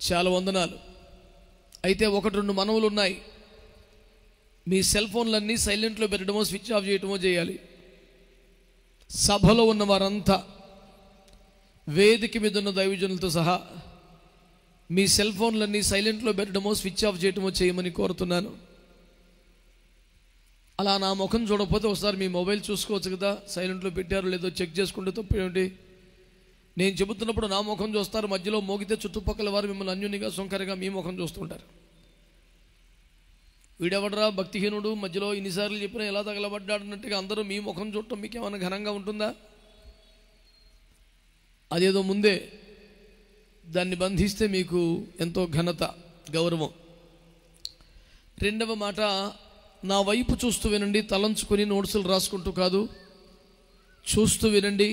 చాలా వందనాలు. అయితే ఒకటి రెండు మనవులు ఉన్నాయి. మీ సెల్ ఫోన్లన్నీ సైలెంట్లో పెట్టడమో స్విచ్ ఆఫ్ చేయటమో చేయాలి. సభలో ఉన్న వారంతా, వేదిక మీద ఉన్న దైవజనులతో సహా మీ సెల్ ఫోన్లన్నీ సైలెంట్లో పెట్టడమో స్విచ్ ఆఫ్ చేయటమో చేయమని కోరుతున్నాను. అలా నా ముఖం చూడకపోతే ఒకసారి మీ మొబైల్ చూసుకోవచ్చు కదా, సైలెంట్లో పెట్టారో లేదో చెక్ చేసుకుంటే తప్పేమిటి. నేను చెబుతున్నప్పుడు నా ముఖం చూస్తారు, మధ్యలో మోగితే చుట్టుపక్కల వారు మిమ్మల్ని అన్యునిగా సొంకరగా మీ ముఖం చూస్తుంటారు. వీడెవడరా భక్తిహీనుడు, మధ్యలో ఇన్నిసార్లు చెప్పినా ఎలా తగలబడ్డాడన్నట్టుగా అందరూ మీ ముఖం చూడటం మీకు ఏమైనా ఘనంగా ఉంటుందా? అదేదో ముందే దాన్ని బంధిస్తే మీకు ఎంతో ఘనత, గౌరవం. రెండవ మాట, నా వైపు చూస్తూ వినండి, తలంచుకొని నోట్సులు రాసుకుంటూ కాదు, చూస్తూ వినండి.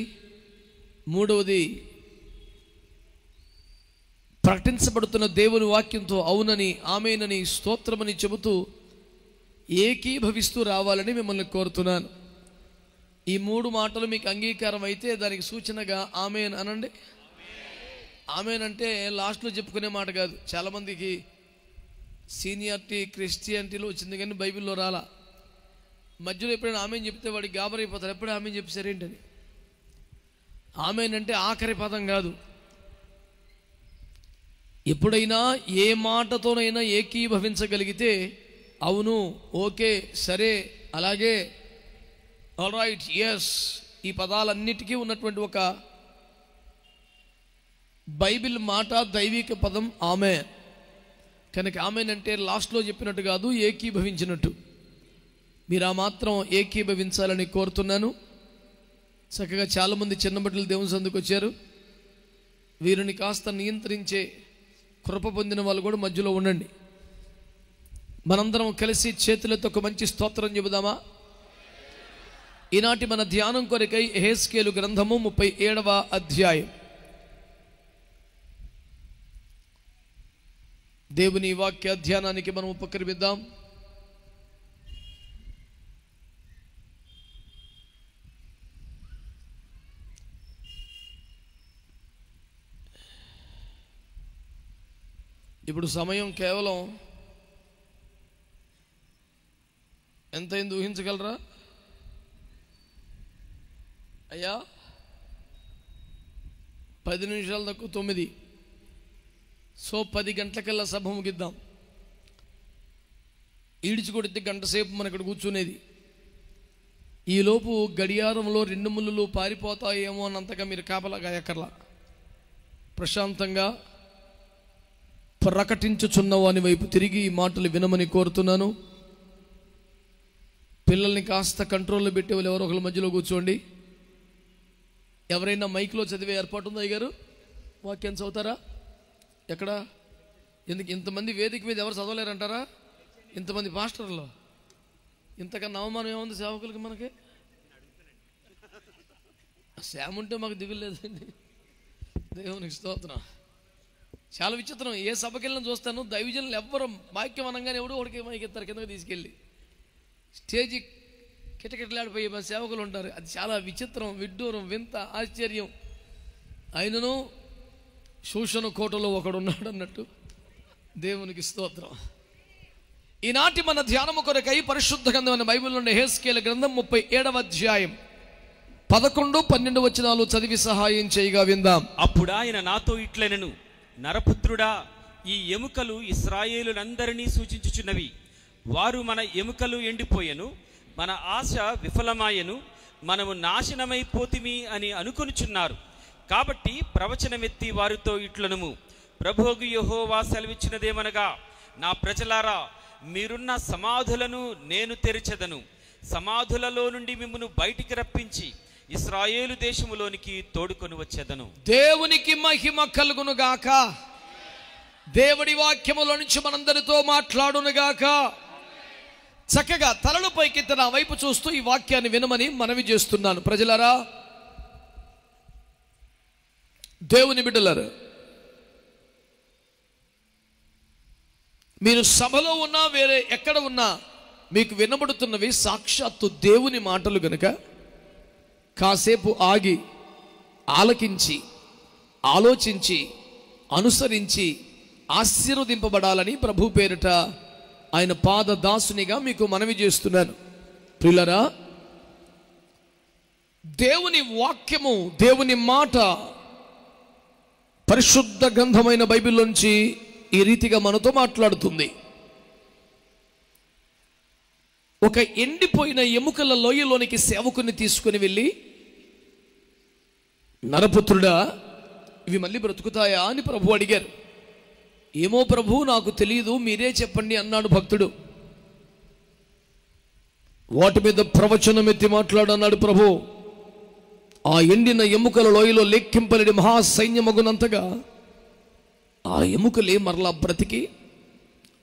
మూడవది, ప్రకటించబడుతున్న దేవుని వాక్యంతో అవునని, ఆమేనని, స్తోత్రమని చెబుతూ ఏకీభవిస్తూ రావాలని మిమ్మల్ని కోరుతున్నాను. ఈ మూడు మాటలు మీకు అంగీకారం అయితే దానికి సూచనగా ఆమేన్ అనండి. ఆమేన్ అంటే లాస్ట్లో చెప్పుకునే మాట కాదు. చాలామందికి సీనియారిటీ క్రిస్టియానిటీలో వచ్చింది కానీ బైబిల్లో రాలా. మధ్యలో ఎప్పుడైనా ఆమేన్ చెప్తే వాడికి గాబరైపోతారు, ఎప్పుడే ఆమేన్ చెప్పారేంటని. ఆమేన్ అంటే ఆఖరి పదం కాదు. ఎప్పుడైనా ఏ మాటతోనైనా ఏకీభవించగలిగితే అవును, ఓకే, సరే, అలాగే, ఆల్ రైట్, ఎస్, ఈ పదాలన్నిటికీ ఉన్నటువంటి ఒక బైబిల్ మాట, దైవిక పదం ఆమేన్. కనుక ఆమేన్ అంటే లాస్ట్లో చెప్పినట్టు కాదు, ఏకీభవించినట్టు. మీరు ఆ మాత్రం ఏకీభవించాలని కోరుతున్నాను. చక్కగా చాలామంది చిన్న బిడ్డలు దేవుని సందుకు వచ్చారు. వీరిని కాస్త నియంత్రించే కృప పొందిన వాళ్ళు కూడా మధ్యలో ఉండండి. మనందరం కలిసి చేతులతో ఒక మంచి స్తోత్రం చెబుదామా? ఈనాటి మన ధ్యానం కొరకై యెహెజ్కేలు గ్రంథము 37వ అధ్యాయం. దేవుని వాక్య ధ్యానానికి మనం ఉపక్రమిద్దాం. ఇప్పుడు సమయం కేవలం ఎంతైంది ఊహించగలరా అయ్యా? 10 నిమిషాలు తక్కువ 9. సో 10 గంటలకల్లా సభ ముగిద్దాం. ఈడ్చి కొడితే గంట సేపు మన ఇక్కడ కూర్చునేది. ఈలోపు గడియారంలో 2 ముళ్ళు పారిపోతాయేమో అన్నంతగా మీరు కాపలాగా ఎక్కర్లా. ప్రశాంతంగా ప్రకటించుచున్న వాని వైపు తిరిగి ఈ మాటలు వినమని కోరుతున్నాను. పిల్లల్ని కాస్త కంట్రోల్లో పెట్టే వాళ్ళు ఎవరో ఒకరి మధ్యలో కూర్చోండి. ఎవరైనా మైక్లో చదివే ఏర్పాటు ఉందా అయ్యగారు? వాక్యం చదువుతారా? ఎక్కడ? ఎందుకు ఇంతమంది వేదిక మీద ఎవరు చదవలేరంటారా? ఇంతమంది పాస్టర్లో ఇంతకన్నా అవమానం ఏముంది సేవకులకి? మనకి సేమ ఉంటే మాకు దిగులు లేదండి. దేవునికి స్తోత్రం. చాలా విచిత్రం. ఏ సభకి వెళ్ళినా చూస్తాను, దైవజనులు ఎవ్వరు వాక్యం అనగానే ఎవడో ఒకడికి మైకెత్తారు, కిందకి తీసుకెళ్ళి స్టేజీ కిటకిటలాడిపోయే మా సేవకులు ఉంటారు. అది చాలా విచిత్రం, విడ్డూరం, వింత, ఆశ్చర్యం. ఆయనను శోషణ కోటలో ఒకడు ఉన్నాడు అన్నట్టు. దేవునికి స్తోత్రం. ఈనాటి మన ధ్యానము కొరకై పరిశుద్ధ గ్రంథమైన బైబిల్లో ఉండే యెహెజ్కేలు గ్రంథం 37వ అధ్యాయం 11, 12 వచనాలు చదివి సహాయం చేయగా విందాం. అప్పుడు ఆయన నాతో ఇట్లనెను, నరపుత్రుడా, ఈ ఎముకలు ఇశ్రాయేలునందరినీ సూచించుచున్నవి. వారు మన ఎముకలు ఎండిపోయెను, మన ఆశ విఫలమాయెను, మనము నాశనమైపోతిమి అని అనుకొనుచున్నారు. కాబట్టి ప్రవచనమెత్తి వారితో ఇట్లనుము, ప్రభువు యెహోవా సెలవిచ్చినదేమనగా, నా ప్రజలారా, మీరున్న సమాధులను నేను తెరిచెదను, సమాధులలో నుండి మిమ్మును బయటికి రప్పించి ఇశ్రాయేలు దేశములోనికి తోడుకొని వచ్చేదను. దేవునికి మహిమ కలుగును గాక. దేవుడి వాక్యములో నుంచి మనందరితో మాట్లాడును గాక. చక్కగా తలలు పైకెత్తి నా వైపు చూస్తూ ఈ వాక్యాన్ని వినమని మనవి చేస్తున్నాను. ప్రజలారా, దేవుని బిడ్డలారా, మీరు సభలో ఉన్నా వేరే ఎక్కడ ఉన్నా మీకు వినబడుతున్నవి సాక్షాత్తు దేవుని మాటలు గనుక కాసేపు ఆగి ఆలకించి ఆలోచించి అనుసరించి ఆశీర్వదింపబడాలని ప్రభు పేరిట ఆయన పాద దాసునిగా మీకు మనవి చేస్తున్నాను. ప్రియులారా, దేవుని వాక్యము, దేవుని మాట పరిశుద్ధ గ్రంథమైన బైబిల్లోంచి ఈ రీతిగా మనతో మాట్లాడుతుంది. ఒక ఎండిపోయిన ఎముకల లోయలోనికి సేవకుని తీసుకుని వెళ్ళి, నరపుత్రుడా, ఇవి మళ్ళీ బ్రతుకుతాయా అని ప్రభు అడిగారు. ఏమో ప్రభు, నాకు తెలియదు, మీరే చెప్పండి అన్నాడు భక్తుడు. వాటి మీద ప్రవచనం ఎత్తి మాట్లాడన్నాడు ప్రభు. ఆ ఎండిన ఎముకల లోయలో లెక్కింపలేని మహాసైన్యమగునంతగా ఆ ఎముకలే మరలా బ్రతికి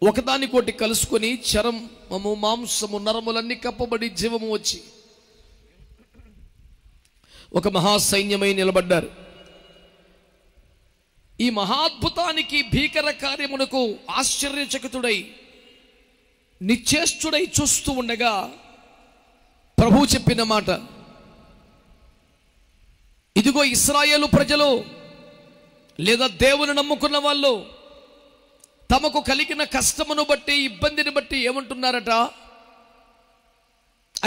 ఒకదానికోటి కలుసుకొని చర్మము, మాంసము, నరములన్నీ కప్పబడి జీవము వచ్చి ఒక మహాసైన్యమై నిలబడ్డారు. ఈ మహాద్భుతానికి, భీకర కార్యమునకు ఆశ్చర్యచకితుడై నిశ్చేష్టుడై చూస్తూ ఉండగా ప్రభు చెప్పిన మాట, ఇదిగో ఇశ్రాయేలు ప్రజలు లేదా దేవుని నమ్ముకున్న వాళ్ళు తమకు కలిగిన కష్టమును బట్టి, ఇబ్బందిని బట్టి ఏమంటున్నారట?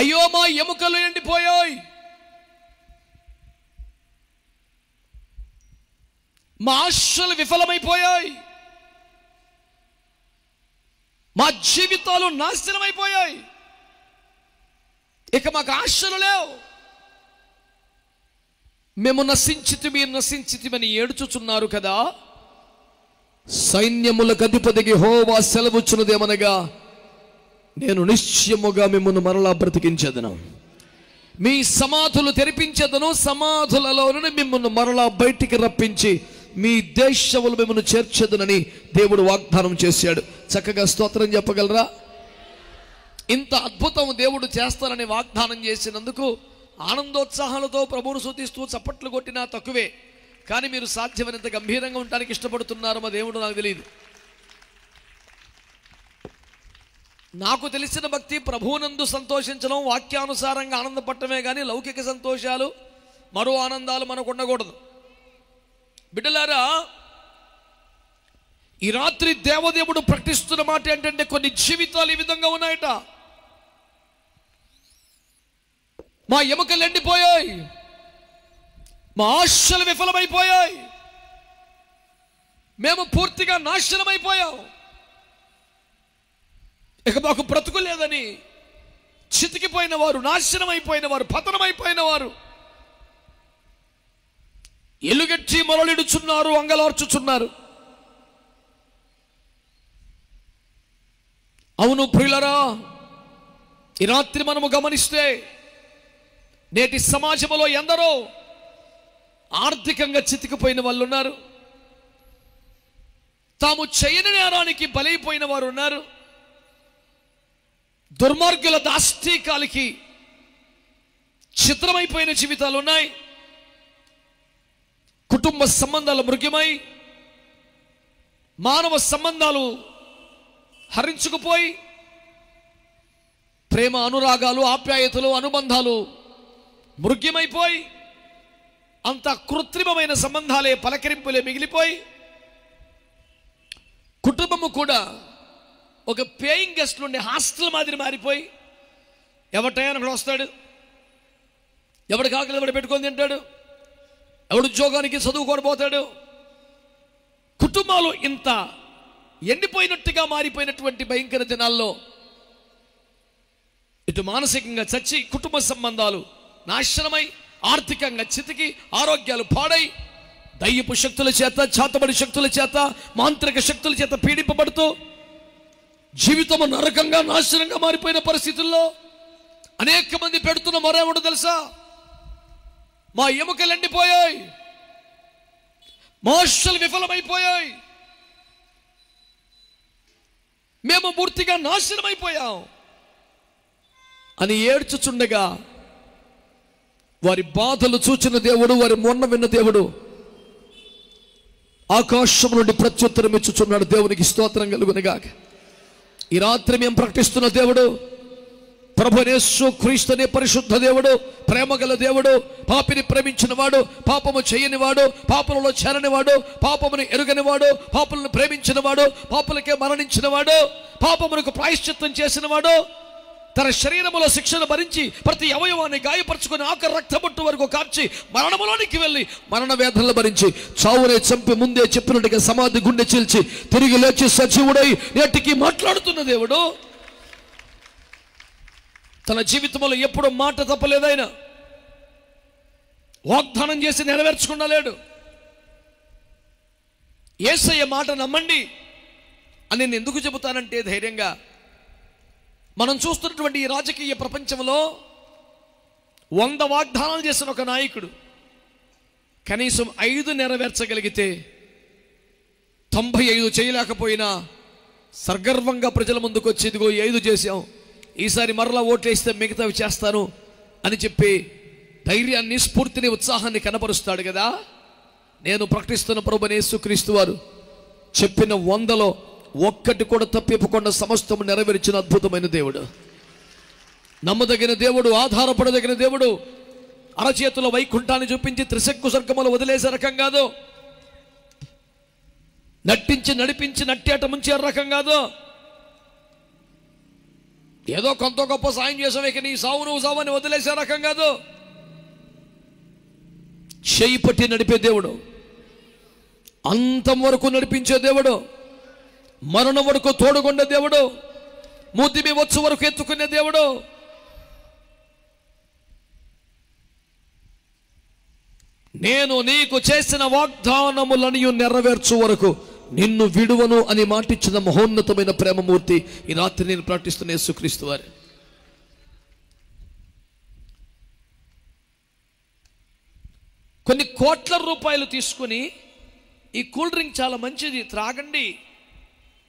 అయ్యో, మా ఎముకలు ఎండిపోయాయి, మా ఆశలు విఫలమైపోయాయి, మా జీవితాలు నాశనమైపోయాయి, ఇక మాకు ఆశలు లేవు, మేము నశించితిమని ఏడుచుచున్నారు కదా. సైన్యములకు అధిపతికి యెహోవా సెలవుచ్చున్నదేమనగా, నేను నిశ్చయముగా మిమ్మల్ని మరలా బ్రతికించేదను, మీ సమాధులు తెరిపించేదను, సమాధులలో నుండి మిమ్మల్ని మరలా బయటికి రప్పించి మీ దేశములు మిమ్మల్ని చేర్చేదనని దేవుడు వాగ్దానం చేశాడు. చక్కగా స్తోత్రం చెప్పగలరా? ఇంత అద్భుతం దేవుడు చేస్తానని వాగ్దానం చేసినందుకు ఆనందోత్సాహాలతో ప్రభువును స్తుతిస్తూ చప్పట్లు కొట్టినా తక్కువే. కానీ మీరు సాధ్యమైనంత గంభీరంగా ఉండడానికి ఇష్టపడుతున్నారు, మా దేవుడు నాకు తెలియదు. నాకు తెలిసిన భక్తి ప్రభువునందు సంతోషించడం, వాక్యానుసారంగా ఆనందపడటమే కానీ లౌకిక సంతోషాలు, మరో ఆనందాలు మనకు ఉండకూడదు. బిడ్డలారా, ఈ రాత్రి దేవదేవుడు ప్రకటిస్తున్న మాట ఏంటంటే, కొన్ని జీవితాలు ఈ విధంగా ఉన్నాయట. మా ఎముకలు ఎండిపోయాయి, మా ఆశలు విఫలమైపోయాయి, మేము పూర్తిగా నాశనమైపోయాం, ఇక మాకు బ్రతుకు లేదని చితికిపోయిన వారు, నాశనమైపోయిన వారు, పతనమైపోయిన వారు ఎలుగెట్టి మొరలిడుచున్నారు, అంగలార్చుచున్నారు. అవును ప్రియులరా, ఈ రాత్రి మనము గమనిస్తే నేటి సమాజంలో ఎందరో ఆర్థికంగా చితికిపోయిన వాళ్ళు ఉన్నారు, తాము చేయని నేరానికి బలైపోయిన వారు ఉన్నారు, దుర్మార్గుల దాష్టీకాలకి చిత్రమైపోయిన జీవితాలు ఉన్నాయి, కుటుంబ సంబంధాలు మృగ్యమై, మానవ సంబంధాలు హరించుకుపోయి, ప్రేమ, అనురాగాలు, ఆప్యాయతలు, అనుబంధాలు మృగ్యమైపోయి, అంత కృత్రిమమైన సంబంధాలే, పలకరింపులే మిగిలిపోయి, కుటుంబము కూడా ఒక పేయింగ్ గెస్ట్ నుండి హాస్టల్ మాదిరి మారిపోయి, ఎవరిటైనా అక్కడ వస్తాడు, ఎవడి కాకలు ఎవడు పెట్టుకొని తింటాడు, ఎవడు ఉద్యోగానికి చదువుకొని పోతాడు. కుటుంబాలు ఇంత ఎండిపోయినట్టుగా మారిపోయినటువంటి భయంకర దినాల్లో ఇటు మానసికంగా చచ్చి, కుటుంబ సంబంధాలు నాశనమై, ఆర్థికంగా చితికి, ఆరోగ్యాలు పాడై, దయ్యపు శక్తుల చేత, చాతబడి శక్తుల చేత, మాంత్రిక శక్తుల చేత పీడింపబడుతూ జీవితము నరకంగా, నాశనంగా మారిపోయిన పరిస్థితుల్లో అనేక మంది పెడుతున్న మరేమిటో తెలుసా? మా ఎముకలు ఎండిపోయాయి, మా ఆశలు విఫలమైపోయాయి, మేము పూర్తిగా నాశనమైపోయాం అని ఏడ్చుచుండగా వారి బాధలు చూచిన దేవుడు, వారి మొన్న విన్న దేవుడు ఆకాశం నుండి ప్రత్యుత్తరం ఇచ్చుచున్నాడు. దేవునికి స్తోత్రం కలుగునుగాక. ఈ రాత్రి మేము ప్రకటిస్తున్న దేవుడు ప్రభువైన యేసు క్రీస్తు అనే పరిశుద్ధ దేవుడు, ప్రేమగల దేవుడు, పాపిని ప్రేమించిన వాడు, పాపము చేయని వాడు, పాపములలో చేరని వాడు, పాపమును ఎరుగని వాడు, పాపులను ప్రేమించిన వాడు, పాపులకే మరణించిన వాడు, పాపమునకు ప్రాయశ్చిత్తం చేసిన వాడు, తన శరీరములో శిక్షను భరించి ప్రతి అవయవాన్ని గాయపరుచుకుని ఆఖరి రక్తబొట్టు వరకు కార్చి మరణములోనికి వెళ్ళి మరణ వేదనలు భరించి చావునే చంపి ముందే చెప్పినట్టుగా సమాధి గుండె చీల్చి తిరిగి లేచి సజీవుడై నేటికి మాట్లాడుతున్న దేవుడు తన జీవితంలో ఎప్పుడు మాట తప్పలేదు. ఆయన వాగ్దానం చేసి నెరవేర్చకుండా లేడు. యేసయ్య మాట నమ్మండి అని నేను ఎందుకు చెబుతానంటే, ధైర్యంగా మనం చూస్తున్నటువంటి ఈ రాజకీయ ప్రపంచంలో 100 వాగ్దానాలు చేసిన ఒక నాయకుడు కనీసం 5 నెరవేర్చగలిగితే 95 చేయలేకపోయినా సర్గర్వంగా ప్రజల ముందుకు వచ్చి ఇదిగో 5 చేశాం, ఈసారి మరలా ఓట్లేస్తే మిగతావి చేస్తాను అని చెప్పి ధైర్యాన్ని, స్ఫూర్తిని, ఉత్సాహాన్ని కనపరుస్తాడు కదా. నేను ప్రకటిస్తున్న ప్రభువైన యేసుక్రీస్తు వారు చెప్పిన 100లో ఒక్కటి కూడా తప్పిపోకుండా సమస్తము నెరవేర్చిన అద్భుతమైన దేవుడు, నమ్మదగిన దేవుడు, ఆధారపడదగిన దేవుడు. అరచేతుల వైకుంఠాన్ని చూపించి త్రిశంకు స్వర్గములు వదిలేసే రకం కాదు, నట్టించి నడిపించి నట్టేట ముంచే రకం కాదు. ఏదో కొంత గొప్ప సాయం చేసావు ఇక నీ సావు నువ్వు సావు అని వదిలేసే రకం కాదు. చేయి పట్టి నడిపే దేవుడు, అంతం వరకు నడిపించే దేవుడు, మరణం వరకు తోడుగొండే దేవుడు, ముద్దిమి వచ్చు వరకు ఎత్తుకునే దేవుడు. నేను నీకు చేసిన వాగ్దానములను నెరవేర్చు వరకు నిన్ను విడువను అని మాటిచ్చిన మహోన్నతమైన ప్రేమమూర్తి ఈ రాత్రి నేను ప్రకటిస్తున్న యేసుక్రీస్తు వారు. కొన్ని కోట్ల రూపాయలు తీసుకుని ఈ కూల్ డ్రింక్ చాలా మంచిది త్రాగండి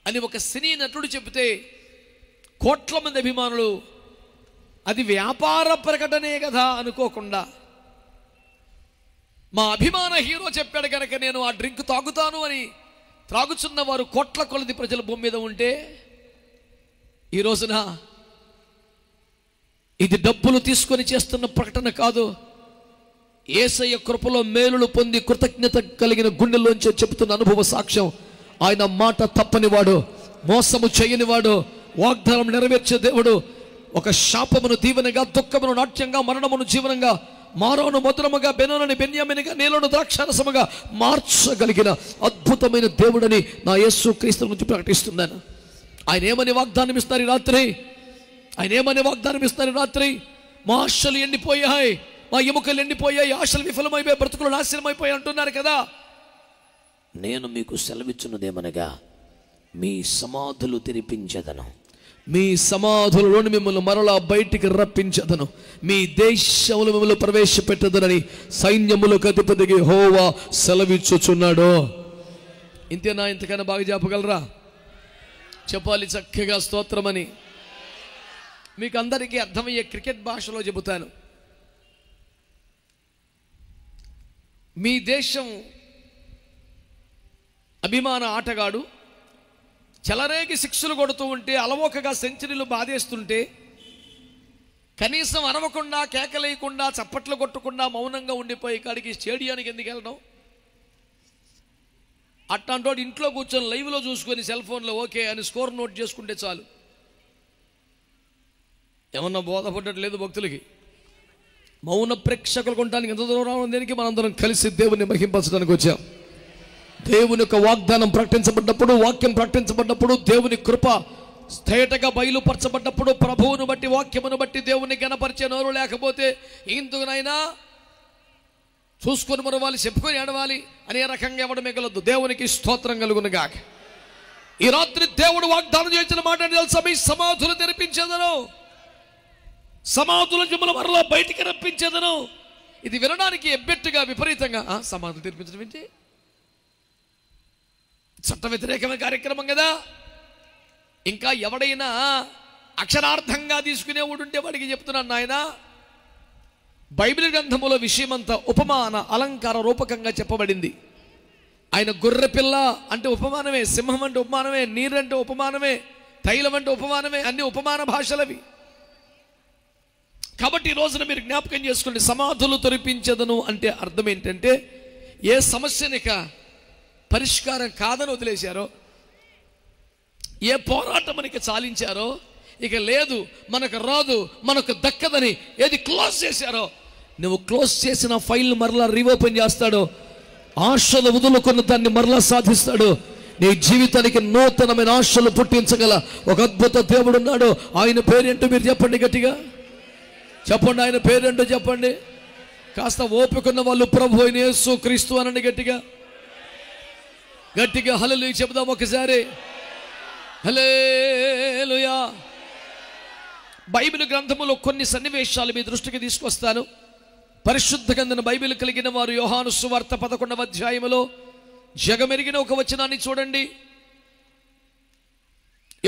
అని ఒక సినీ నటుడు చెబితే కోట్ల మంది అభిమానులు అది వ్యాపార ప్రకటనే కదా అనుకోకుండా, మా అభిమాన హీరో చెప్పాడు కనుక నేను ఆ డ్రింక్ తాగుతాను అని త్రాగుచున్న వారు కోట్ల కొలది ప్రజల భూమి మీద ఉంటే, ఈ రోజున ఇది డబ్బులు తీసుకొని చేస్తున్న ప్రకటన కాదు, యేసయ్య కృపలో మేలులు పొంది కృతజ్ఞత కలిగిన గుండెల్లోంచి చెబుతున్న అనుభవ సాక్ష్యం. ఆయన మాట తప్పనివాడు, మోసము చేయనివాడు, వాగ్దానం నెరవేర్చే దేవుడు. ఒక శాపమును దీవెనగా, దుఃఖమును నాట్యంగా, మరణమును జీవనంగా, మారోను మధురముగా, బెనోనుని బెన్యామినిగా, నీలోను ద్రాక్షారసముగా మార్చగలిగిన అద్భుతమైన దేవుడని నా యేసుక్రీస్తు గురించి ప్రకటిస్తున్నాను. ఆయన ఏమని వాగ్దానం ఇస్తారు ఈ రాత్రి? ఆయన ఏమని వాగ్దానం ఇస్తారు ఈ రాత్రి? మా ఆశలు ఎండిపోయాయి, మా ఎముకలు ఎండిపోయాయి, ఆశలు విఫలమైపోయాయి, బ్రతుకులు నాశనమైపోయాయి అంటున్నారు కదా. నేను మీకు సెలవిచ్చున్నదేమనగా మీ సమాధులు తెరిపించదను, మీ సమాధులలోని మిమ్మల్ని మరలా బయటికి రప్పించదను, మీ దేశములు మిమ్మల్ని ప్రవేశపెట్టదనని సైన్యములకు అధిపతి యెహోవా సెలవిచ్చుచున్నాడు. ఇంతేనా? ఇంతకన్నా బాగా చెప్పగలరా? చెప్పాలి చక్కగా స్తోత్రమని. మీకు అందరికీ అర్థమయ్యే క్రికెట్ భాషలో చెబుతాను. మీ దేశం అభిమాన ఆటగాడు చెలరేగి సిక్స్లు కొడుతూ ఉంటే, అలవోకగా సెంచరీలు బాధేస్తుంటే, కనీసం అరవకుండా, కేకలేయకుండా, చప్పట్లు కొట్టకుండా మౌనంగా ఉండిపోయి కాడికి స్టేడియానికి ఎందుకు వెళ్ళడం? అట్లాంటి ఇంట్లో కూర్చొని లైవ్లో చూసుకొని సెల్ ఫోన్లో ఓకే అని స్కోర్ నోట్ చేసుకుంటే చాలు. ఏమన్నా బోధపడ్డట్లేదు భక్తులకి? మౌన ప్రేక్షకులు కొనడానికి ఎంత దూరం రావడం దేనికి? మనందరం కలిసి దేవుని మహింపరచడానికి వచ్చాం. దేవుని యొక్క వాగ్దానం ప్రకటించబడ్డప్పుడు, వాక్యం ప్రకటించబడ్డప్పుడు, దేవుని కృప స్థేటగా బయలుపరచబడ్డప్పుడు, ప్రభువును బట్టి, వాక్యమును బట్టి దేవుని గణపరిచే నోరు లేకపోతే ఇందుకునైనా చూసుకొని మరవాలి, చెప్పుకొని ఏడవాలి అనే రకంగా ఎవడు మిగలొద్దు. దేవునికి స్తోత్రం కలుగునుగాక. ఈ రాత్రి దేవుడు వాగ్దానం చేసిన మాట తెలుసా? మీ సమాధులు తెరిపించేదను, సమాధుల జముల మరలా బయటికి రప్పించేదను. ఇది వినడానికి ఎబ్బెట్టుగా, విపరీతంగా సమాధులు తెరిపించడం ఏంటి? చట్ట వ్యతిరేకమైన కార్యక్రమం కదా. ఇంకా ఎవడైనా అక్షరార్థంగా తీసుకునేవాడు ఉంటే వాడికి చెప్తున్నాను, నాయన బైబిల్ గ్రంథములో విషయమంతా ఉపమాన అలంకార రూపకంగా చెప్పబడింది. ఆయన గొర్రె పిల్ల అంటే ఉపమానమే, సింహం అంటే ఉపమానమే, నీరు అంటే ఉపమానమే, తైలం అంటే ఉపమానమే, అన్ని ఉపమాన భాషలవి. కాబట్టి ఈ రోజున మీరు జ్ఞాపకం చేసుకోండి, సమాధులు తొలిపించదను అంటే అర్థం ఏంటంటే ఏ సమస్యనిక పరిష్కారం కాదని వదిలేశారో, ఏ పోరాటం మనకి చాలించారో, ఇక లేదు మనకు రాదు మనకు దక్కదని ఏది క్లోజ్ చేశారో, నువ్వు క్లోజ్ చేసిన ఫైల్ మరలా రీఓపెన్ చేస్తాడు. ఆశలు వదులుకున్న దాన్ని మరలా సాధిస్తాడు. నీ జీవితానికి నూతనమైన ఆశలు పుట్టించగల ఒక అద్భుత దేవుడు ఉన్నాడు. ఆయన పేరేంటో మీరు చెప్పండి, గట్టిగా చెప్పండి. ఆయన పేరేంటో చెప్పండి. కాస్త ఓపికన్న వాళ్ళు ప్రభు అయిన యేసు క్రీస్తు అనండి గట్టిగా. గట్టిగా హల్లెలూయా చెబుదాం ఒకసారి. హల్లెలూయా. బైబిల్ గ్రంథములో కొన్ని సన్నివేశాలు మీ దృష్టికి తీసుకొస్తాను. పరిశుద్ధ గ్రంథం బైబిల్ కలిగిన వారు యోహాను సువార్త 11వ అధ్యాయములో జగమెరిగిన ఒక వచనాన్ని చూడండి.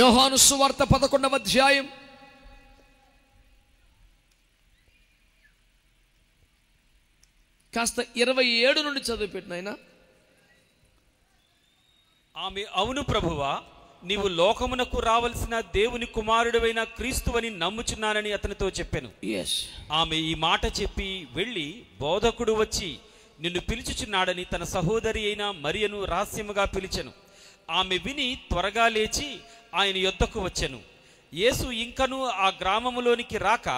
యోహాను సువార్త 11వ అధ్యాయం కాస్త 27 నుండి చదివిపెట్టిన ఆయన. ఆమె అవును ప్రభువా, నీవు లోకమునకు రావలసిన దేవుని కుమారుడివైన క్రీస్తువని నమ్ముచున్నానని అతనితో చెప్పాను. ఆమె ఈ మాట చెప్పి వెళ్ళి బోధకుడు వచ్చి నిన్ను పిలుచుచున్నాడని తన సహోదరి అయిన మరియను రహస్యముగా పిలిచెను. ఆమె విని త్వరగా లేచి ఆయన యొద్దకు వచ్చెను. యేసు ఇంకను ఆ గ్రామములోనికి రాక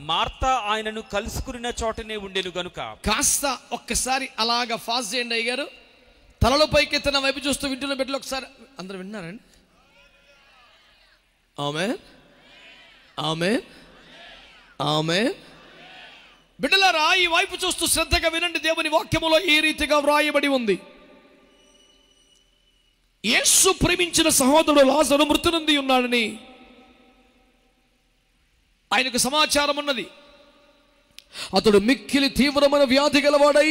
మార్తా ఆయనను కలుసుకున్న చోటనే ఉండెను గనుక. కాస్త ఒక్కసారి అలాగా ఫాస్ట్ చేయండి అయ్యారు. తలలో పైకి తన వైపు చూస్తూ వింటున్న బిడ్డలు ఒకసారి అందరూ విన్నారండి. ఆమేన్ ఆమేన్ ఆమేన్. బిడ్డలారా, ఈ వైపు చూస్తూ శ్రద్ధగా వినండి. దేవుని వాక్యములో ఈ రీతిగా వ్రాయబడి ఉంది. యేసు ప్రేమించిన సహోదరుడు లాజరు మృతి నొంది ఉన్నాడని ఆయనకు సమాచారం ఉన్నది. అతడు మిక్కిలి తీవ్రమైన వ్యాధి గలవాడై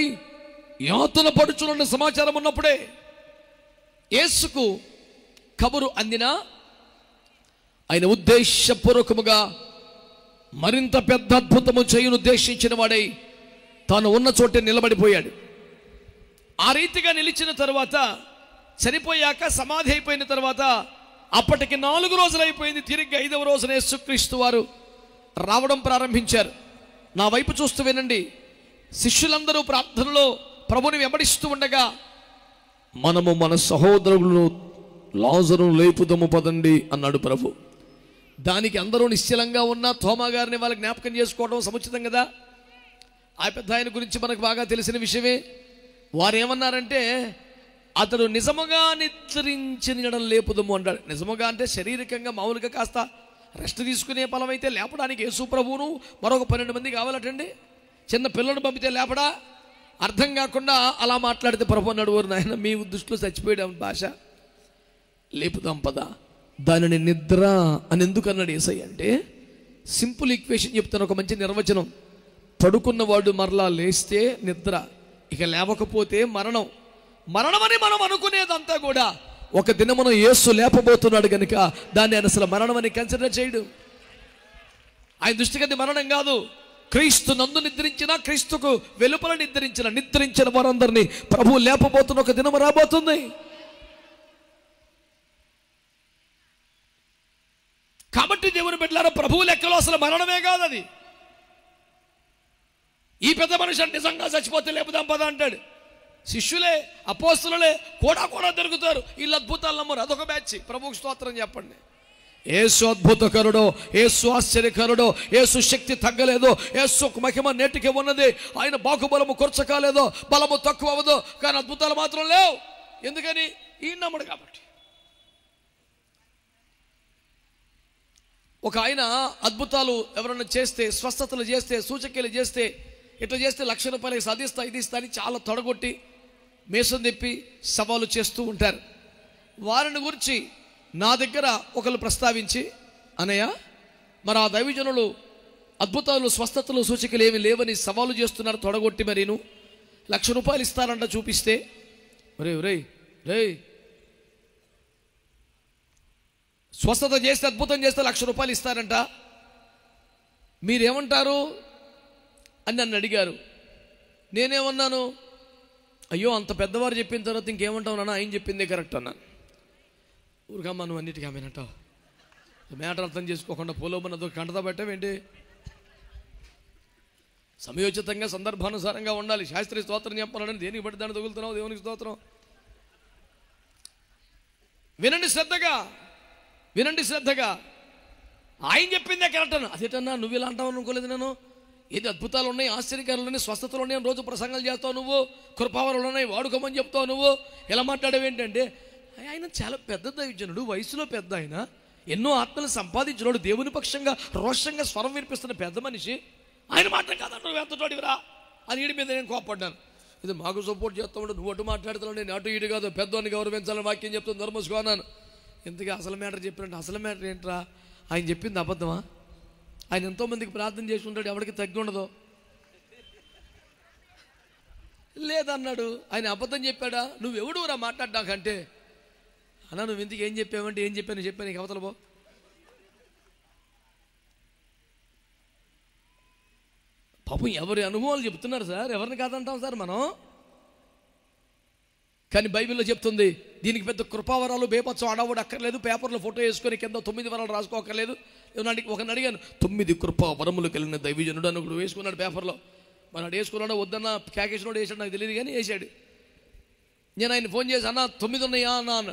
యాతన పడుచున్న సమాచారం ఉన్నప్పుడే యేసుకు కబురు అందినా ఆయన ఉద్దేశపూర్వకముగా మరింత పెద్ద అద్భుతము చేయను ఉద్దేశించిన వాడై తాను ఉన్న చోటే నిలబడిపోయాడు. ఆ రీతిగా నిలిచిన తర్వాత చనిపోయాక సమాధి అయిపోయిన తర్వాత అప్పటికి 4 రోజులు అయిపోయింది. తిరిగి 5వ రోజున యేసుక్రీస్తు వారు రావడం ప్రారంభించారు. నా వైపు చూస్తూ వినండి. శిష్యులందరూ ప్రార్థనలో ప్రభుని వెంబడిస్తూ ఉండగా మనము మన సహోదరులను లాజరును లేపుదము పదండి అన్నాడు ప్రభు. దానికి అందరూ నిశ్చలంగా ఉన్న తోమా గారిని వాళ్ళకి జ్ఞాపకం చేసుకోవడం సముచితం కదా. ఆ పెద్ద ఆయన గురించి మనకు బాగా తెలిసిన విషయమే. వారు ఏమన్నారంటే అతడు నిజముగా నిద్రించిన లేపుదము అన్నాడు. నిజముగా అంటే శారీరకంగా మామూలుగా కాస్త రెస్ట్ తీసుకునే ఫలం అయితే లేపడానికి యేసు ప్రభువును మరొక 12 మంది కావాలటండి. చిన్న పిల్లలను పంపితే లేపడా? అర్థం కాకుండా అలా మాట్లాడితే ప్రభు అన్నాడు, ఓరు నాయన మీ దృష్టిలో చచ్చిపోయాడు భాష, లేపుదాం పద. దానిని నిద్ర అని ఎందుకు అన్నాడు యేసయ్య అంటే సింపుల్ ఈక్వేషన్ చెప్తాను, ఒక మంచి నిర్వచనం. పడుకున్నవాడు మరలా లేస్తే నిద్ర, ఇక లేవకపోతే మరణం. మరణమని మనం అనుకునేదంతా కూడా ఒక దినమున యేసు లేపబోతున్నాడు కనుక దాన్ని ఆయన అసలు మరణం అని కన్సిడర్ చేయడు. ఆయన దృష్టికి అది మరణం కాదు. క్రీస్తు నందు నిద్రించిన, క్రీస్తుకు వెలుపల నిద్రించిన వారందరినీ ప్రభువు లేపబోతున్న ఒక దినము రాబోతుంది. కాబట్టి దేవుని బిడ్డలారా, ప్రభువు లెక్కలో అసలు మరణమే కాదు అది. ఈ పెద్ద మనిషి నిజంగా చచ్చిపోతే లేపుదాం పద అంటాడు. శిష్యులే అపోస్తలులే కూడా దొరుకుతారు. వీళ్ళు అద్భుతాలు నమ్మరు, అదొక బ్యాచ్. ప్రభువుకు స్తోత్రం చెప్పండి. యేసు అద్భుతకరుడో, యేసు ఆశ్చర్యకరుడో, యేసు శక్తి తగ్గలేదో, యేసు మహిమ నేటికి ఉన్నది. ఆయన బాహుబలము కొరచకాలేదో, బలము తక్కువ అవ్వదో, కానీ అద్భుతాలు మాత్రం లేవు. ఎందుకని? ఈయన నమ్మడు కాబట్టి. ఒక ఆయన అద్భుతాలు ఎవరన్నా చేస్తే, స్వస్థతలు చేస్తే, సూచక్రియలు చేస్తే, ఇట్లా చేస్తే ₹1,00,000 సాధిస్తా ఇది ఇస్తా అని చాలా తొడగొట్టి మేసం తెప్పి సవాలు చేస్తూ ఉంటారు. వారిని గురించి నా దగ్గర ఒకరు ప్రస్తావించి, అన్నయ్య మరి ఆ దైవజనులు అద్భుతాలు స్వస్థతలు సూచికలు ఏమి లేవని సవాలు చేస్తున్నారు తొడగొట్టి, మరీను ₹1,00,000 ఇస్తారంట చూపిస్తే, రే స్వస్థత చేస్తే అద్భుతం చేస్తే ₹1,00,000 ఇస్తారంట, మీరేమంటారు అని నన్ను అడిగారు. నేనేమన్నాను, అయ్యో అంత పెద్దవారు చెప్పిన తర్వాత ఇంకేమంటావు నాన్న, ఆయన చెప్పిందే కరెక్ట్ అన్నాను. ఊరికమ్మా నువ్వు అన్నిటికీ ఆమెనంటావు, మ్యాటర్ అర్థం చేసుకోకుండా పోలోమన్నదో కంటదా పెట్టావేంటి? సమయోచితంగా సందర్భానుసారంగా ఉండాలి. శాస్త్రీయ స్తోత్రం చెప్పాలని దేనికి బట్టి దాన్ని తగులుతున్నావు? దేవునికి స్తోత్రం. వినండి శ్రద్ధగా, వినండి శ్రద్ధగా. ఆయన చెప్పిందే కరెక్ట్ అన్న. అదేటన్నా నువ్వు ఇలా అంటావు అనుకోలేదు నేను. ఏది అద్భుతాలు ఉన్నాయి, ఆశ్చర్యకారులు ఉన్నాయి, స్వస్థతలు ఉన్నాయి, రోజు ప్రసంగాలు చేస్తావు నువ్వు, కృపావరాలు ఉన్నాయి, వాడుకోమని చెప్తావు నువ్వు. ఎలా మాట్లాడేవి ఏంటంటే, ఆయన చాలా పెద్ద దైవజనుడు, వయసులో పెద్ద ఆయన, ఎన్నో ఆత్మలు సంపాదించినోడు, దేవుని పక్షంగా రోషంగా స్వరం వినిపిస్తున్న పెద్ద మనిషి, ఆయన మాట కాదంటారు, నువ్వు ఎంతటోడివిరా అని ఈడి మీద నేను కోపడ్డాను. ఇది మాకు సపోర్ట్ చేస్తా ఉంటే నువ్వు అటు మాట్లాడుతున్నావు, నేను అటు ఇటు కాదు, పెద్దవాడిని గౌరవించాలని వాక్యం చెప్తాను, ధర్మసుకోనాను. ఇంతకీ అసలు మ్యాటర్ చెప్పినట్టు అసలు మ్యాటర్ ఏంట్రా? ఆయన చెప్పింది అబద్ధమా? ఆయన ఎంతోమందికి ప్రార్థన చేసి ఉంటాడు, ఎవరికి తగ్గి ఉండదు. లేదన్నాడు. ఆయన అబద్ధం చెప్పాడా? నువ్వెవడురా మాట్లాడ్డాకంటే, అన్నా నువ్వు ఇంతకు ఏం చెప్పావంటే ఏం చెప్పాను నీకు అవతల పో. పాపం ఎవరి అనుభవాలు చెప్తున్నారు సార్, ఎవరిని కాదంటాం సార్ మనం. కానీ బైబిల్లో చెప్తుంది దీనికి పెద్ద కృపావరాలు బేపత్సం అడవుడు అక్కర్లేదు, పేపర్లో ఫోటో వేసుకొని కింద 9 వరాలు రాసుకోక్కర్లేదు. ఒకరిని అడిగాను, 9 కృపావరములు కలిగిన దైవజనుడు అని ఒకడు వేసుకున్నాడు పేపర్లో. మన వేసుకున్నాడో వద్దన్న క్యాకేసినోడు వేసాడు నాకు తెలియదు, కానీ వేసాడు. నేను ఆయన ఫోన్ చేసి, అన్న 9 ఉన్నాయా అన్న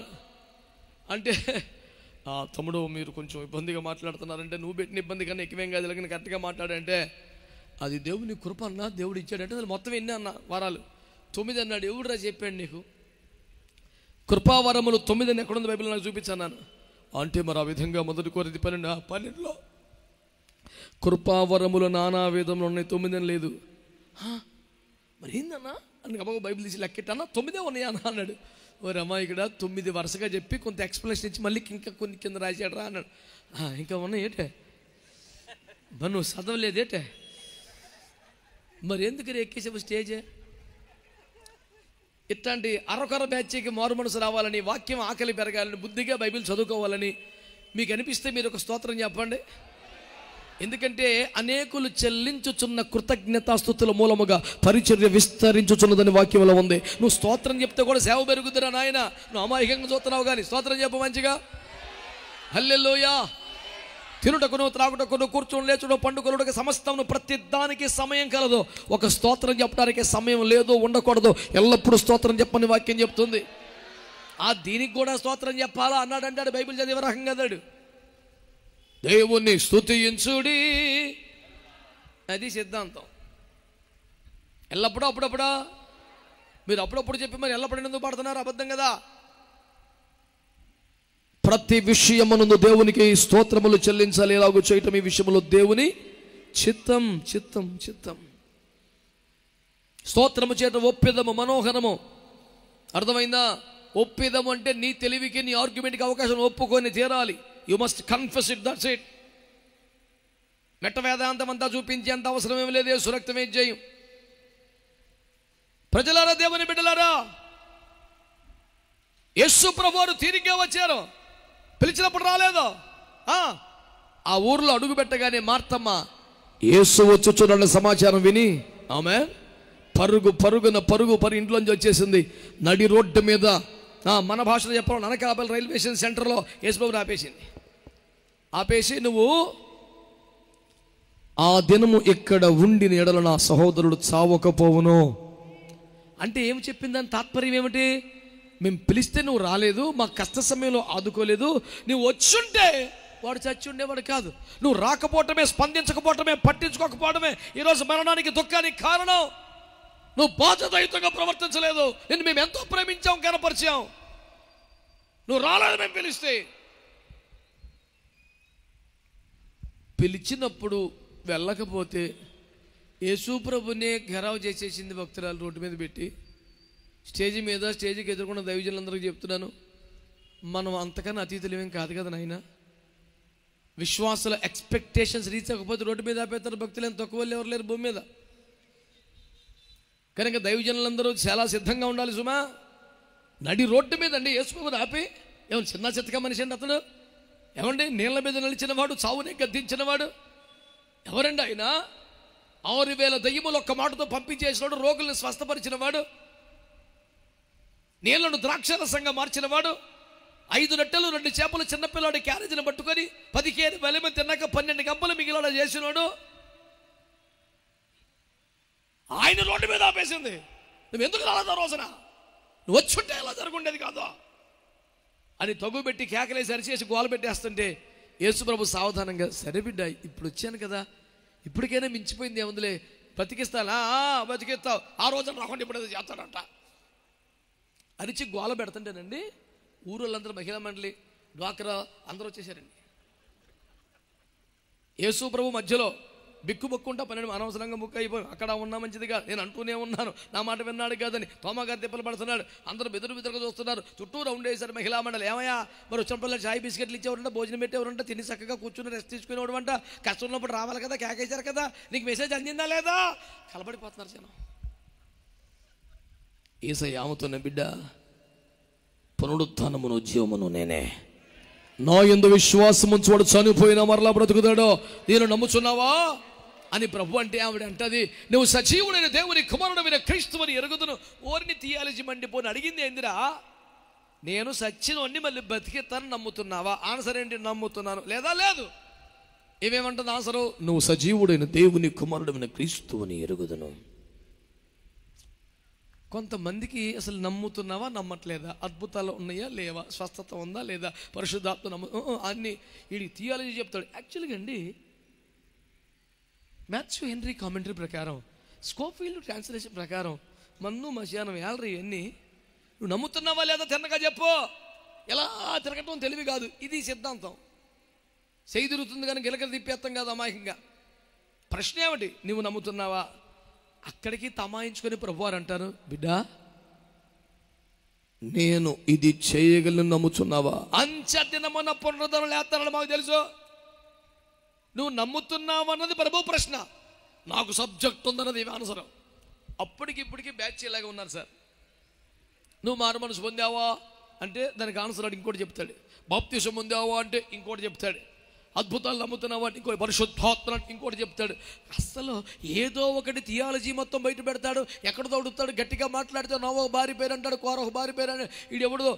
అంటే, తమ్ముడు మీరు కొంచెం ఇబ్బందిగా మాట్లాడుతున్నారంటే, నువ్వు పెట్టిన ఇబ్బంది కన్నా ఎక్కువేం కాదు, కానీ కరెక్ట్గా మాట్లాడంటే, అది దేవుని కృప అన్నా, దేవుడు ఇచ్చాడంటే అది మొత్తం ఎన్ని అన్న వరాలు? 9 అన్నాడు. ఎవడురా చెప్పాడు నీకు? కృపావరములు 9 అని ఎక్కడుంది బైబిల్ నాకు చూపించాను. అంటే మరి ఆ విధంగా మొదటి కొరింథీ 12:12 కృపావరములు నానా వేదంలో ఉన్నాయి, 9 అని లేదు. మరి ఏందన్నా అని అమ్మ బైబిల్ తీసి లెక్కెట్టన్నా 9 ఉన్నాయా అన్న అన్నాడు. ఓ రమా ఇక్కడ 9 వరుసగా చెప్పి కొంత ఎక్స్ప్లెనేషన్ ఇచ్చి మళ్ళీ ఇంకా కొన్ని కింద రాశాడు రా అన్నాడు. ఇంకా ఉన్నాయి ఏటే మరి నువ్వు చదవలేదేటే, మరి ఎందుకు ఎక్కేసావు స్టేజే? ఇట్లాంటి అరకొర బ్యాచ్కి మారు మనసు రావాలని, వాక్యం ఆకలి పెరగాలని, బుద్ధిగా బైబిల్ చదువుకోవాలని మీకు అనిపిస్తే మీరు ఒక స్తోత్రం చెప్పండి. ఎందుకంటే అనేకులు చెల్లించుచున్న కృతజ్ఞతాస్తుతుల మూలముగా పరిచర్య విస్తరించుచున్నదని వాక్యంలో ఉంది. నువ్వు స్తోత్రం చెప్తే కూడా సేవ పెరుగుతురా నాయన. నువ్వు అమాయకంగా చూస్తున్నావు కానీ స్తోత్రం చెప్పు మంచిగా. హల్లెలూయా. తినుటకును త్రాగుటకును కూర్చొని లేచుడు పండుకొనుటకు సమస్తమును ప్రతి దానికి సమయం కలదు. ఒక స్తోత్రం చెప్పడానికి సమయం లేదు, ఉండకూడదు. ఎల్లప్పుడూ స్తోత్రం చెప్పని వాక్యం చెప్తుంది. దీనికి కూడా స్తోత్రం చెప్పాలా అన్నాడు అంటాడు బైబిల్ చదివే రకంగా అన్నాడు. దేవుణ్ణి స్తుతించుడి, అది సిద్ధాంతం. ఎల్లప్పుడూ అప్పుడప్పుడా మీరు అప్పుడప్పుడు చెప్పి మరి ఎల్లప్పుడు ఎందుకు పడుతున్నారు? అబద్ధం కదా. ప్రతి విషయమునందు దేవునికి స్తోత్రములు చెల్లించాలి. ఎలాగో చేయటం ఈ విషయంలో దేవుని చిత్తం చిత్తం చిత్తం. స్తోత్రము చేయటం ఒప్పిదము, మనోహరము. అర్థమైందా? ఒప్పిదము అంటే నీ తెలివికి, నీ ఆర్గ్యుమెంట్కి అవకాశం ఒప్పుకొని తీరాలి. You must confess it, that's it. మెట్ట వేదాంతం అంతా చూపించేంత అవసరం ఏమి లేదు. సురక్తమే జయం. ప్రజలారా, దేవుని బిడ్డలారా, యేసు ప్రభువారు తీరిగ్గా వచ్చారు. పిలిచినప్పుడు రాలేదు. ఆ ఊర్లో అడుగు పెట్టగానే మార్తమ్మ యేసు వచ్చుచున్న సమాచారం విని ఆమె పరుగు ఇంట్లోంచి వచ్చేసింది. నడి రోడ్డు మీద, మన భాషలో చెప్పాలి, అనకాపల్లి రైల్వే స్టేషన్ సెంటర్లో యేసుబాబుని ఆపేసింది. ఆపేసి, నువ్వు ఆ దినము ఇక్కడ ఉండిన ఎడల నా సహోదరుడు చావకపోవును అంటే ఏమి చెప్పిందని తాత్పర్యం ఏమిటి? మేము పిలిస్తే నువ్వు రాలేదు, మా కష్ట సమయంలో ఆదుకోలేదు. నువ్వు వచ్చుంటే వాడు చచ్చి ఉండేవాడు కాదు. నువ్వు రాకపోవటమే, స్పందించకపోవటమే, పట్టించుకోకపోవడమే ఈరోజు మరణానికి, దుఃఖానికి కారణం. నువ్వు బాధ్యతాయుతంగా ప్రవర్తించలేదు. నిన్ను మేము ఎంతో ప్రేమించాం, కనపరిచాం. నువ్వు రాలేదు మేము పిలిస్తే. పిలిచినప్పుడు వెళ్ళకపోతే యేసు ప్రభునే ఘెరావు చేసేసింది భక్తురాలు. రోడ్డు మీద పెట్టి స్టేజ్కి ఎదుర్కొన్న దైవజనులందరికీ చెప్తున్నాను, మనం అంతకన్నా అతీతులేమేం కాదు కదా నాయన. విశ్వాసుల ఎక్స్పెక్టేషన్స్ రీచ్ అవ్వకపోతే రోడ్డు మీద ఆపేస్తారు. భక్తులు ఏం తక్కువ ఎవరు లేరు భూమి మీద. కనుక దైవజనులందరూ చాలా సిద్ధంగా ఉండాలి సుమా. నడి రోడ్డు మీద అండి యేసుప్రభుని ఆపి, ఏమన్నా చిన్న చిత్తగా మనిషి అండి అతను? ఏమండి నీళ్ళ మీద నిలిచినవాడు, చావుని గద్దించినవాడు ఎవరండి ఆయన? 6,000 దయ్యములు ఒక్క మాటతో పంపించేసినాడు. రోగుల్ని స్వస్థపరిచినవాడు, నీళ్లను ద్రాక్షరసంగా మార్చినవాడు, 5 రొట్టెలు 2 చేపలు చిన్నపిల్లాడి క్యారేజీని పట్టుకొని 10 కేజీల వెలమ తిన్నాక 12 గంపలు మిగిలిన చేసినాడు. ఆయన రోడ్డు మీద ఆపేసింది. నువ్వు ఎందుకు రాలేదా రోజున, నువ్వు వచ్చుంటే ఎలా జరుగుండేది కాదు అని తగుబెట్టి కేకలేసి అరిచేసి గోల పెట్టేస్తుంటే యేసుప్రభు సావధానంగా, సరే బిడ్డ ఇప్పుడు వచ్చాను కదా, ఇప్పటికైనా మించిపోయింది ఏముందిలే, బతికిస్తానా, బతికిస్తావు, ఆ రోజున రాకుండా ఇప్పుడు చేస్తాడంట అరిచి గోల పెడుతుంటేనండి ఊరోళ్ళందరూ, మహిళా మండలి, డ్వాక్రా అందరూ వచ్చేసారండి. యేసుప్రభు మధ్యలో బిక్కుబొక్కుంటా 12 అనవసరంగా ముక్క అయిపోయి అక్కడ ఉన్నా మంచిదిగా, నేను అంటూనే ఉన్నాను, నా మాట విన్నాడు కాదని తోమగారు తిప్పలు పడుతున్నాడు. అందరూ బెదురుగా చూస్తున్నారు. చుట్టూ రౌండ్ వేశారు మహిళా మండలి. ఏమయ్యా మరి వచ్చిన పిల్లలు చాయ్ బిస్కెట్లు ఇచ్చేవారంట, భోజనం పెట్టేవారంట, తిని చక్కగా కూర్చుని రెస్ట్ తీసుకునేవాడు అంట, కష్టం ఉన్నప్పుడు రావాలి కదా, కేకేశారు కదా, నీకు మెసేజ్ అందిందా లేదా, కలబడిపోతున్నారు జనం. యేసయ్య ఆమెతోనే, బిడ్డ పునరుత్థానమును జీవమును నేనే, నా యందు విశ్వాసం ఉంచువాడు చనిపోయినా మరలా బ్రతుకుతాడో, నేను నమ్ముచున్నావా అని ప్రభు అంటే ఆవిడ అంటది, నువ్వు సజీవుడైన దేవుని కుమారుడైన క్రీస్తువని ఎరుగుదును. ఓరిని థియాలజీ మండిపోని అడిగింది ఏందిరా, నేను సచ్చినోడిని మళ్ళీ బతికిస్తాను నమ్ముతున్నావా? ఆన్సర్ ఏంటి, నమ్ముతున్నాను లేదా లేదు. ఏమేమంటుంది ఆన్సరు, నువ్వు సజీవుడైన దేవుని కుమారుడైన క్రీస్తువని ఎరుగుదును. కొంతమందికి అసలు నమ్ముతున్నావా నమ్మట్లేదా, అద్భుతాలు ఉన్నాయా లేవా, స్వస్థత ఉందా లేదా, పరిశుద్ధాత్మ అన్ని వీడి థియాలజీ చెప్తాడు. యాక్చువల్గా అండి మాథ్యూ హెన్రీ కామెంటరీ ప్రకారం, స్కోఫీల్డ్ ట్రాన్స్లేషన్ ప్రకారం మన్ను మధ్యాహ్నం ఏళ్ళరి ఇవన్నీ నువ్వు నమ్ముతున్నావా లేదా తిన్నగా చెప్పు. ఎలా తిరగటం తెలివి కాదు, ఇది సిద్ధాంతం. చేయి తిరుగుతుంది కానీ గిలకలు తిప్పేస్తాం కాదు అమాయకంగా. ప్రశ్న ఏమిటి, నువ్వు నమ్ముతున్నావా? అక్కడికి తమాయించుకొని ప్రభువారు అంటారు, బిడ్డ నేను ఇది చేయగలను నమ్ముతున్నావా? అంచెదినమున పునరుద్ధరణ లేస్తానని మాకు తెలుసు. నువ్వు నమ్ముతున్నావు అన్నది ప్రభు ప్రశ్న, నాకు సబ్జెక్ట్ ఉందన్నది ఏమి ఆన్సరం. అప్పటికి ఇప్పటికీ బ్యాచ్ ఇలాగే ఉన్నారు సార్. నువ్వు మారు మనసు పొందావా అంటే దానికి ఆన్సర్ ఇంకోటి చెప్తాడు, బాప్తిసం పొందావా అంటే ఇంకోటి చెప్తాడు, అద్భుతాలు నమ్ముతున్నావా అంటే ఇంకోటి, పరిశుద్ధాత్మ ఇంకోటి చెప్తాడు. అసలు ఏదో ఒకటి థియాలజీ మొత్తం బయట పెడతాడు, ఎక్కడ తోడుతాడు, గట్టిగా మాట్లాడితే నోవో భార్య పేరు అంటాడు, కోరహ భార్య పేరు అంటాడు, ఈడెవడో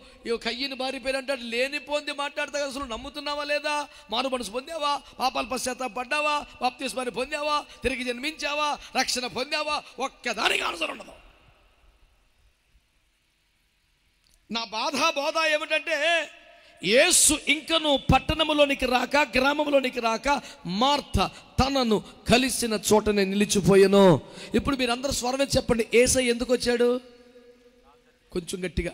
కయ్యని భార్య పేరు అంటాడు, లేనిపోంది మాట్లాడతా. అసలు నమ్ముతున్నావా లేదా, మారు మనసు పొందావా, పాపాలు పశ్చాత్తాపడ్డావా, బాప్తిస్మాన్ని పొందావా, తిరిగి జన్మించావా, రక్షణ పొందావా, ఒక్కదానికి ఆన్సర్ ఉండదు. నా బోధ ఏమిటంటే, యేసు ఇంకను పట్టణములోనికి రాక, గ్రామంలోనికి రాక, మార్త తనను కలిసిన చోటనే నిలిచిపోయాను. ఇప్పుడు మీరందరూ స్వరమే చెప్పండి, యేసయ్య ఎందుకు వచ్చాడు? కొంచెం గట్టిగా,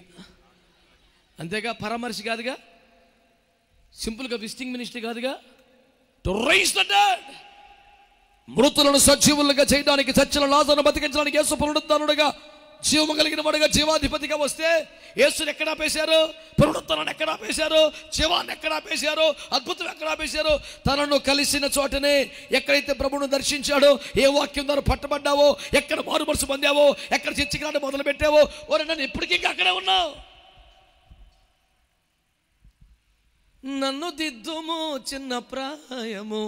అంతేగా, పరామర్శ కాదుగా, సింపుల్గా విజిటింగ్ మినిస్ట్రీ కాదుగా, టు రైజ్ ద డెడ్, మృతులను సజీవులుగా చేయడానికి, చచ్చిన లాజరును బతికించడానికి యేసు పునరుద్ధానుడుగా, జీవము కలిగిన వాడుగా, జీవాధిపతిగా వస్తే యేసుని ఎక్కడ ఆపేశారు? పునరుత్థానాన్ని ఎక్కడ ఆపేశారు? జీవాన్ని ఎక్కడ ఆపేశారు? అద్భుతం ఎక్కడ ఆపేశారు? తనను కలిసిన చోటనే. ఎక్కడైతే ప్రభువును దర్శించాడో, ఏ వాక్యం ద్వారా పట్టబడ్డావో, ఎక్కడ మారు మనసు పొందావో, ఎక్కడ చర్చికి రావడం మొదలు పెట్టావో, ఓరే నన్ను ఇప్పటికీ ఇంకా అక్కడే ఉన్నావు. నన్ను దిద్దుము చిన్న ప్రాయము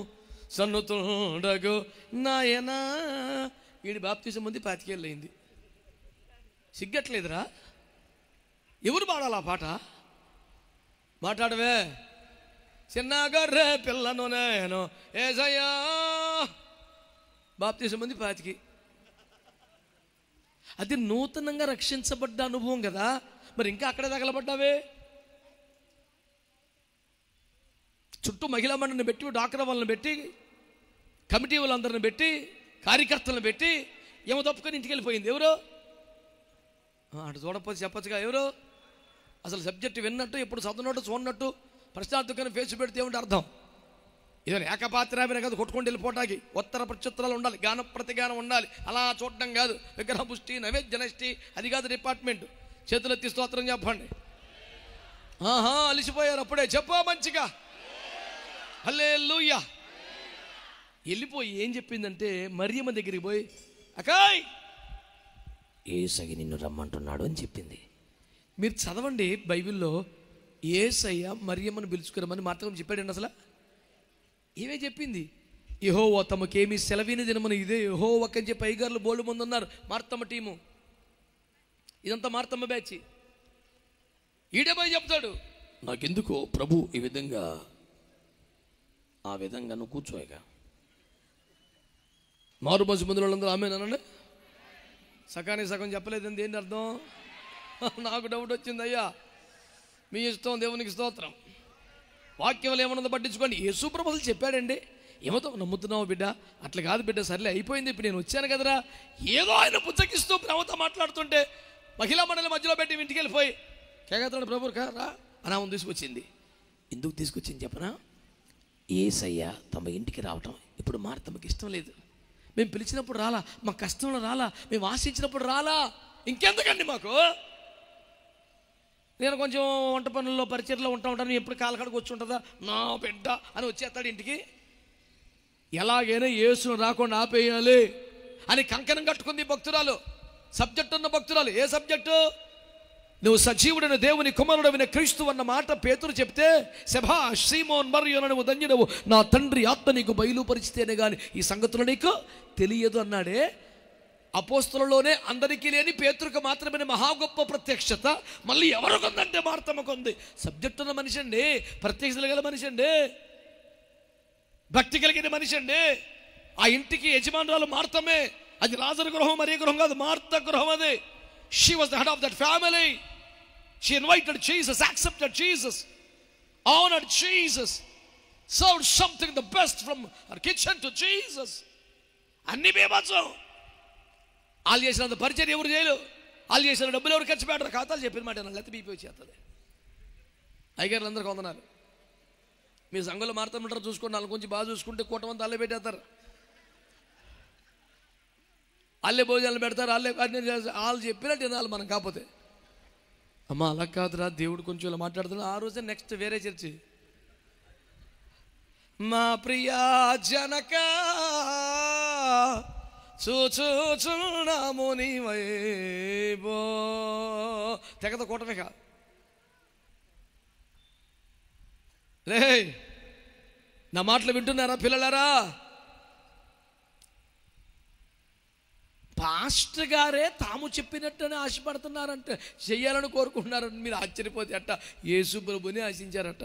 సన్నుతుండగు నాయనా. వీడి బాప్తిసం ముందు 25 ఏళ్ళు అయింది. సిగ్గట్లేదురా? ఎవరు పాడాలి ఆ పాట? మాట్లాడవే. చిన్నగర్రె పిల్లను నేను యేసయ్యా, బాప్తిసం ముందు 25. అది నూతనంగా రక్షించబడ్డ అనుభవం కదా, మరి ఇంకా అక్కడే తగలబడ్డావే. చుట్టూ మహిళా మండలిని పెట్టి, డాక్టర్ వాళ్ళని పెట్టి, కమిటీ వాళ్ళందరిని పెట్టి, కార్యకర్తలను పెట్టి ఏమో తప్పుకొని ఇంటికి వెళ్ళిపోయింది. ఎవరు అటు చూడకపోతే చెప్పచ్చుగా, ఎవరు? అసలు సబ్జెక్ట్ విన్నట్టు, ఎప్పుడు చదవనట్టు, చూడనట్టు, ప్రశ్నార్థకమైన ఫేస్ పెడితే ఏమిటి అర్థం? ఇదని ఏకపాత్రాభిన కాదు, కొట్టుకుంటూ వెళ్ళిపోవటానికి ఉత్తర ప్రత్యుత్తరాలు ఉండాలి, గాన ప్రతిగానం ఉండాలి. అలా చూడటం కాదు. విగ్రహ పుష్టి, నైవేద్య నష్టి, అది కాదు డిపార్ట్మెంట్. చేతులెత్తి స్తోత్రం చెప్పండి. అలిసిపోయారు అప్పుడే, చెప్పా మంచిగా హల్లెలూయా. వెళ్ళిపోయి ఏం చెప్పిందంటే, మరియమ్మ దగ్గరికి పోయి, అకాయ్ యేసయ్య నిన్ను రమ్మంటున్నాడు అని చెప్పింది. మీరు చదవండి బైబిల్లో, యేసయ్య మరియమ్మను పిలుచుకురమని మాత్రం చెప్పాడండి. అసలు ఏమే చెప్పింది? యెహోవా తమకేమీ సెలవిని దినమని ఇదే యెహోవాకు అని చెప్పి అయ్యగారులు బోల్డు మంది ఉన్నారు. మార్తమ్మ టీము, ఇదంతా మార్తమ్మ బ్యాచ్. ఈడే పోయి చెప్తాడు, నాకెందుకో ప్రభు ఈ విధంగా, ఆ విధంగా నువ్వు కూర్చోయగా. మారు మనసు పొందిన వాళ్ళందరూ ఆమేన్ అనండి. సకానికి సగం చెప్పలేదండి, ఏంటి అర్థం? నాకు డౌట్ వచ్చింది. అయ్యా మీ ఇష్టం, దేవునికి స్తోత్రం. వాక్యంలో ఏమన్నదో పట్టించుకోండి. యేసు ప్రభు అసలు చెప్పాడండి. ఏమతో నమ్ముతున్నావు బిడ్డ? అట్లా కాదు బిడ్డ, సర్లే అయిపోయింది, ఇప్పుడు నేను వచ్చాను కదరా. ఏదో ఆయన పుచ్చకిస్తూ ప్రేమతో మాట్లాడుతుంటే మహిళా మండలి మధ్యలో పెట్టి ఇంటికి వెళ్ళిపోయి కేగతాడు, ప్రభు రా అని ఆమెను తీసుకొచ్చింది. ఎందుకు తీసుకొచ్చింది చెప్పనా? యేసయ్య తమ ఇంటికి రావటం ఇప్పుడు మార్తమ్మకి ఇష్టం లేదు. మేము పిలిచినప్పుడు రాలా, మా కష్టంలో రాలా, మేము ఆశించినప్పుడు రాలా, ఇంకెందుకండి మాకు? నేను కొంచెం వంట పనుల్లో పరిచయలో ఉంటాను, ఎప్పుడు కాలకాడికి వచ్చి ఉంటుందా నా బిడ్డ అని వచ్చేస్తాడు ఇంటికి. ఎలాగైనా యేసును రాకుండా ఆపేయాలి అని కంకణం కట్టుకుంది భక్తురాలు, సబ్జెక్ట్ ఉన్న భక్తురాలు. ఏ సబ్జెక్టు? నువ్వు సజీవుడైన దేవుని కుమారుడైన క్రీస్తు అన్న మాట పేతురు చెప్తే, శభా సీమోన్ మరియొను నువ్వు ధన్యుడవు, నా తండ్రి ఆత్మ నీకు బయలుపరిచితేనే కానీ ఈ సంగతులు నీకు తెలియదు అన్నాడే. అపోస్తులలోనే అందరికీ లేని పేతురుకు మాత్రమే మహా గొప్ప ప్రత్యక్షత మళ్ళీ ఎవరికి ఉందంటే మార్తమ్మకు ఉంది. సబ్జెక్ట్ ఉన్న మనిషి అండి, ప్రత్యక్షతలు గల మనిషి అండి, భక్తి కలిగిన మనిషి అండి. ఆ ఇంటికి యజమానురాలు మార్తమే. అది లాజరు గృహం, మరీ గృహం కాదు, మార్త గృహం అది. She was the head of that family. She invited Jesus, accepted Jesus, honored Jesus, served something the best from her kitchen to Jesus. అన్ని బేబత్సం. వాళ్ళు చేసినంత పరిచయం ఎవరు చేయరు, వాళ్ళు చేసిన డబ్బులు ఎవరు ఖర్చు పెట్టరు. ఖాతాలు చెప్పిన మాట లేకపోతే బీపీ వచ్చేస్తుంది. అయ్యగారులు అందరికీ వందనాలు. మీ సంఘంలో మారుతామంటారు, చూసుకోండి. వాళ్ళ గురించి బాగా చూసుకుంటే కూటమంతా అల్లే పెట్టేస్తారు, అల్లే భోజనాలు పెడతారు, అల్లే వాళ్ళు చెప్పినట్టు వినాలి మనం. కాకపోతే అమ్మ అలా కాదురా, దేవుడు కొంచెం ఇలా మాట్లాడుతున్నా. ఆ రోజే నెక్స్ట్ వేరే చర్చి. మా ప్రియా జనక చూచుచున్నాము నీ వైబో తెగద కూటమే కా రే. నా మాటలు వింటున్నారా పిల్లలారా? పాస్టర్ గారే తాము చెప్పినట్టునే ఆశపడుతున్నారంటే, చెయ్యాలని కోరుకుంటున్నారని మీరు ఆశ్చర్యపోతే అట్ట. యేసు ప్రభుని ఆశించారట.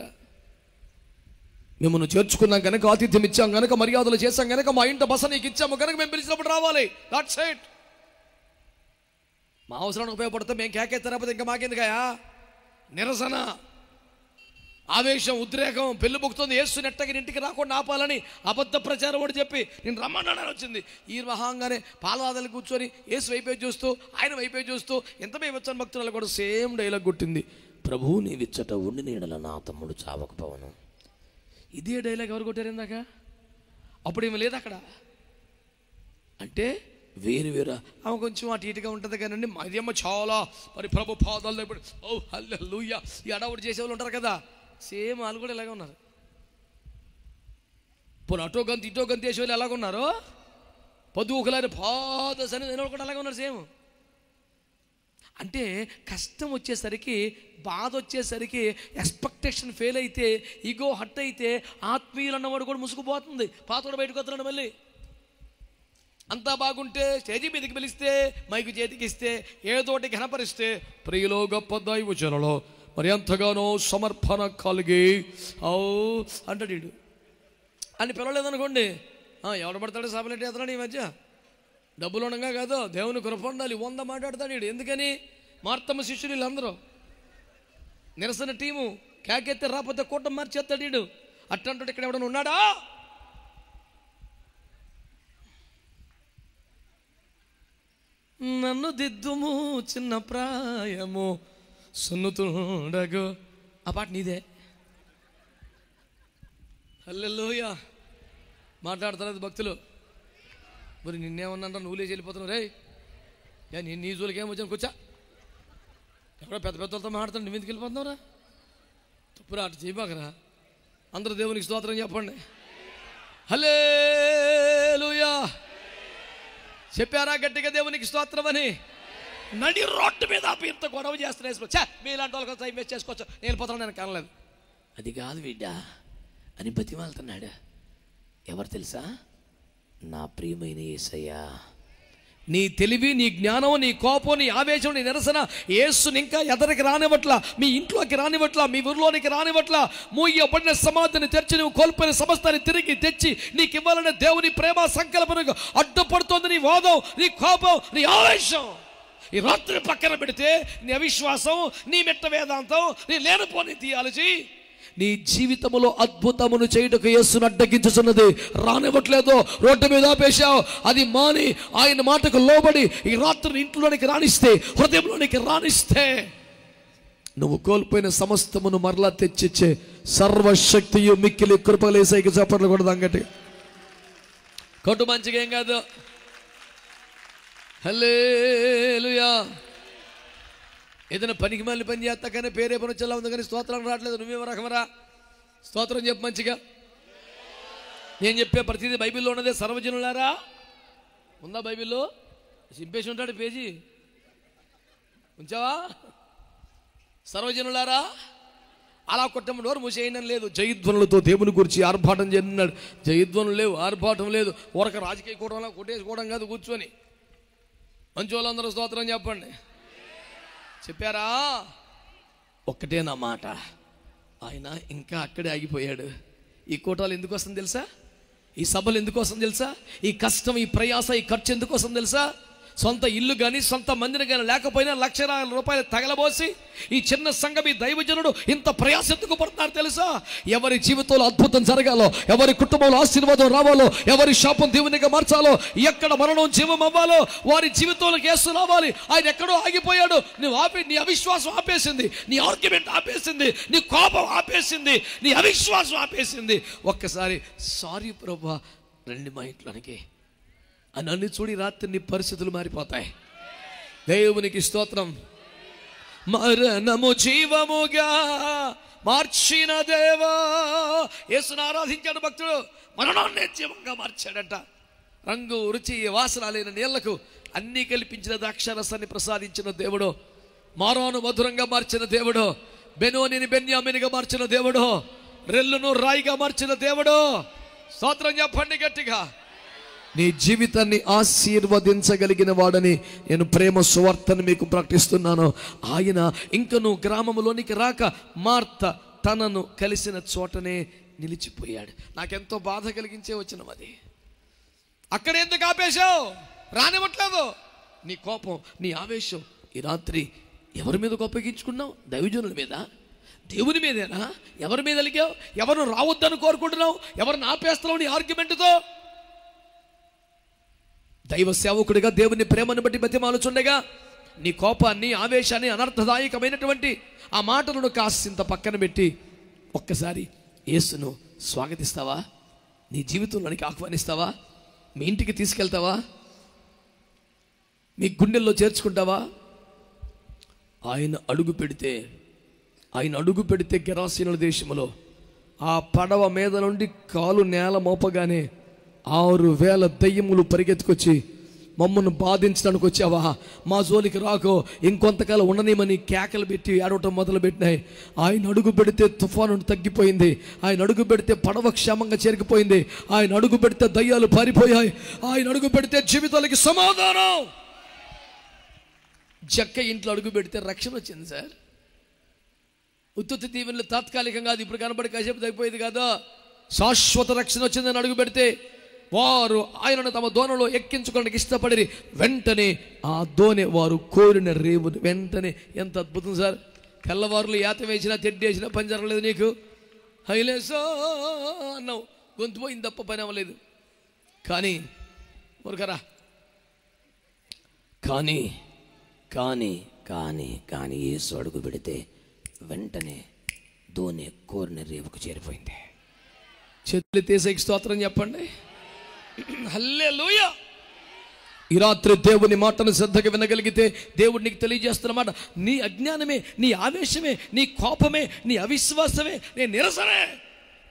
మిమ్మల్ని చేర్చుకున్నాం కనుక, ఆతిథ్యం ఇచ్చాం కనుక, మర్యాదలు చేశాం కనుక, మా ఇంట బస నీకు ఇచ్చాము కనుక మేము పిలిచినప్పుడు రావాలి. That's it. మా అవసరానికి ఉపయోగపడితే మేము కేకెత్తరాకపోతే ఇంకా మాకెందుకయా? నిరసన, ఆవేశం, ఉద్రేకం పెళ్ళిబుకుతుంది. యేసు నెట్టగిన ఇంటికి రాకుండా ఆపాలని అబద్ధ ప్రచారం కూడా చెప్పి నేను రమ్మన్నాడని వచ్చింది. ఈ మహాంగానే పాలవాదలు కూర్చొని యేసు వైపే చూస్తూ, ఆయన వైపే చూస్తూ, ఎంత మేము వచ్చాను భక్తులు కూడా సేమ్ డైలాగ్ కొట్టింది. ప్రభువు నీ విచ్చట ఉండి నీడల నా తమ్ముడు చావకపోవను. ఇదే డైలాగ్ ఎవరు కొట్టారు ఇందాక? అప్పుడు ఏమి లేదు అక్కడ. అంటే వేరు వేరు ఆమె కొంచెం అటు ఇటుగా ఉంటుంది కానీ మరి అమ్మ చాలా మరి ప్రభు పాదాల్లో ఇప్పుడు ఓ హల్లెలూయా ఈ అడవుడు చేసేవాళ్ళు ఉంటారు కదా, సేమ్ వాళ్ళు కూడా ఇలాగే ఉన్నారు. పోనీ అటో గంత ఇటో గంత వేసేవాళ్ళు ఎలాగ ఉన్నారు? పొద్దు ఒకలారి పాద సని నేను కూడా అలాగే ఉన్నారు సేమ్. అంటే కష్టం వచ్చేసరికి, బాధ వచ్చేసరికి, ఎక్స్పెక్టేషన్ ఫెయిల్ అయితే, ఈగో హట్ అయితే ఆత్మీయులు అన్నవాడు కూడా ముసుగుపోతుంది. పాతోడు బయటకు వస్తున్నాడు. మళ్ళీ అంతా బాగుంటే స్టేజీ మీదకి పిలిస్తే, మైకు చేతికి ఇస్తే, ఏదోటి ఘనపరిస్తే, ప్రియులో గొప్ప దైవజనులో మరి ఎంతగానో సమర్పణ కలిగి అంటాడు వీడు అని పిలవలేదనుకోండి, ఎవడు పడతాడు సభలెట్టి ఎత్తాడు. ఈ మధ్య డబ్బులు ఉండగా కాదు, దేవుని కృప ఉండాలి, 100 మాట్లాడతాడు వీడు. ఎందుకని? మార్తమ్మ శిష్యులు వీళ్ళందరూ నిరసన టీము కేకెత్తే రాకపోతే కూటం మార్చేస్తాడు వీడు. అట్టంటే ఇక్కడ ఎవడన్నా ఉన్నాడా? నన్ను దిద్దుము చిన్న ప్రాయము సున్నుతుండగు. ఆ పాట నీదే. హల్లెలూయా. మాట్లాడుతున్నది భక్తులు. మరి నిన్నేమన్నా నువ్వు లేచి వెళ్ళిపోతున్నావు రే, నేను నీ జోలికి ఏం వచ్చాను కూర్చా. ఎవరో పెద్ద పెద్దలతో మాట్లాడుతాను, నువ్వు ఎందుకు వెళ్ళిపోతున్నావురా? తప్పురా, అటు చేయబాకరా. అందరూ దేవునికి స్తోత్రం చెప్పండి. హల్లెలూయా. చెప్పారా గట్టిగా దేవునికి స్తోత్రం అని? నడి రోడ్డు మీద ఇంత గొడవ చేస్తున్నా, మీలాంటి వాళ్ళకి టైం వేస్ట్ చేసుకోవచ్చు, నేను వెళ్ళిపోతాను, నేను కనలేదు. అది కాదు బిడ్డా అని బతిమాలుతున్నాడు. ఎవరు తెలుసా? నా ప్రియమైన యేసయ్య నీ తెలివి, నీ జ్ఞానం, నీ కోపం, నీ ఆవేశం, నీ నిరసన యేసుని ఇంకా ఎదరికి రానివ్వట్లా, మీ ఇంట్లోకి రానివ్వట్లా, మీ ఊరిలోనికి రానివ్వట్లా. మూయబడిన సమాధిని తెరిచి నువ్వు కోల్పోయిన సమస్తాన్ని తిరిగి తెచ్చి నీకు ఇవ్వాలనే దేవుని ప్రేమ సంకల్పనకు అడ్డుపడుతోంది నీ వాదం, నీ కోపం, నీ ఆవేశం. ఈ రాత్రి పక్కన పెడితే నీ అవిశ్వాసం, నీ మెట్ట వేదాంతం, నీ లేనిపోని థియాలజీ నీ జీవితంలో అద్భుతమును చేయుటకు యేసును అడ్డగించుచున్నది. రానివ్వట్లేదు, రోడ్డు మీద ఆపేశావు. అది మాని ఆయన మాటకు లోబడి ఈ రాత్రి ఇంట్లోనికి రాణిస్తే, హృదయంలోనికి రాణిస్తే నువ్వు కోల్పోయిన సమస్తమును మరలా తెచ్చిచ్చే సర్వశక్తియు మిక్కిలి కృపలేసైకి చప్పట్లు కూడా దంగటి కొట్టు. మంచిగా ఏం కాదు. హల్లెలూయా. ఏదైనా పనికి మళ్ళీ పని చేస్తా కానీ పేరే పని వచ్చేలా ఉంది కానీ స్తోత్రం రావట్లేదు. నువ్వేమో రకమరా స్తోత్రం చెప్పు మంచిగా. నేను చెప్పే ప్రతిదీ బైబిల్లో ఉన్నదే. సర్వజనులారా ఉందా బైబిల్లో? సింపేసి ఉంటాడు పేజీ, ఉంచావా? సర్వజనులారా అలా కొట్టం డోరు మూసేయడం లేదు. జయధ్వనులతో దేవుని గురించి ఆర్భాటం చేయన్నాడు. జయధ్వనులు లేవు, ఆర్భాటం లేదు. ఊరక రాజకీయ కూడంలో కొట్టేసుకోవడం కాదు, కూర్చొని మంచి వాళ్ళందరూ స్తోత్రం చెప్పండి. చెప్పారా? ఒక్కటే నా మాట, ఆయన ఇంకా అక్కడే ఆగిపోయాడు. ఈ కూటాలు ఎందుకు వస్తుంది తెలుసా? ఈ సభలు ఎందుకు వస్తుంది తెలుసా? ఈ కష్టం, ఈ ప్రయాస, ఈ ఖర్చు ఎందుకు వస్తుంది తెలుసా? సొంత ఇల్లు కానీ సొంత మందిని కానీ లేకపోయినా ₹1,00,000 తగలబోసి ఈ చిన్న సంఘం, ఈ దైవజనుడు ఇంత ప్రయాస ఎందుకు పడుతున్నారు తెలుసా? ఎవరి జీవితంలో అద్భుతం జరగాలో, ఎవరి కుటుంబంలో ఆశీర్వాదం రావాలో, ఎవరి శాపం దేవునిగా మార్చాలో, ఎక్కడ మరణం జీవం అవ్వాలో వారి జీవితంలో యేసు రావాలి. ఆయన ఎక్కడో ఆగిపోయాడు. నీ అవిశ్వాసం ఆపేసింది, నీ ఆర్గ్యుమెంట్ ఆపేసింది, నీ కోపం ఆపేసింది, నీ అవిశ్వాసం ఆపేసింది. ఒక్కసారి సారీ ప్రభువా రండి మా ఇంట్లోనికి అని అన్ని చూడి రాత్రి నీ పరిస్థితులు మారిపోతాయి. దేవునికి స్తోత్రం. మరణము జీవముగా మార్చిన దేవా. యేసును ఆరాధించాడు భక్తుడు, మరణాన్ని జీవంగా మార్చాడట. రంగు, రుచి, వాసన లేని నీళ్లకు అన్నీ కల్పించిన ద్రాక్షారసాన్ని ప్రసాదించిన దేవుడు, మారోను మధురంగా మార్చిన దేవుడు, బెనోనిని బెన్యామినిగా మార్చిన దేవుడు, రెల్లును రాయిగా మార్చిన దేవుడు. స్తోత్రం చెప్పండి గట్టిగా. నీ జీవితాన్ని ఆశీర్వదించగలిగిన వాడని నేను ప్రేమ సువార్తను మీకు ప్రకటిస్తున్నాను. ఆయన ఇంకను గ్రామంలోనికి రాక మార్త తనను కలిసిన చోటనే నిలిచిపోయాడు. నాకెంతో బాధ కలిగించే వచ్చిన అది. అక్కడ ఎందుకు ఆపేశావు? రానివ్వట్లేదు. నీ కోపం, నీ ఆవేశం ఈ రాత్రి ఎవరి మీద కోపగించుకున్నావు? దైవజనుల మీద, దేవుని మీదేనా? ఎవరి మీద అలిగావు? ఎవరు రావద్దని కోరుకుంటున్నావు? ఎవరిని ఆపేస్తున్నావు నీ ఆర్గ్యుమెంట్తో? దైవ సేవకుడిగా దేవుని ప్రేమను బట్టి బతిమాలుచుండగా నీ కోపాన్ని, ఆవేశాన్ని, అనర్థదాయకమైనటువంటి ఆ మాటలను కాసింత పక్కన పెట్టి ఒక్కసారి యేసును స్వాగతిస్తావా? నీ జీవితంలోనికి ఆహ్వానిస్తావా? మీ ఇంటికి తీసుకెళ్తావా? మీ గుండెల్లో చేర్చుకుంటావా? ఆయన అడుగు పెడితే గెరాసీనుల దేశంలో ఆ పడవ మీద నుండి కాలు నేల మోపగానే 6,000 దయ్యములు పరిగెత్తుకొచ్చి మమ్మల్ని బాధించడానికి వచ్చావా, మా జోలికి రాకో, ఇంకొంతకాలం ఉండనేమని కేకలు పెట్టి ఏడవటం మొదలు పెట్టినాయి. ఆయన అడుగు పెడితే తుఫాను తగ్గిపోయింది. ఆయన అడుగు పెడితే పడవ క్షేమంగా చేరికిపోయింది. ఆయన అడుగు పెడితే దయ్యాలు పారిపోయాయి. ఆయన అడుగు పెడితే జీవితాలకి సమాధానం. జక్క ఇంట్లో అడుగు పెడితే రక్షణ వచ్చింది సార్. ఉత్తుత్తి దీవెనలు తాత్కాలికంగా అది ఇప్పుడు కనబడి కాసేపు తగ్గిపోయేది కాదు. శాశ్వత రక్షణ వచ్చిందని అడుగు పెడితే వారు ఆయనను తమ దోణలో ఎక్కించుకోవడానికి ఇష్టపడి వెంటనే ఆ దోణి వారు కోరిన రేవుని వెంటనే. ఎంత అద్భుతం సార్. తెల్లవారులు యాత వేసినా, తెడ్డి వేసినా పని జరగలేదు. నీకు హైలేసో అన్నావు, గొంతు పోయింది తప్ప పని అవ్వలేదు. కానీ ఊరకరా కానీ కానీ కానీ కానీ యేసు అడుగు పెడితే వెంటనే దోణి కోరిన రేవుకు చేరిపోయింది. చేతులు తీసేకి స్తోత్రం చెప్పండి. హల్లెలూయా. ఈ రాత్రి దేవుని మాటను శ్రద్ధగా వినగలిగితే దేవుడు నీకు తెలియజేస్తున్న మాట, నీ అజ్ఞానమే, నీ ఆవేశమే, నీ కోపమే, నీ అవిశ్వాసమే, నీ నిరసనే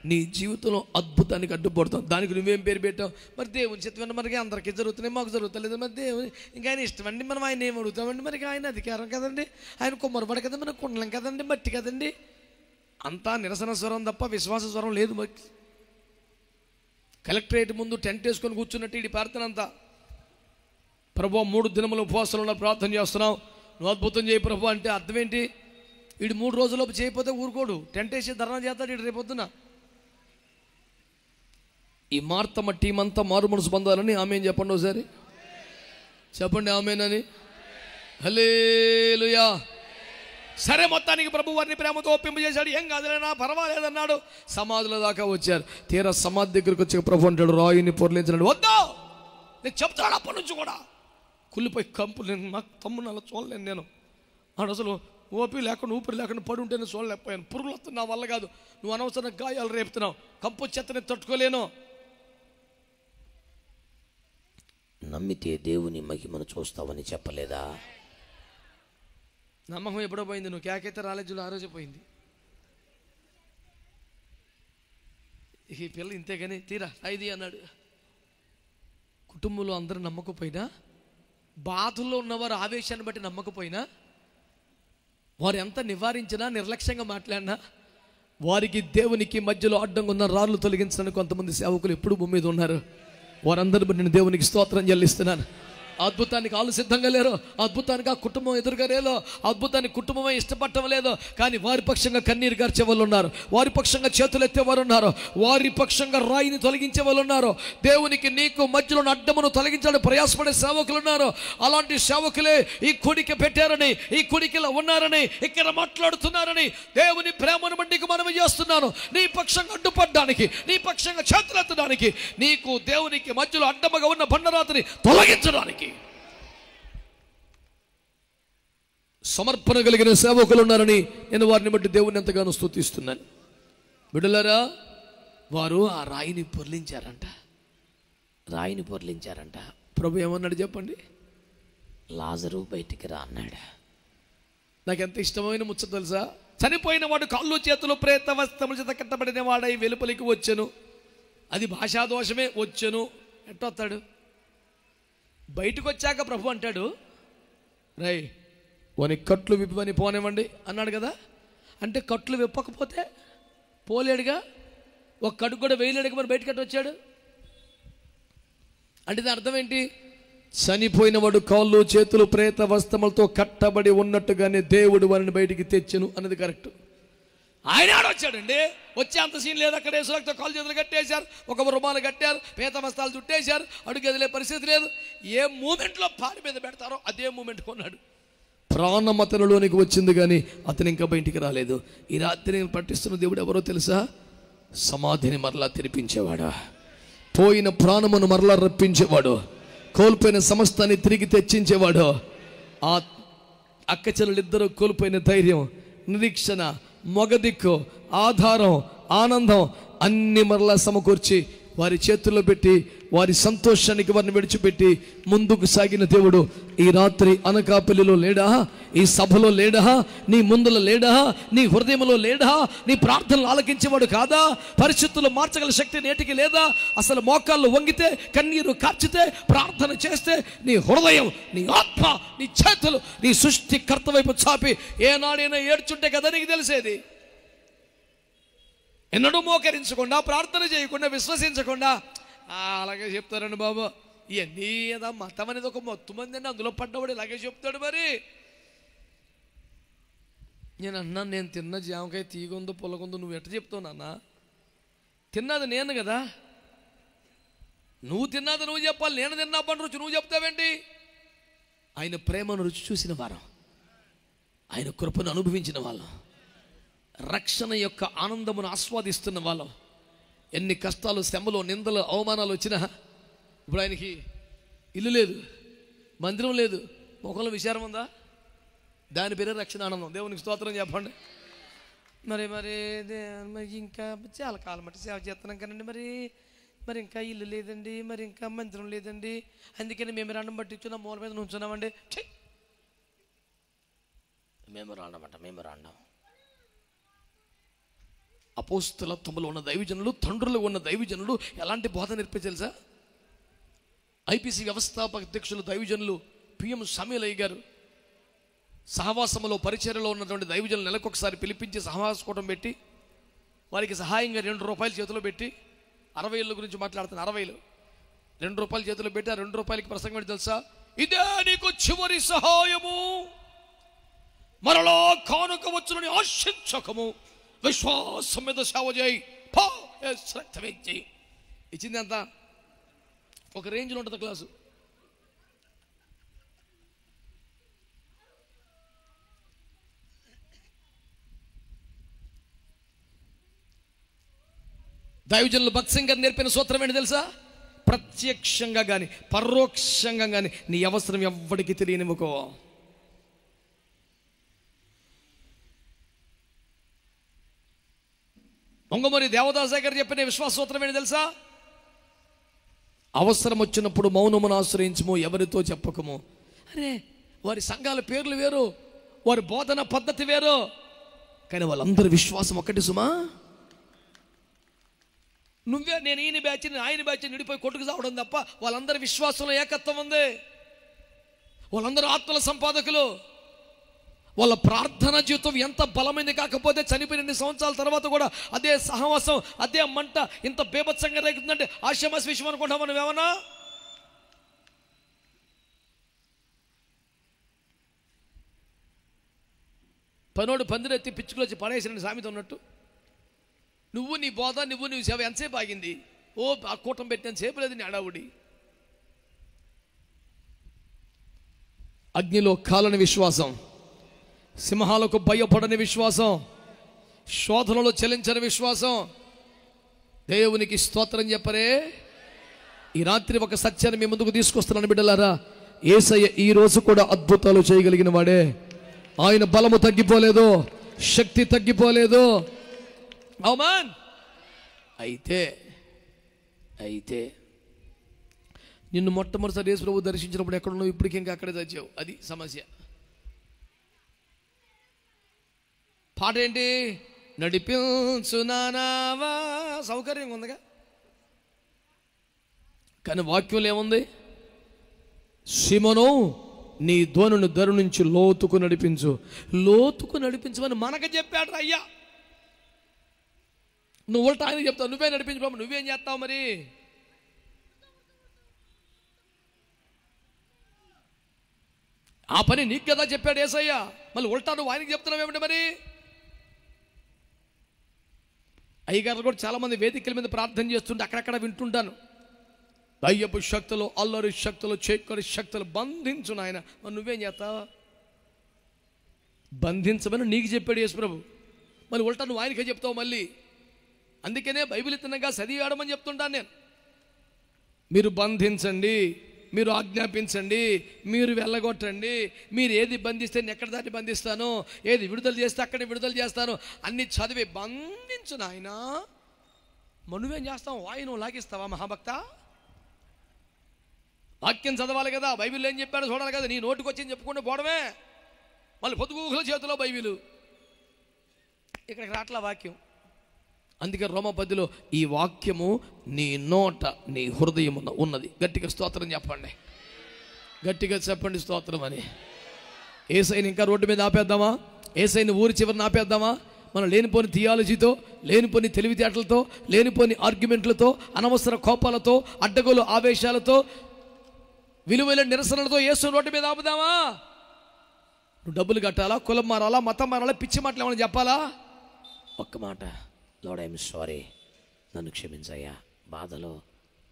నీ జీవితంలో అద్భుతానికి అడ్డుపడుతాం. దానికి నువ్వేం పేరు పెట్టావు? మరి దేవుని చిత్తమైన మనకి అందరికీ జరుగుతున్నాయి, మాకు జరుగుతలేదు. మరి దేవుని ఇంకా ఆయన ఇష్టమండి, మనం ఆయన ఏం అడుగుతామండి? మరి ఆయన అధికారం కదండి, ఆయన కుమ్మరపడ కదండి, మనం కుండలం కదండి, మట్టి కదండి. అంతా నిరసన స్వరం తప్ప విశ్వాస స్వరం లేదు. మరి కలెక్టరేట్ ముందు టెంట్ వేసుకొని కూర్చున్నట్టు ఈ ప్రార్థన అంతా ప్రభు 3 దినములు ఉపవాసాలు ప్రార్థన చేస్తున్నాం, నువ్వు అద్భుతం చేయి ప్రభు అంటే అర్థం ఏంటి? వీడు 3 రోజుల్లోపు చేయకపోతే ఊరుకోడు, టెంట్ వేసి ధర్నా చేస్తాడు వీడు రేపొద్దున. ఈ మార్తమ్మ టీం అంతా మారు మనసు పొందాలని ఆమెన్ చెప్పండి ఒకసారి, చెప్పండి ఆమెనని. హల్లెలూయా. సరే, మొత్తానికి ప్రభు వారిని ప్రేమతో ఒప్పింపజేశాడు. ఏం కాదులేనా, పర్వాలేదన్నాడు. సమాధుల దాకా వచ్చారు. తీరా సమాధి దగ్గరికి వచ్చి ప్రభు అంటాడు, రాయిని పొరలించన్నాడు. వద్దు, నేను చెప్తాను అప్పటి నుంచి కూడా. కుళ్ళిపోయి కంపు, నేను నాకు తమ్ముని అలా చూడలేను. నేను ఆడు అసలు ఓపి లేకుండా ఊపిరి లేకుండా పడి ఉంటే నేను చూడలేకపోయాను. పురుగులు వస్తున్నా వల్ల కాదు, నువ్వు అనవసరంగా గాయాలు రేపుతున్నావు, కంపు చెత్తని తట్టుకోలేను. నమ్మితే దేవుని మహిమను చూస్తావని చెప్పలేదా? నమ్మకం ఎప్పుడో పోయింది. నువ్వు కేకైతే రాలేజులో ఆ రోజే పోయింది. ఈ పిల్ల ఇంతే కానీ తీరా ఇది అన్నాడు. కుటుంబంలో అందరూ నమ్మకపోయినా, బాధల్లో ఉన్నవారు ఆవేశాన్ని బట్టి నమ్మకపోయినా, వారు ఎంత నివారించినా నిర్లక్ష్యంగా మాట్లాడినా, వారికి దేవునికి మధ్యలో అడ్డంగా ఉన్న రాళ్ళు తొలగించడానికి కొంతమంది సేవకులు ఎప్పుడు భూమి మీద ఉన్నారు. వారందరి బట్టి నేను దేవునికి స్తోత్రం చెల్లిస్తున్నాను. అద్భుతానికి వాళ్ళు సిద్ధంగా లేరు, అద్భుతానికి ఆ కుటుంబం ఎదురుగా లేదో, అద్భుతానికి కుటుంబమే ఇష్టపడటం లేదో, కానీ వారి పక్షంగా కన్నీరు గార్చే వాళ్ళు ఉన్నారు, వారి పక్షంగా చేతులు ఎత్తేవారు ఉన్నారు, వారి పక్షంగా రాయిని తొలగించే వాళ్ళు ఉన్నారు, దేవునికి నీకు మధ్యలో అడ్డమును తొలగించడానికి ప్రయాసపడే సేవకులు ఉన్నారు. అలాంటి సేవకులే ఈ కుడికి పెట్టారని, ఈ కుడికిలో ఉన్నారని, ఇక్కడ మాట్లాడుతున్నారని దేవుని ప్రేమను బట్టి మనవి చేస్తున్నాను. నీ పక్షంగా అడ్డుపడడానికి, నీ పక్షంగా చేతులు ఎత్తడానికి, నీకు దేవునికి మధ్యలో అడ్డముగా ఉన్న బండరాతిని తొలగించడానికి సమర్పణ కలిగిన సేవకులు ఉన్నారని నేను వారిని బట్టి దేవుని ఎంతగానో స్తుతిస్తున్నాను. బిడ్డలారా, వారు ఆ రాయిని పొర్లించారంట. ప్రభు ఏమన్నాడు చెప్పండి? లాజరు బయటికి రా అన్నాడు. నాకు ఎంత ఇష్టమైన ముచ్చట తెలుసా? చనిపోయిన వాడు కాళ్ళు చేతులు ప్రేత వస్త్రముల చేత కట్టబడిన వాడై వెలుపలికి వచ్చెను. అది భాషా దోషమే, వచ్చెను. ఎట్టొస్తాడు? బయటకు వచ్చాక ప్రభు అంటాడు, రై వాని కట్లు విప్పని పోనివ్వండి అన్నాడు కదా. అంటే కట్లు విప్పకపోతే పోలేడుగా, ఒక కడుగు కూడా వేయలేడుగా, మరి బయటకట్టు వచ్చాడు అంటే దాని అర్థం ఏంటి? చనిపోయిన వాడు కాళ్ళు చేతులు ప్రేత వస్త్రములతో కట్టబడి ఉన్నట్టుగానే దేవుడు వారిని బయటికి తెచ్చెను అన్నది కరెక్ట్. ఆయన ఆడొచ్చాడండి, వచ్చే అంత సీన్ లేదు. అక్కడ యేసులతో కాళ్ళు చేతులు కట్టేశారు, ఒక రుమాలు కట్టారు, పేత వస్త్రాలు చుట్టేశారు, అడుగు ఎదిలే పరిస్థితి లేదు. ఏ మూమెంట్లో పాడి మీద పెడతారో అదే మూమెంట్ కొన్నాడు. ప్రాణం అతనిలోనికి వచ్చింది కానీ అతను ఇంకా బయటికి రాలేదు. ఈ రాత్రి పట్టిస్తున్న దేవుడు ఎవరో తెలుసా? సమాధిని మరలా తెరిపించేవాడా, పోయిన ప్రాణమును మరలా రప్పించేవాడు, కోల్పోయిన సమస్తాన్ని తిరిగి తెచ్చించేవాడు. ఆ అక్కచెల్లెలిద్దరూ కోల్పోయిన ధైర్యం, నిరీక్షణ, మొగదిక్కు, ఆధారం, ఆనందం అన్ని మరలా సమకూర్చి వారి చేతుల్లో పెట్టి వారి సంతోషానికి వారిని విడిచిపెట్టి ముందుకు సాగిన దేవుడు ఈ రాత్రి అనకాపల్లిలో లేడా? ఈ సభలో లేడా? నీ ముందులో లేడా? నీ హృదయంలో లేడా? నీ ప్రార్థనలు ఆలకించేవాడు కాదా? పరిస్థితులు మార్చగల శక్తి నేటికి లేదా? అసలు మోకాళ్ళు వంగితే, కన్నీరు కార్చితే, ప్రార్థన చేస్తే నీ హృదయం, నీ ఆత్మ, నీ చేతులు నీ సృష్టికర్త వైపు చాపి ఏనాడైనా ఏడ్చుంటే కదా నీకు తెలిసేది. ఎన్నడూ మోకరించకుండా, ప్రార్థన చేయకుండా, విశ్వసించకుండా అలాగే చెప్తారండి బాబు. ఇవన్నీ ఏదా మతం అనేది ఒక మొత్తం మంది అండి, అందులో పడ్డవాడు ఇలాగే చెప్తాడు. మరి నేను అన్నాను, నేను తిన్న జామకాయ తీగుందో పుల్లగుందో నువ్వు ఎట్ట చెప్తావు నాన్న? తిన్నది నేను కదా, నువ్వు తిన్నది నువ్వు చెప్పాలి. నేను తిన్నా పని రుచి నువ్వు చెప్తావేంటి? ఆయన ప్రేమను రుచి చూసిన వారం, ఆయన కృపను అనుభవించిన వాళ్ళం, రక్షణ యొక్క ఆనందమును ఆస్వాదిస్తున్న వాళ్ళం. ఎన్ని కష్టాలు, శ్రమలు, నిందలు, అవమానాలు వచ్చినా ఇప్పుడు ఆయనకి ఇల్లు లేదు, మందిరం లేదు, ముఖంలో విచారం ఉందా? దాని పేరే రక్షణ ఆనందం. దేవునికి స్తోత్రం చెప్పండి. మరి మరి మరి ఇంకా చాలా కాలం బట్టి సేవ చేస్తున్నాం కదండి, మరి ఇంకా ఇల్లు లేదండి, మరి ఇంకా మందిరం లేదండి, అందుకని మేము రాండం పట్టించున్నాం, మూల మీద నుంచున్నామండి. మేము రాండం. అపోస్తలత్వములో ఉన్న దైవజనులు, తండ్రులు ఉన్న దైవజనులు ఎలాంటి బోధ నేర్పే తెలుసా? ఐపీసీ వ్యవస్థాపక అధ్యక్షులు దైవజనులు పిఎం సమీలయ్య గారు సహవాసములో పరిచర్యలో ఉన్నటువంటి దైవజనులు నెలకొకసారి పిలిపించి సహవాస కూటం పెట్టి వారికి సహాయంగా ₹2 చేతిలో పెట్టి 60 ఏళ్ళ గురించి మాట్లాడుతున్న 60 ₹2 చేతిలో పెట్టి ఆ ₹2 ప్రసంగం ఏంటి తెలుసా? ఇదే నీకు చివరి సహాయము, మరలా కానుక వచ్చునని ఆశించకము, విశ్వాసం మీద సేవ చేయి, చేయి. ఇచ్చింది అంత ఒక రేంజ్లో ఉంటుంది క్లాసు. దైవజనులు భక్తి సింగ్ గారు నేర్పిన సూత్రం ఏంటి తెలుసా? ప్రత్యక్షంగా కానీ పరోక్షంగా కానీ నీ అవసరం ఎవ్వడికి తెలియనివ్వకో. మొంగమూరి దేవదాస్ గారు చెప్పిన విశ్వాస సూత్రం ఏంటి తెలుసా? అవసరం వచ్చినప్పుడు మౌనమును ఆశ్రయించము, ఎవరితో చెప్పకము. అరే, వారి సంఘాల పేర్లు వేరు, వారి బోధన పద్ధతి వేరు, కానీ వాళ్ళందరి విశ్వాసం ఒక్కటి సుమా. నువ్వే నేను ఈయన బ్యాచ్ ఆయన బ్యాచ్ నిడిపోయి కొట్టుకు సావడం తప్ప వాళ్ళందరి విశ్వాసంలో ఏకత్వం ఉంది. వాళ్ళందరూ ఆత్మల సంపాదకులు. వాళ్ళ ప్రార్థన జీవితం ఎంత బలమైంది కాకపోతే చనిపోయిన 2 సంవత్సరాల తర్వాత కూడా అదే సహవాసం, అదే మంట ఇంత బేభత్సంగా రేగుతుందంటే ఆశ్రమాస్ విషయం అనుకుంటాం మనం ఏమన్నా? పనోడు పందిరెత్తి పిచ్చుకులు వచ్చి పడేసిన సామెత ఉన్నట్టు నువ్వు నీ బోధ, నువ్వు నీ సేవ ఎంతసేపు ఆగింది? ఓ ఆ కూటం పెట్టినంత సేపు లేదు నీ అడావుడి. అగ్నిలో కాలని విశ్వాసం, సింహాలకు భయపడని విశ్వాసం, శోధనలో చలించని విశ్వాసం. దేవునికి స్తోత్రం చెప్పరే. ఈ రాత్రి ఒక సత్యాన్ని మీ ముందుకు తీసుకొస్తున్నాను బిడ్డలారా. యేసయ్య ఈ రోజు కూడా అద్భుతాలు చేయగలిగిన వాడే. ఆయన బలము తగ్గిపోలేదు, శక్తి తగ్గిపోలేదు. ఆమేన్. అయితే నిన్ను మొట్టమొదటిసారి యేసు ప్రభు దర్శించినప్పుడు ఎక్కడున్నావు? ఇప్పటికి ఇంకా అక్కడే చచ్చావు. అది సమస్య. పాట ఏంటి? నడిపించు నానావా. సౌకర్యంగా ఉందిగా, కానీ వాక్యంలో ఏముంది? సిమోను నీ ధోనును ధరు నుంచి లోతుకు నడిపించు. లోతుకు నడిపించమని మనకు చెప్పాడు అయ్యా. నువ్వు ఉల్టా ఆయన చెప్తావు, నువ్వే నడిపించు, నువ్వేం చేస్తావు మరి? ఆ పని నీకు కదా చెప్పాడు యేసయ్య, మళ్ళీ ఉల్టా నువ్వు ఆయనకి చెప్తున్నావు ఏమిటి మరి? అయ్యగారు కూడా చాలామంది వేదికల మీద ప్రార్థన చేస్తుంటే అక్కడక్కడ వింటుంటాను. దయ్యపు శక్తులు, అల్లరి శక్తులు, చేకరి శక్తులు బంధించు నాయన. మరి నువ్వేం చేస్తావు? బంధించమని నీకు చెప్పాడు యేసు ప్రభు, మళ్ళీ ఉల్టా నువ్వు ఆయనకే చెప్తావు మళ్ళీ. అందుకనే బైబిల్ తిన్నగా చదివి ఆడమని చెప్తుంటాను నేను. మీరు బంధించండి, మీరు ఆజ్ఞాపించండి, మీరు వెళ్ళగొట్టండి. మీరు ఏది బంధిస్తే నేను ఎక్కడ దాన్ని బంధిస్తాను, ఏది విడుదల చేస్తే అక్కడ విడుదల చేస్తాను. అన్ని చదివి బంధించు నాయన. నువ్వేం చేస్తావు? వాయును లాగిస్తావా మహాభక్త? వాక్యం చదవాలి కదా, బైబిల్ ఏం చెప్పాడో చూడాలి కదా. నీ నోటికి వచ్చి చెప్పుకుంటూ పోవడమే. మళ్ళీ పొద్దుగూకుల చేతిలో బైబిల్, ఇక్కడికి రాట్లా వాక్యం. అందుకే రోమపదిలో ఈ వాక్యము నీ నోట నీ హృదయమున ఉన్నది. గట్టిగా స్తోత్రం చెప్పండి, గట్టిగా చెప్పండి స్తోత్రం అని. యేసయ్యని ఇంకా రోడ్డు మీద ఆపేద్దామా? యేసయ్యని ఊరి చివరిని ఆపేద్దామా? మనం లేనిపోని థియాలజీతో, లేనిపోని తెలివితేటలతో, లేనిపోని ఆర్గ్యుమెంట్లతో, అనవసర కోపాలతో, అడ్డగోలు ఆవేశాలతో, విలువైన నిరసనలతో యేసు రోడ్డు మీద ఆపుదామా? నువ్వు డబ్బులు కట్టాలా, కులం మారాలా, మతం మారాలా, పిచ్చి మాటలు ఏమైనా చెప్పాలా? ఒక్క మాట, లార్డ్ ఐఎమ్ సారీ, నన్ను క్షమించయ్యా. బాధలో,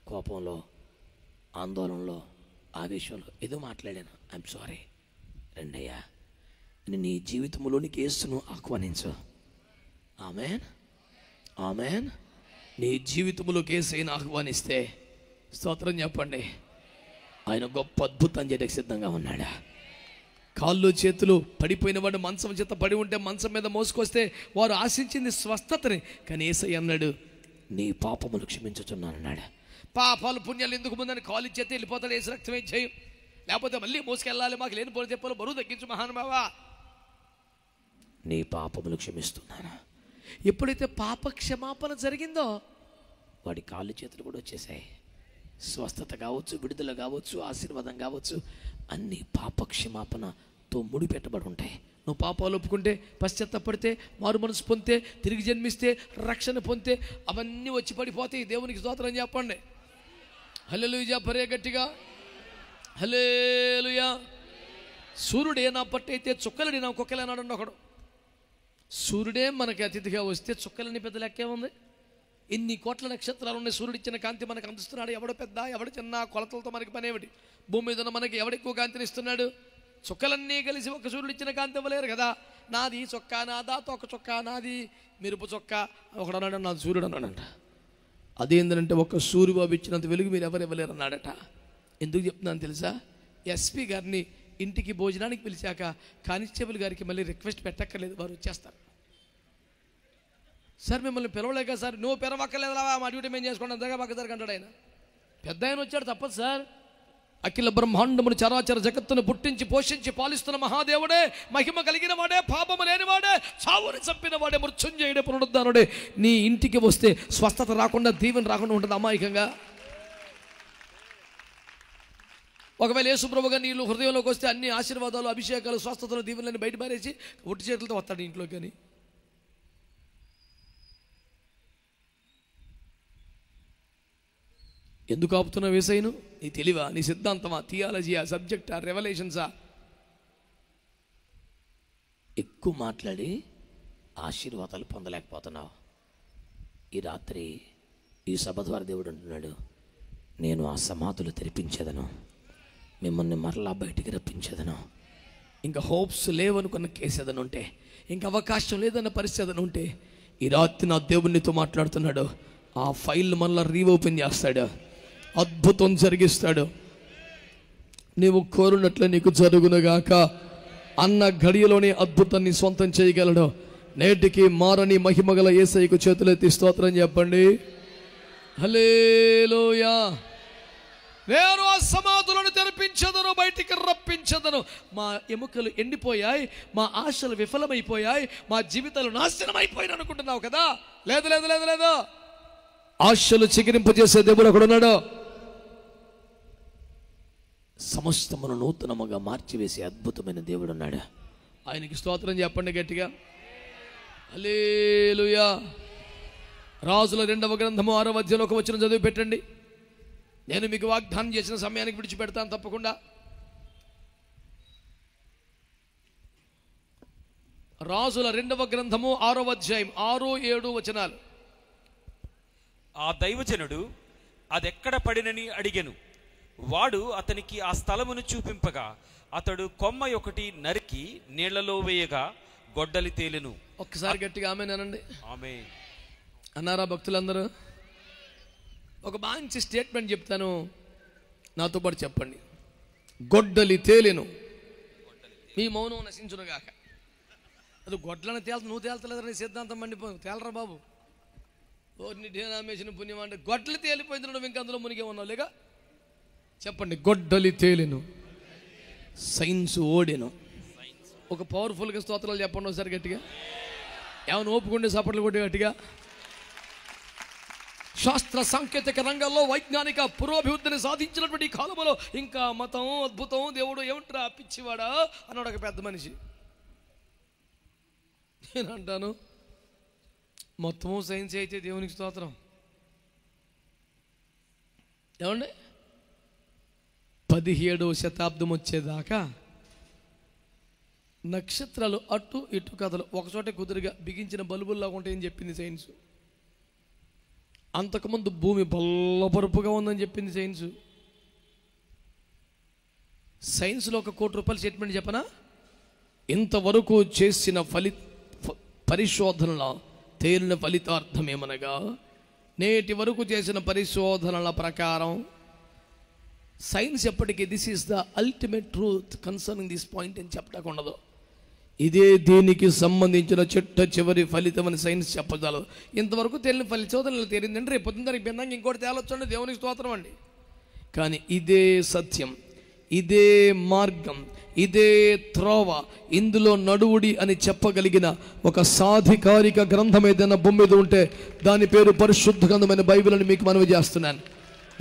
కోపంలో, ఆందోళనలో, ఆవేశంలో ఏదో మాట్లాడాను, ఐఎమ్ సారీ. రండయ్యా, నీ జీవితంలోనికి యేసును ఆహ్వానించు. ఆమేన్, ఆమేన్. నీ జీవితంలోకి యేసుని ఆహ్వానిస్తే స్తోత్రం చెప్పండి. ఆయన గొప్ప అద్భుతం చేయడానికి సిద్ధంగా ఉన్నాడా? కాళ్ళు చేతులు పడిపోయిన వాడు మంచం చేత పడి ఉంటే మంచం మీద మోసుకొస్తే వారు ఆశించింది స్వస్థతని, కానీ యేసయ్య అన్నాడు నీ పాపములు క్షమించుచున్నానన్నాడు. పాపాలు పుణ్యాలు ఎందుకు ముందని కాలు చేతి వెళ్ళిపోతాడు. యేసు రక్తమే చేయం, లేకపోతే మళ్ళీ మోసుకెళ్ళాలి. మాకు లేని పోలి చెప్పాలి, బరువు తగ్గించు మహానుభావా. నీ పాపములు క్షమిస్తున్నాను. ఎప్పుడైతే పాప క్షమాపణ జరిగిందో వాడి కాళ్ళు చేతులు కూడా వచ్చేసాయి. స్వస్థత కావచ్చు, విడుదల కావచ్చు, ఆశీర్వాదం కావచ్చు, అన్ని పాప క్షమాపణతో ముడిపెట్టబడి ఉంటాయి. నువ్వు పాపాలు ఒప్పుకుంటే, పశ్చాత్తపడితే, మారు మనసు పొందితే, తిరిగి జన్మిస్తే, రక్షణ పొందితే అవన్నీ వచ్చి పడిపోతాయి. దేవునికి స్తోత్రం చెప్పండి. హల్లెలూయా చెప్పరే గట్టిగా. హల్లెలూయా. సూర్యుడే నా పట్టు అయితే చుక్కలని నా కుక్కలే అన్నాడు ఒకడు. సూర్యుడే మనకి అతిథిగా వస్తే చుక్కలని పెద్ద లెక్కే ఉంది. ఇన్ని కోట్ల నక్షత్రాలు ఉన్నాయి. సూర్యుడు ఇచ్చిన కాంతి మనకు అందిస్తున్నాడు. ఎవడు పెద్ద ఎవడు చిన్న కొలతలతో మనకి పనేమిటి? భూమి మీద మనకి ఎవడెక్కువ కాంతిని ఇస్తున్నాడు? చుక్కలన్నీ కలిసి ఒక సూర్యుడు ఇచ్చిన కాంతి ఇవ్వలేరు కదా. నాది చొక్కా నాదా, తొక్క చొక్కా నాది, మెరుపు చొక్కా ఒకడు అన్నాడు, నాది సూర్యుడు అన్నాడంట. అదేంటంటే ఒక్క సూర్యబాబు ఇచ్చినంత వెలుగు మీరు ఎవరు ఇవ్వలేరు అన్నాడట. ఎందుకు చెప్తున్నాను తెలుసా? ఎస్పీ గారిని ఇంటికి భోజనానికి పిలిచాక కానిస్టేబుల్ గారికి మళ్ళీ రిక్వెస్ట్ పెట్టక్కర్లేదు, వారు వచ్చేస్తారు. సార్ మిమ్మల్ని పిలవలేక సార్, నువ్వు పిలవక్కర్లేదురా, మా డ్యూటీ మేము చేసుకోండి అంతగా పక్క అంటాడు ఆయన. పెద్ద ఆయన వచ్చాడు, తప్పదు సార్. అఖిల బ్రహ్మాండమును చరాచర జగత్తును పుట్టించి పోషించి పాలిస్తున్న మహాదేవుడే, మహిమ కలిగిన వాడే, పాపము లేనివాడే, చావుని చంపిన వాడే, మృత్యుంజయుడే, పునరుద్ధానుడే నీ ఇంటికి వస్తే స్వస్థత రాకుండా, దీవెన రాకుండా ఉంటుంది అమాయకంగా. ఒకవేళ యేసుప్రభు గారు నీళ్ళు హృదయంలోకి వస్తే అన్ని ఆశీర్వాదాలు, అభిషేకాలు, స్వస్థతలు, దీవెనలని బయట పారేసి ఒట్టి చేతులతో వస్తాడు ఇంట్లోకి. కానీ ఎందుకు ఆపుతున్నా వేసైను? నీ తెలివా, నీ సిద్ధాంతమా, థియాలజీయా, సబ్జెక్టా, రెవల్యూషన్సా? ఎక్కువ మాట్లాడి ఆశీర్వాదాలు పొందలేకపోతున్నావు. ఈ రాత్రి ఈ సభ ద్వారా దేవుడు అంటున్నాడు, నేను ఆ సమాధులు తెరిపించేదను, మిమ్మల్ని మరలా బయటికి రప్పించేదను. ఇంకా హోప్స్ లేవనుకున్న కేసు ఏదైనా ఉంటే, ఇంకా అవకాశం లేదన్న పరిస్థితి ఏదైనా ఉంటే, ఈ రాత్రి నా దేవునితో మాట్లాడుతున్నాడు. ఆ ఫైల్ మళ్ళీ రీఓపెన్ చేస్తాడు, అద్భుతం జరిగిస్తాడు. నీవు కోరునట్లు నీకు జరుగునుగాక అన్న ఘడియలోనే అద్భుతాన్ని సొంతం చేయగలడు. నేటికి మారని మహిమగల యేసయ్యకు చేతులెత్తి స్తోత్రం చెప్పండి. హల్లెలూయా. నేను ఆ సమాధులను తెరిపించదను, బయటికి రప్పించదను. మా ఎముకలు ఎండిపోయాయి, మా ఆశలు విఫలమైపోయాయి, మా జీవితాలు నాశనం అయిపోయాయి అనుకుంటున్నావు కదా? లేదు లేదు లేదు లేదు. ఆశలు చిగురింపజేసే దేవుడు ఒకడున్నాడు. సమస్తమును నూతనముగా మార్చివేసే అద్భుతమైన దేవుడు ఉన్నాడు. ఆయనకి స్తోత్రం చెప్పండి గట్టిగా. హల్లెలూయా. రాజుల 2వ గ్రంథము 6వ అధ్యాయంలో ఒక వచనం చదివి పెట్టండి. నేను మీకు వాగ్దానం చేసిన సమయానికి విడిచిపెడతాను తప్పకుండా. రాజుల 2వ గ్రంథము 6వ అధ్యాయం 6, 7 వచనాలు. ఆ దైవజనుడు అదెక్కడ పడినని అడిగెను. వాడు అతనికి ఆ స్థలమును చూపింపగా అతడు కొమ్మ ఒకటి నరికి నీళ్లలో వేయగా గొడ్డలి తేలెను. ఒక్కసారి గట్టిగా ఆమేన్ అనండి. ఆమేన్ అన్నారా భక్తులందరూ? ఒక మంచి స్టేట్మెంట్ చెప్తాను, నాతో పాటు చెప్పండి. గొడ్డలి తేలెను, మీ మౌనం నశించునుగాక. అది గొడ్లను తేల్త, నువ్వు తేల్తలేదని సిద్ధాంతం మండిపో, తేలరా బాబు. ఓర్ని డేనామేసిన పుణ్యం అంటే గొడ్డలి తేలిపోయింది, నువ్వు ఇంకా అందులో మునిగే ఉన్నావు లేక. చెప్పండి, గొడ్డలి తేలెను, సైన్స్ ఓడెను. ఒక పవర్ఫుల్గా స్తోత్రాలు చెప్పండి ఒకసారి గట్టిగా. ఏమైనా ఓపుకుంటే సపట్లు కొట్టి గట్టిగా. శాస్త్ర సాంకేతిక రంగాల్లో వైజ్ఞానిక పురోభివృద్ధిని సాధించినటువంటి కాలంలో ఇంకా మతం, అద్భుతం, దేవుడు ఏమంటారా పిచ్చివాడా అన్నాడు ఒక పెద్ద మనిషి. నేను అంటాను, మొత్తము సైన్స్ అయితే దేవునికి స్తోత్రం. ఏమండి, 17వ శతాబ్దం వచ్చేదాకా నక్షత్రాలు అటు ఇటు కథలు ఒకచోటే కుదురుగా బిగించిన బల్బుల్లాగా ఉంటాయని చెప్పింది సైన్స్. అంతకుముందు భూమి బల్లపరుపుగా ఉందని చెప్పింది సైన్స్. సైన్స్లో ఒక ₹1,00,00,000 స్టేట్మెంట్ చెప్పనా? ఇంతవరకు చేసిన పరిశోధనల తేలిన ఫలితార్థం ఏమనగా, నేటి వరకు చేసిన పరిశోధనల ప్రకారం సైన్స్ ఎప్పటికీ this is the ultimate truth concerning this point అని చెప్పకుండా, ఇదే దీనికి సంబంధించిన చివరి ఫలితం అని సైన్స్ చెప్పగలదు. ఇంతవరకు తేలిన పరిశోధనలు తేలిందంటే రేపు పొద్దున్న దానికి భిన్నంగా ఇంకోటి తేలొచ్చండి, దేవునికి స్తోత్రం అండి. కానీ ఇదే సత్యం, ఇదే మార్గం, ఇదే త్రోవ, ఇందులో నడువుడి అని చెప్పగలిగిన ఒక సాధికారిక గ్రంథం ఏదైనా భూమి మీద ఉంటే దాని పేరు పరిశుద్ధ గ్రంథమైన బైబిల్ అని మీకు మనవి చేస్తున్నాను.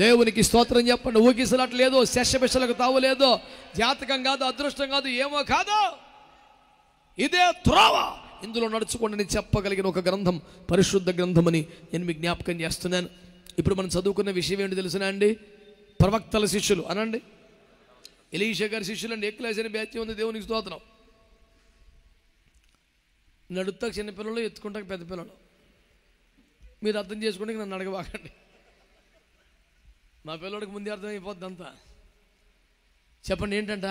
దేవునికి స్తోత్రం చెప్పండి. ఊగిసలట్లేదో, శశపిశలకు తావులేదో, జాతకం కాదు, అదృష్టం కాదు, ఏమో కాదు, ఇదే త్రోవ, ఇందులో నడుచుకోండి అని చెప్పగలిగిన ఒక గ్రంథం పరిశుద్ధ గ్రంథం అని నేను మీకు జ్ఞాపకం చేస్తున్నాను. ఇప్పుడు మనం చదువుకున్న విషయం ఏంటి తెలుసునా అండి? ప్రవక్తల శిష్యులు అనండి. ఎలీషా గారి శిష్యులండి, ఏ క్లాస్ అని బ్యాచ్ ఉంది, దేవునికి స్తోత్రం. నడుస్తాక చిన్నపిల్లలు, ఎత్తుకుంటాక పెద్ద పిల్లలు. మీరు అర్థం చేసుకుంటే నన్ను అడగబాకండి, మా పిల్లడికి ముందే అర్థమైపోద్ది అంతా. చెప్పండి ఏంటంట?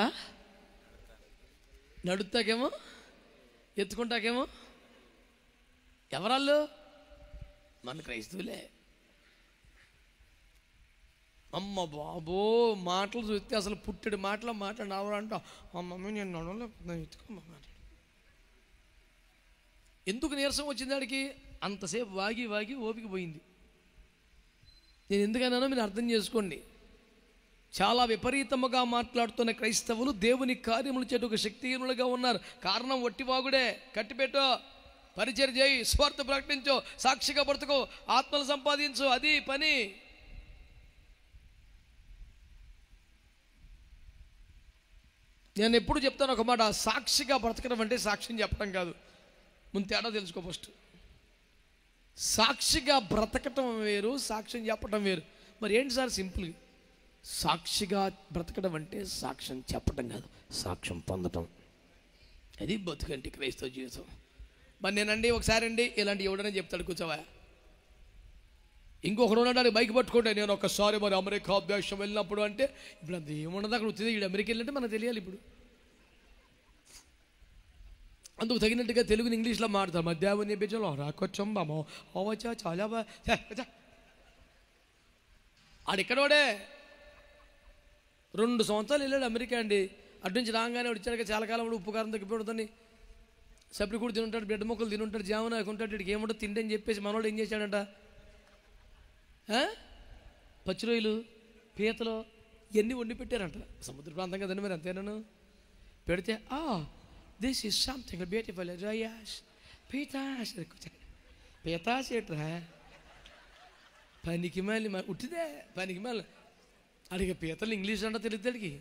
నడుస్తాకేమో, ఎత్తుకుంటాకేమో. ఎవరాళ్ళు? మన క్రైస్తవులే. అమ్మ బాబో, మాటలు చూస్తే అసలు పుట్టెడు మాటలు మాట్లాడినావాలంట. అమ్మమ్మ నేను నడవలేకపోతున్నాను, ఎత్తుకోమ్మ. ఎందుకు నీరసం వచ్చింది వాడికి? అంతసేపు వాగి వాగి ఓపిక పోయింది. నేను ఎందుకన్నానో మీరు అర్థం చేసుకోండి. చాలా విపరీతముగా మాట్లాడుతున్న క్రైస్తవులు దేవుని కార్యములు చేటు ఒక శక్తిహీనులుగా ఉన్నారు. కారణం వట్టివాగుడే. కట్టిపెట్టో, పరిచయం చేయి, స్వార్థ ప్రకటించో, సాక్షిగా బ్రతుకో, ఆత్మలు సంపాదించు, అది పని. నేను ఎప్పుడు చెప్తాను ఒక మాట, సాక్షిగా బ్రతకడం అంటే సాక్ష్యం చెప్పడం కాదు. ముందు తేడా తెలుసుకో ఫస్ట్. సాక్షిగా బ్రతకటం వేరు, సాక్ష్యం చెప్పటం వేరు. మరి ఏంటి సార్ సింపుల్? సాక్షిగా బ్రతకడం అంటే సాక్ష్యం చెప్పటం కాదు, సాక్ష్యం పొందటం. అది బతుకంటే క్రైస్తవ జీవితం. మరి నేనండి ఒకసారి అండి ఇలాంటి ఎవడనే చెప్తాడు, కూర్చోవా. ఇంకొకడు ఉన్నాడు బైక్ పట్టుకుంటే, నేను ఒకసారి మరి అమెరికా దేశం వెళ్ళినప్పుడు అంటే, ఇప్పుడు అది ఏమున్నది అక్కడ వచ్చింది, ఈడు అమెరికా వెళ్ళినట్టే మనకు తెలియాలి. ఇప్పుడు అందుకు తగినట్టుగా తెలుగుని ఇంగ్లీష్లో మాడతారు. మా దేవుని బిడ్డలో రాకొచ్చాం బామో అవచ్చా చాలా బాగా. ఆడిక్కడోడే 2 సంవత్సరాలు వెళ్ళాడు అమెరికా అండి. అటు నుంచి రాగానే వచ్చాక చాలా కాలం ఉప్పు కారం తగ్గిపోతుందని సప్లి కూడా తినుంటాడు, బిడ్డ మొక్కలు తినుంటాడు, జామున ఉంటాడు. వీడికి ఏముంటో తిండి అని చెప్పేసి మనోడు ఏం చేశాడంట, పచ్చి రొయ్యలు, పీతలు ఇవన్నీ వండి పెట్టారంట. సముద్ర ప్రాంతం కదండి మరి, అంతేనాను. పెడితే దిస్ ఈజ్ సంథింగ్ బ్యూటిఫుల్ రొయ్యాస్ పీతాస్. పీతాస్ ఏట్రా పనికి మళ్ళీ ఉట్టిదే పనికి మళ్ళీ. అడిగే పీతలు ఇంగ్లీష్ అంటో తెలియదు అడిగి.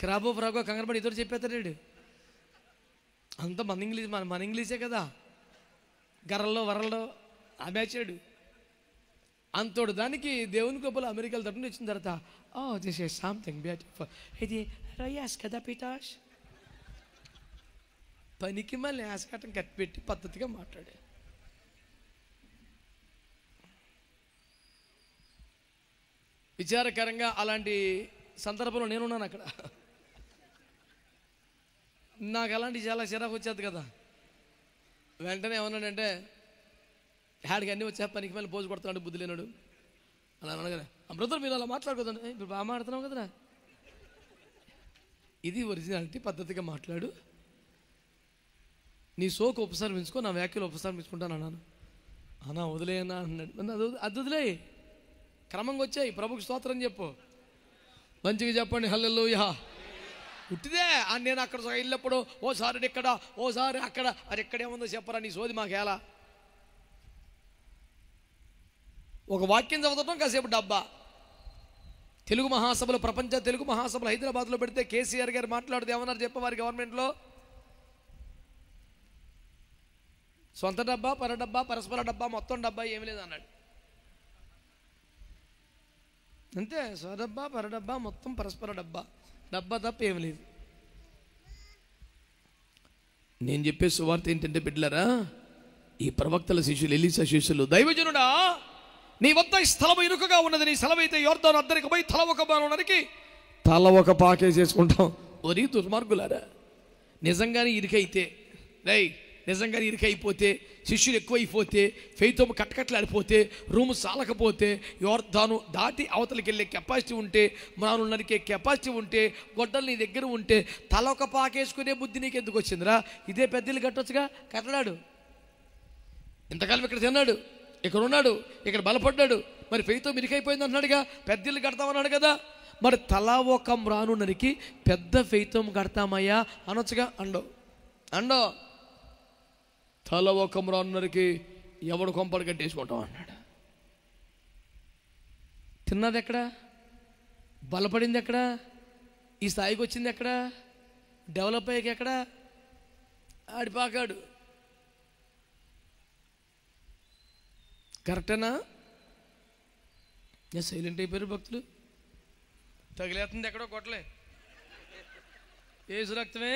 క్రాబో ఫ్రాగో కంగారుపడి ఇతడు చెప్పేస్తాడు. అంతా మన ఇంగ్లీషే కదా. గర్రల్లో వరల్లో ఆమెచాడు. అంతోడు దానికి దేవుని గొప్పలు అమెరికాలో తరపున వచ్చిన తర్వాత దిస్ ఈజ్ సంథింగ్ బ్యూటిఫుల్, ఇది రొయ్యాస్ కదా పీతాస్. పనికి మళ్ళీ ఆశకట్టం కట్టిపెట్టి పద్ధతిగా మాట్లాడే. విచారకరంగా అలాంటి సందర్భంలో నేనున్నాను అక్కడ. నాకు అలాంటి చాలా చిరాకు వచ్చేది కదా. వెంటనే ఏమన్నాడంటే, హ్యాడ్కి అన్నీ వచ్చా, పనికి మళ్ళీ పోజు కొడుతున్నాడు బుద్ధి లేనాడు. అలా అనగానే, బ్రదర్ మీరు అలా మాట్లాడుకోదండి, ఇప్పుడు బాగా మాట్లాడుతున్నావు కదరా, ఇది ఒరిజినాలిటీ, పద్ధతిగా మాట్లాడు, నీ సోకు ఉపసంహరించుకో, నా వ్యాఖ్యలు ఉపసంహరించుకుంటాను అన్నాను. అన్నా వదిలేయన్నా అన్నాడు. అది వదిలే, క్రమంగా వచ్చాయి. ప్రభుకి స్తోత్రం చెప్పు, మంచిగా చెప్పండి హల్లెలూయా. పుట్టిదే నేను అక్కడ వెళ్ళినప్పుడు ఓసారి ఇక్కడ ఓసారి అక్కడ, అది ఎక్కడేముందో చెప్పరా, నీ సోది మాకేలా. ఒక వాక్యం చదవటం కాసేపు డబ్బా. తెలుగు మహాసభలు, ప్రపంచ తెలుగు మహాసభలు హైదరాబాద్లో పెడితే కేసీఆర్ గారు మాట్లాడితే ఏమన్నారు చెప్పవారి గవర్నమెంట్లో? సొంత డబ్బా, పర డబ్బా, పరస్పర డబ్బా, మొత్తం డబ్బా ఏమి లేదు అన్నాడు. అంతే, స్వడబ్బా, పరడబ్బా, మొత్తం పరస్పర డబ్బా, డబ్బా తప్ప ఏమి లేదు. నేను చెప్పే సువార్త ఏంటంటే బిడ్డలారా, ఈ ప్రవక్తల శిష్యులు, ఎలీషా శిష్యులు, దైవజనుడా నీ వద్ద స్థలము ఇరుకుగా ఉన్నది, నీ స్థలమైతే యోర్దాను అద్దరికి పోయి తల ఒక బాణానికి తల ఒక పాకే చేసుకుంటాం. ఒరి దుర్మార్గులారా, నిజంగానే ఇరికైతే నిజంగానే ఇరికైపోతే, శిష్యులు ఎక్కువైపోతే, ఫెయితో కట్టకట్లాడిపోతే, రూము సాలకపోతే, యోర్దాను దాటి అవతలికి వెళ్ళే కెపాసిటీ ఉంటే, మనం నరికే కెపాసిటీ ఉంటే, గొడ్డలు నీ దగ్గర ఉంటే, తల ఒక పాకేసుకునే బుద్ధి నీకు ఎందుకు వచ్చిందిరా? ఇదే పెద్దలు కట్టొచ్చుగా. కట్టడాడు, ఇంతకాలం ఇక్కడ తిన్నాడు, ఇక్కడ ఉన్నాడు, ఇక్కడ బలపడ్డాడు, మరి ఫెయితో మిరికైపోయింది అంటున్నాడుగా, పెద్దలు కడతామన్నాడు కదా. మరి తలా ఒక మ్రాను నరికి పెద్ద ఫెయితో కడతామయ్యా అనొచ్చుగా. అండో తల ఒక మ్రాన్నరికి ఎవడు కొంపడు కట్టేసుకుంటాం అన్నాడు. తిన్నది ఎక్కడ? బలపడింది ఎక్కడ? ఈ స్థాయికి వచ్చింది ఎక్కడ? డెవలప్ అయ్యాక ఎక్కడ? ఆడిపాకాడు. కరెక్టేనా? సైలెంట్ అయిపోయారు భక్తులు. తగిలేస్తుంది ఎక్కడో కొట్టలే, ఏసు రక్తమే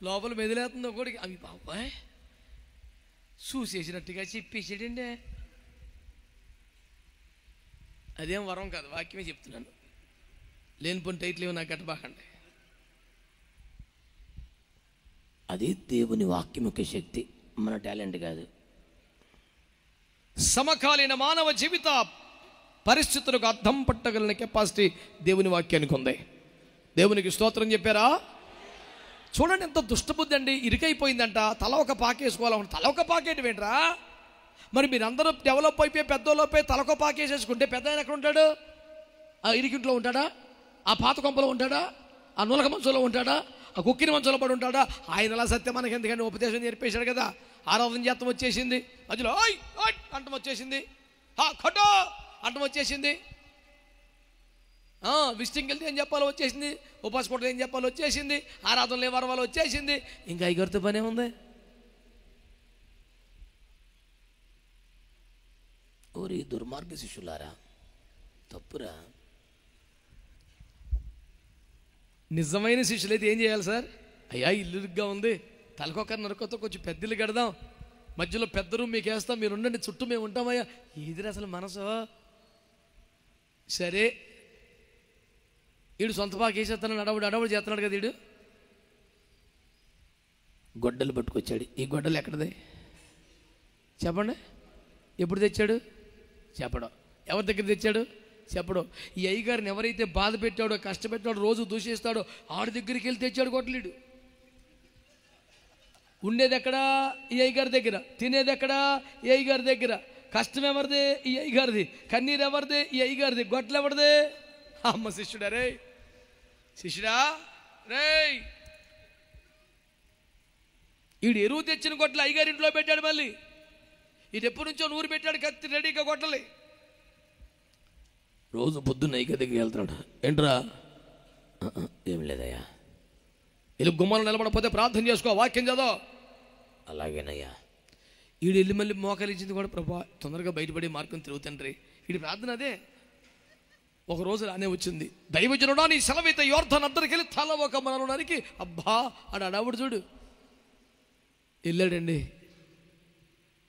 లోపల మెదిలేస్తుంది ఒకటికి. అవి బాబాయ్ చూసేసినట్టుగా చెప్పేసాడండి. అదేం వరం కాదు, వాక్యమే చెప్తున్నాను. లేనిపోయిన టైట్లు ఏమో నాకు కట్టబాకండి. అది దేవుని వాక్యం యొక్క శక్తి, మన టాలెంట్ కాదు. సమకాలీన మానవ జీవిత పరిస్థితులకు అర్థం పట్టగలిగిన కెపాసిటీ దేవుని వాక్యానికి ఉంది. దేవునికి స్తోత్రం చెప్పారా? చూడండి ఎంత దుష్టబుద్ధి అండి. ఇరుకైపోయిందంట, తల ఒక పాకేసుకోవాలి. తల ఒక పాకేటి ఏంట్రా? మరి మీరందరూ డెవలప్ అయిపోయి పెద్దోళ్ళపై తలొక పాకేసేసుకుంటే పెద్ద ఆయన ఎక్కడ ఉంటాడు? ఆ ఇరికింట్లో ఉంటాడా? ఆ పాత కొంపలో ఉంటాడా? ఆ నులక మంచంలో ఉంటాడా? ఆ కుక్కిన మంచంలో పడి ఉంటాడా? ఆయన అలా సత్యం మనకి ఎందుకంటే ఉపదేశం నేర్పేశాడు కదా. ఆరాధన చేతం వచ్చేసింది, మధ్యలో ఓయ్ ఓయ్ అంటం వచ్చేసింది, ఖటో అంటం వచ్చేసింది, విజిటింగ్కి వెళ్తే ఏం చెప్పాలో వచ్చేసింది, ఉపాస కొట్టడం ఏం చెప్పాలో వచ్చేసింది, ఆరాధనలు ఏ వరవాలో వచ్చేసింది. ఇంకా ఐగరితో పనే ఉంది. ఓరి దుర్మార్గ శిష్యులారా, తప్పురా. నిజమైన శిష్యులైతే ఏం చేయాలి సార్? అయ్యా ఇల్లుగా ఉంది, తలకొక నరకొత్త కొంచెం పెద్ద ఇల్లు కడదాం, మధ్యలో పెద్ద రూమ్ మీకు వేస్తాం, మీరు ఉండండి, చుట్టూ మేము ఉంటామయ్యా. ఏది అసలు మనసు? సరే వీడు సొంత బాగా వేసేస్తున్నాడు, అడవుడు చేస్తున్నాడు కదా. వీడు గొడ్డలు పట్టుకొచ్చాడు. ఈ గొడ్డలు ఎక్కడది చెప్పండి. ఎప్పుడు తెచ్చాడు? చెప్పడం. ఎవరి దగ్గర తెచ్చాడు? చెప్పడం. ఈ అయ్యగారిని ఎవరైతే బాధ పెట్టాడో, కష్టపెట్టాడో, రోజు దూషిస్తాడో ఆడి దగ్గరికి వెళ్ళి తెచ్చాడు గొడ్డలీడు. ఉండేది ఎక్కడా? ఈ అయ్యగారి దగ్గర. తినేది ఎక్కడా? ఈ అయ్యగారి దగ్గర. కష్టం ఎవరిది? ఈ అయ్యగారిది. కన్నీరు ఎవరిది? ఈ అయ్యగారిది. గొడ్డలు ఎవరిది? అమ్మ శిష్యుడా రే, శిష్యుడా రే, ఈడు ఎరువు తెచ్చిన గొడ్డలు అయ్యగారి ఇంట్లో పెట్టాడు. మళ్ళీ ఇది ఎప్పటి నుంచో నూరు పెట్టాడు, కత్తి రెడీగా కొట్టలే. రోజు పొద్దున్న అయ్య దగ్గరికి వెళ్తున్నాడు. ఏంట్రా? ఏం లేదయ్యా. వీళ్ళు గుమ్మాలు నిలబడకపోతే ప్రార్థన చేసుకో, వాక్యం చదవ. అలాగేనయ్యా. వీడు వెళ్ళి మళ్ళీ మోకాలు ఇచ్చింది కూడా, ప్రభా తొందరగా బయటపడే మార్గం తిరుగుతండ్రి. వీడి ప్రార్థన అదే. ఒక రోజు రానే వచ్చింది, దైవజనుడా నీ సెలవితే యోర్ధన్ అందరికి వెళ్ళి తల ఒక మనడానికి. అబ్బా ఆడు అడావుడు చూడు, వెళ్ళాడండి.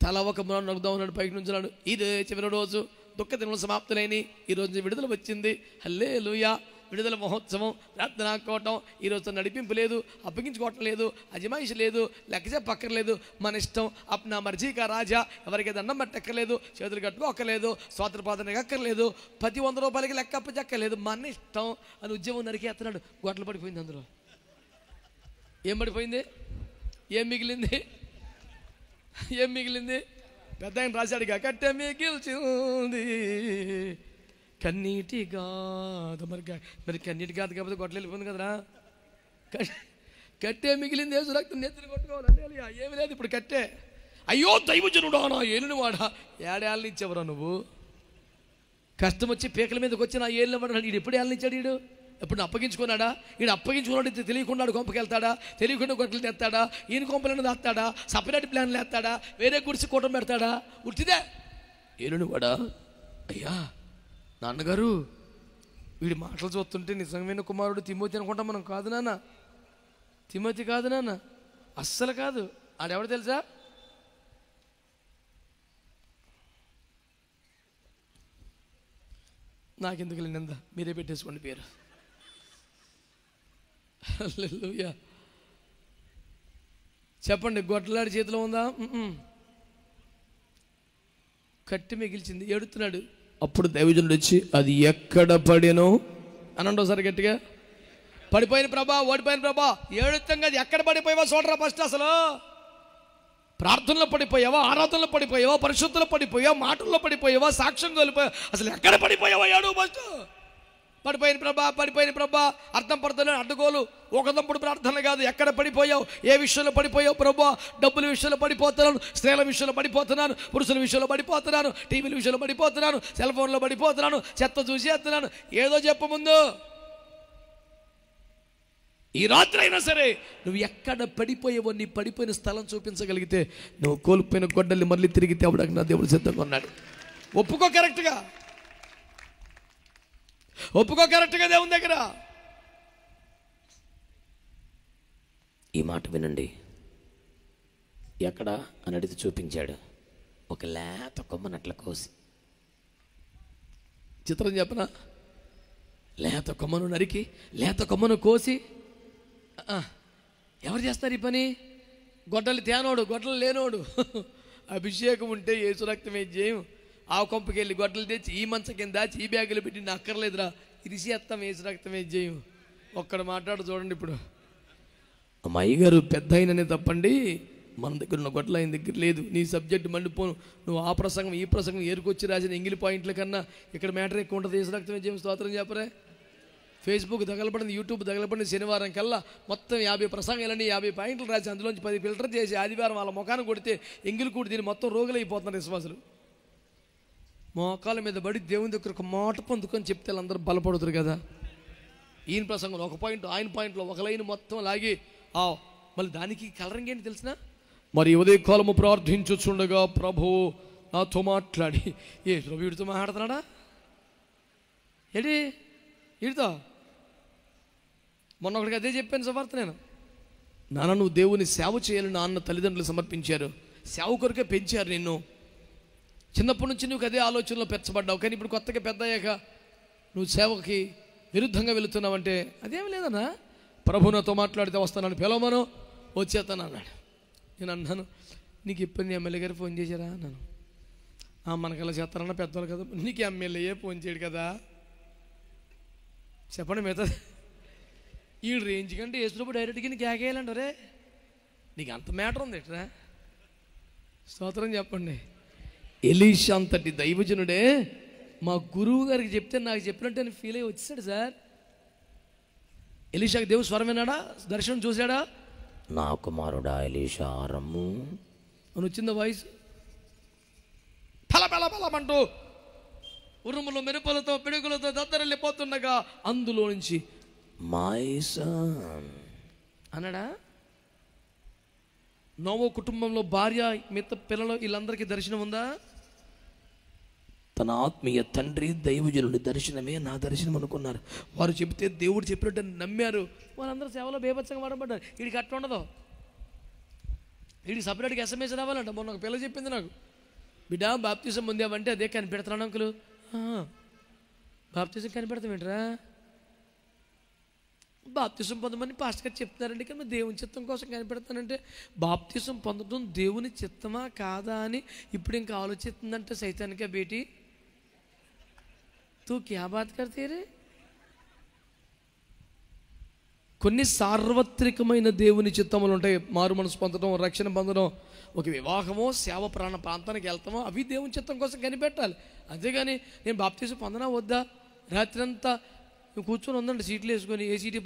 తల ఒక మనం నడుద్దాం ఉన్నాడు, పైకి నుంచున్నాడు. ఇదే చివరి రోజు, దుఃఖ దినములు సమాప్తులైన ఈరోజు విడుదల వచ్చింది. హల్లెలూయా. విడుదల మహోత్సవం, ప్రార్థనా కోవటం. ఈరోజు నడిపింపు లేదు, అప్పగించుకోవటం లేదు, అజమాయిషి లేదు, లెక్క పక్కర్లేదు, మన ఇష్టం. అప్నా మర్జీకా రాజా. ఎవరికి దండం పెట్టక్కర్లేదు, చేతులు కట్టుకోక్కర్లేదు, స్వాతంత్రపాదనకి అక్కర్లేదు, ప్రతి 100 రూపాయలకి లెక్క అప్పచెక్కర్లేదు, మన ఇష్టం అని ఉద్యమం నరికేస్తున్నాడు. గొడ్డలు పడిపోయింది. అందులో ఏం పడిపోయింది? ఏం మిగిలింది? ఏం మిగిలింది? పెద్ద ఆయన రాశాడుగా, కట్టె మిగిల్చింది కన్నీటి గాథ. మరి కన్నీటి గాథ కాకపోతే గొడ్డలు వెళ్ళిపోయింది కదరా. కట్టే మిగిలింది, ఏసు రక్తం నెత్తిని కొట్టుకోవాలి. ఏమి లేదు ఇప్పుడు కట్టే. అయ్యో దైవజనుడా నా ఏలిన వాడా, ఏడేళ్ళని ఇచ్చేవరా నువ్వు? కష్టం వచ్చి పీకల మీదకి వచ్చి నా ఏలిన వాడు. వీడు ఎప్పుడు ఏళ్ళని ఇచ్చాడు? వీడు ఎప్పుడు అప్పగించుకున్నాడా? వీడు అప్పగించుకున్నాడు తెలియకుండా కొంపకి వెళ్తాడా? తెలియకుండా గొడ్డలు తెస్తాడా? ఈయన కొంపలను తెస్తాడా? సపరేట్ ప్లాన్లు వేస్తాడా? వేరే గుడిసి కూటం పెడతాడా? ఉట్టిదే ఏలుని వాడా. అయ్యా నాన్నగారు, వీడి మాటలు చూస్తుంటే నిజమైన కుమారుడు తిమోతి అనుకుంటాం మనం. కాదు నాన్న, తిమోతి కాదు నాన్న, అస్సలు కాదు. ఆడెవడు తెలుసా? నాకెందుకు నింద, మీరే పెట్టేసుకోండి పేరు. హల్లెలూయా. చెప్పండి, గొడ్డలాడి చేతిలో ఉందా? కట్టి మిగిల్చింది, ఏడుతున్నాడు. అప్పుడు దైవజనుడు వచ్చి అది ఎక్కడ పడేనో అనండి ఒకసారి గట్టిగా. పడిపోయిన ప్రభా, ఓడిపోయిన ప్రభా, ఏడుతాం కదా. ఎక్కడ పడిపోయావా చూడరా ఫస్ట్. అసలు ప్రార్థనలో పడిపోయావా? ఆరాధనలో పడిపోయావా? పరిశుద్ధులో పడిపోయావా? మాటల్లో పడిపోయావా? సాక్ష్యం కోల్పోయావా? అసలు ఎక్కడ పడిపోయావా? ఏడు ఫస్ట్. పడిపోయిన ప్రభా, పడిపోయిన ప్రభా, అర్థం పడుతున్నా అడ్డుకోలు. ఒక తప్పుడు ప్రార్థన కాదు. ఎక్కడ పడిపోయావు? ఏ విషయంలో పడిపోయావు ప్రభా? డబ్బుల విషయంలో పడిపోతున్నాను, స్త్రీల విషయంలో పడిపోతున్నాను, పురుషుల విషయంలో పడిపోతున్నాను, టీవీల విషయంలో పడిపోతున్నాను, సెల్ ఫోన్లో పడిపోతున్నాను, చెత్త చూసేస్తున్నాను. ఏదో చెప్పు ముందు. ఈ రాత్రి అయినా సరే నువ్వు ఎక్కడ పడిపోయావో, నీ పడిపోయిన స్థలం చూపించగలిగితే, నువ్వు కోల్పోయిన గొడ్డల్ని మళ్ళీ తిరిగి తేవడానికి నా దేవుడు సిద్ధంగా ఉన్నాడు. ఒప్పుకో కరెక్ట్గా. ఒప్పుకో కరెక్ట్గా దేవుని దగ్గర. ఈ మాట వినండి. ఎక్కడ అని అడిగితే చూపించాడు. ఒక లేత కొమ్మనట్ల కోసి, చిత్రం చెప్పనా, లేత కొమ్మను నరికి లేత కొమ్మను కోసి, ఎవరు చేస్తారు ఈ పని? గొడ్డలు తేనోడు, గొడ్డలు లేనోడు. అభిషేకం ఉంటే యేసు రక్తమే జయం. ఆ కొంపకి వెళ్ళి గొడ్డలు తెచ్చి ఈ మంచం కింద దాచి ఈ బ్యాగులు పెట్టి నా అక్కర్లేదురా, ఇది చేస్తాం, యేసు రక్తమే జయం. ఒక్కడ మాట్లాడు చూడండి. ఇప్పుడు మా అయ్యగారు పెద్ద అయిననే తప్పండి, మన దగ్గర ఉన్న గొడ్డలు ఆయన దగ్గర లేదు. నీ సబ్జెక్ట్ మండిపోను, నువ్వు ఆ ప్రసంగం ఈ ప్రసంగం ఏరుకొచ్చి రాసిన ఎంగిలి పాయింట్ల కన్నా ఇక్కడ మ్యాటర్ ఎక్కువ ఉంటుంది. యేసు రక్తమే జయం. స్తోత్రం చెప్పరే. ఫేస్బుక్ తగలబడింది, యూట్యూబ్ తగలబడింది. శనివారం కల్లా మొత్తం 50 ప్రసంగాలన్నీ 50 పాయింట్లు రాసి అందులోంచి 10 ఫిల్టర్ చేసి ఆదివారం వాళ్ళ ముఖాన్ని కొడితే ఎంగిలి కూడి దీన్ని మొత్తం రోగులైపోతున్నారు విశ్వాసులు. మోకాల మీద పడి దేవుని దగ్గర ఒక మాట పొందుకొని చెప్తే అందరూ బలపడుతారు కదా. ఈయన ప్రసంగంలో ఒక పాయింట్, ఆయన పాయింట్లో ఒక లైన్ మొత్తం లాగి మళ్ళీ దానికి కలరింగ్ ఏంటి తెలిసిన? మరి ఉదయకాలము ప్రార్థించుచుండగా ప్రభువు నాతో మాట్లాడి, ఏ వీడితో మాట్లాడుతున్నాడా ఏంటి? వీడితో మొన్న ఒకటికి అదే చెప్పాను సువార్త. నాన్న నువ్వు దేవుని సేవ చేయాలని నాన్న తల్లిదండ్రులు సమర్పించారు, సేవ కొరకే పెంచారు నిన్ను. చిన్నప్పటి నుంచి నువ్వు అదే ఆలోచనలో పెంచబడ్డావు. కానీ ఇప్పుడు కొత్తగా పెద్ద అయ్యాక నువ్వు సేవకి విరుద్ధంగా వెళుతున్నావంటే అదేం లేదన్నా. ప్రభు నాతో మాట్లాడితే వస్తానని పిలవమను, వచ్చేస్తాను అన్నాడు. నేను అన్నాను, నీకు ఇప్పుడు నీ ఎమ్మెల్యే గారు ఫోన్ చేశారా అన్నాను. మనకల్లా చేస్తారన్నా పెద్దవాళ్ళు కదా. నీకు ఎమ్మెల్యే ఫోన్ చేయడు కదా, చెప్పండి మిగతా. ఈ రేంజ్ కంటే వేసినప్పుడు డైరెక్ట్గా నీకు కేకేయాలండి. రే నీకు అంత మ్యాటర్ ఉంది ఎట్రా? స్తోత్రం చెప్పండి. ఎలీషా అంతటి దైవజనుడే మా గురువు గారికి చెప్తే నాకు చెప్పినట్టు అని ఫీల్ అయ్యి వచ్చేసాడు సార్. ఎలీషాకి దేవుడు స్వరం విన్నాడా? దర్శనం చూశాడా? నా కుమారుడా ఎలీషా రమ్ము అని వచ్చిందా వాయిస్? పలపలపలమంటూ ఉరుములు మెరుపులతో పిడుగులతో దద్దరెళ్ళిపోతుండగా అందులో నుంచి మై సన్ అన్నాడా? నోవో కుటుంబంలో భార్య మిగతా పిల్లలు వీళ్ళందరికీ దర్శనం ఉందా? తన ఆత్మీయ తండ్రి దైవజనుడి దర్శనమే నా దర్శనం అనుకున్నారు. వారు చెబితే దేవుడు చెప్పినట్టు నమ్మారు. వాళ్ళందరూ సేవలో బేభత్సంగా వాడబడ్డారు. వీడికి అట్లా ఉండదు. వీడికి సపరేట్గా SMS రావాలంట. మొన్న ఒక పిల్ల చెప్పింది నాకు, బిడ్డ బాప్తిజం పొందామంటే అదే కనిపెడతాను అంకులు. బాప్తిజం కనిపెడతామేంట్రా? బాప్తిజం పొందమని పాస్టర్ గారు చెప్తున్నారండి, కానీ దేవుని చిత్తం కోసం కనిపెడతానంటే బాప్తిజం పొందడం దేవుని చిత్తమా కాదా అని ఇప్పుడు ఇంకా ఆలోచిస్తుందంటే సైతానికా బేటీ తూ క్యా బాత్ కర్తే రే. కొన్ని సార్వత్రికమైన దేవుని చిత్తములు ఉంటాయి. మారు మనసు పొందడం, రక్షణ పొందడం, ఒక వివాహమో సేవ ప్రాంతానికి వెళ్తామో అవి దేవుని చిత్తం కోసం కనిపెట్టాలి. అంతేగాని నేను బాప్తిజం పొందనా వద్దా, రాత్రి అంతా కూర్చొని ఉందండి సీట్లు వేసుకొని ఏ సీటీ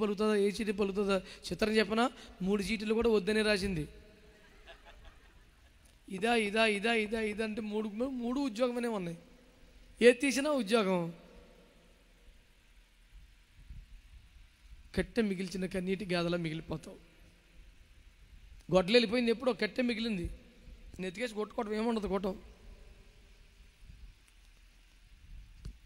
పలుకుతుందా చిత్రం చెప్పనా? 3 సీట్లు కూడా వద్దనే రాసింది. ఇదా ఇదా ఇదా ఇదా ఇదా అంటే 3 ఉద్యోగమనే ఉన్నాయి. ఏది తీసినా ఉద్యోగం. కట్టె మిగిల్చిన కన్నీటి గాథలా మిగిలిపోతావు. గొడ్డలు వెళ్ళిపోయింది, ఎప్పుడో కట్టె మిగిలింది, నెత్తికేసి కొట్టుకోవటం ఏముండదు. కొట్టం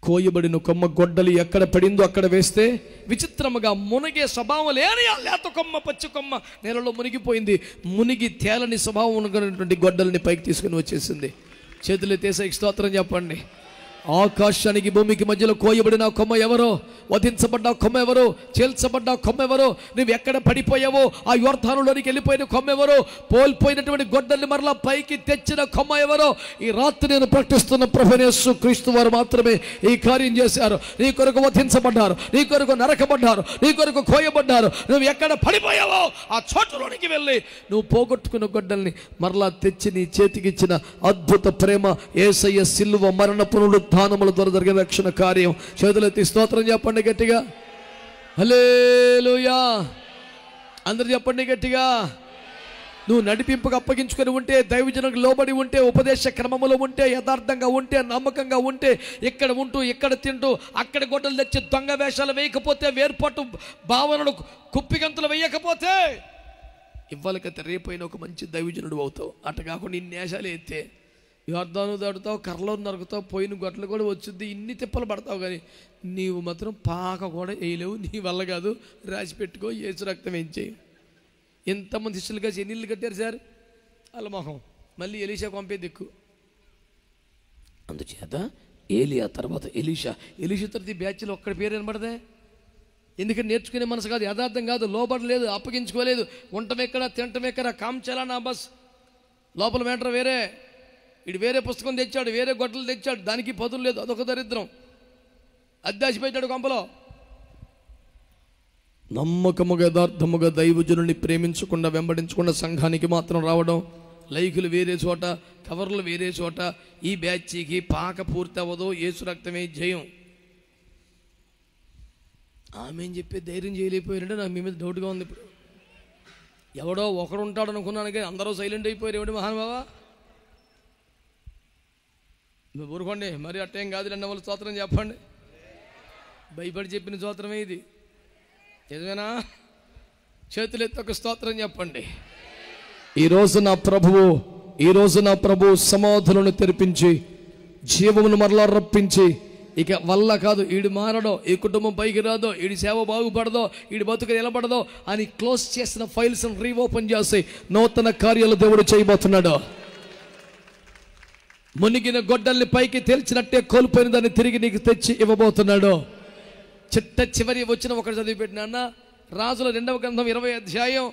కోయబడిన కొమ్మ గొడ్డలి ఎక్కడ పడిందో అక్కడ వేస్తే విచిత్రముగా మునిగే స్వభావం లేని ఆ లేత కొమ్మ, పచ్చి కొమ్మ నేలలో మునిగిపోయింది. మునిగి తేలని స్వభావం ఉన్నటువంటి గొడ్డలిని పైకి తీసుకుని వచ్చేసింది. చేతులు ఎత్తేసి స్తోత్రం చెప్పండి. ఆకాశానికి భూమికి మధ్యలో కోయబడిన కొమ్మ ఎవరో, వధించబడ్డ కొమ్మ ఎవరో, చేల్చబడ్డ కొమ్మ ఎవరో, నువ్వు ఎక్కడ పడిపోయావో ఆ యోర్ధానులోనికి వెళ్ళిపోయిన కొమ్మ ఎవరో, కోల్పోయినటువంటి గొడ్డల్ని మరలా పైకి తెచ్చిన కొమ్మ ఎవరో, ఈ రాత్రి నేను ప్రకటిస్తున్న ప్రభువైన యేసు క్రీస్తు వారు మాత్రమే ఈ కార్యం చేశారు. నీ కొరకు వధించబడ్డారు, నీ కొరకు నరకబడ్డారు, నీ కొరకు కోయబడ్డారు. నువ్వు ఎక్కడ పడిపోయావో ఆ చోటులోనికి వెళ్ళి నువ్వు పోగొట్టుకున్న గొడ్డల్ని మరలా తెచ్చి నీ చేతికిచ్చిన అద్భుత ప్రేమ యేసయ్య సిలువ మరణ పునరుత్థానముల ద్వారా జరిగిన రక్షణ కార్యం. చేతులెత్తి స్తోత్రం చెప్పండి గట్టిగా. హల్లెలూయా. అందరూ చెప్పండి గట్టిగా. నువ్వు నడిపింపుకు అప్పగించుకొని ఉంటే, దైవజనులకు లోబడి ఉంటే, ఉపదేశ క్రమములో ఉంటే, యథార్థంగా ఉంటే, నమ్మకంగా ఉంటే, ఇక్కడ ఉంటూ ఇక్కడ తింటూ అక్కడ గొడ్డలు తెచ్చి దొంగ వేషాలు వేయకపోతే, వేర్పాటు భావనలు కుప్పిగంతులు వేయకపోతే ఇవ్వాలకైతే రేపైనా ఒక మంచి దైవజనుడు అవుతావు. అట్ట కాకుండా ఇన్ని వేషాలు ఎత్తే యోర్దాను దాటుతావు, కర్రలో నరుకుతావు, పోయిన గొడ్డలు కూడా వచ్చుద్ది, ఇన్ని తిప్పలు పడతావు, కానీ నీవు మాత్రం పాక కూడా వేయలేవు. నీ వల్ల కాదు, రాసి పెట్టుకో, యేసు రక్తం ఏం చేయి. ఎంతమంది శిష్యులు కలిసి ఎన్ని ఇళ్ళు కట్టారు సార్? వాళ్ళ మొహం మళ్ళీ ఎలీషా పంపే దిక్కు. అందుచేత ఏలియా తర్వాత ఎలీషా తర్వాత ఈ బ్యాచ్లో ఒక్కడి పేరు వినబడదే. ఎందుకంటే నేర్చుకునే మనసు కాదు, యథార్థం కాదు, లోబడలేదు, అప్పగించుకోలేదు. ఉండటం ఎక్కడ, తినటం ఎక్కడ, కాంచాలా నా బస్. లోపల మ్యాటర్ వేరే. ఇటు వేరే పుస్తకం తెచ్చాడు, వేరే గొడ్డలు తెచ్చాడు, దానికి పదులు లేదు, అదొక దరిద్రం. అద్దాసి పెట్టాడు కొంపలో. నమ్మకముగా యథార్థముగా దైవజనుని ప్రేమించకుండా వెంబడించకుండా సంఘానికి మాత్రం రావడం, లైకులు వేరే చోట, కవర్లు వేరే చోట. ఈ బ్యాచ్కి పాక పూర్తి అవ్వదు. యేసు రక్తమే జయం. ఆమె అని చెప్పి ధైర్యం చేయలేకపోయారంటే నాకు మీ మీద డౌట్గా ఉంది. ఇప్పుడు ఎవడో ఒకడు ఉంటాడు అనుకున్నాను, కానీ అందరూ సైలెంట్ అయిపోయారు. ఏమిటి మహానుభావా, నువ్వు ఊరుకోండి, మరి అట్టేం కాదు. 2 వాళ్ళు స్తోత్రం చెప్పండి. భయపడి చెప్పిన స్తోత్రమే ఇది, నిజమేనా? చేతులు ఎత్తి ఒక స్తోత్రం చెప్పండి. ఈరోజు నా ప్రభువు సమాధులను తెరిపించి జీవమును మరలా రప్పించి, ఇక వల్ల కాదు, ఈడు మారడో, ఈ కుటుంబం పైకి రాదో, ఈడి సేవ బాగుపడదో, ఈడి బతుకు నిలబడదో అని క్లోజ్ చేసిన ఫైల్స్ రీఓపెన్ చేసి నూతన కార్యాలు దేవుడు చేయబోతున్నాడు. మునిగిన గొడ్డల్ని పైకి తేల్చినట్టే కోల్పోయిన దాన్ని తిరిగి నీకు తెచ్చి ఇవ్వబోతున్నాడు. చిట్ట చివరి వచ్చిన ఒకటి చదివి పెట్టినా, రాజుల 2వ గ్రంథం 20వ అధ్యాయం.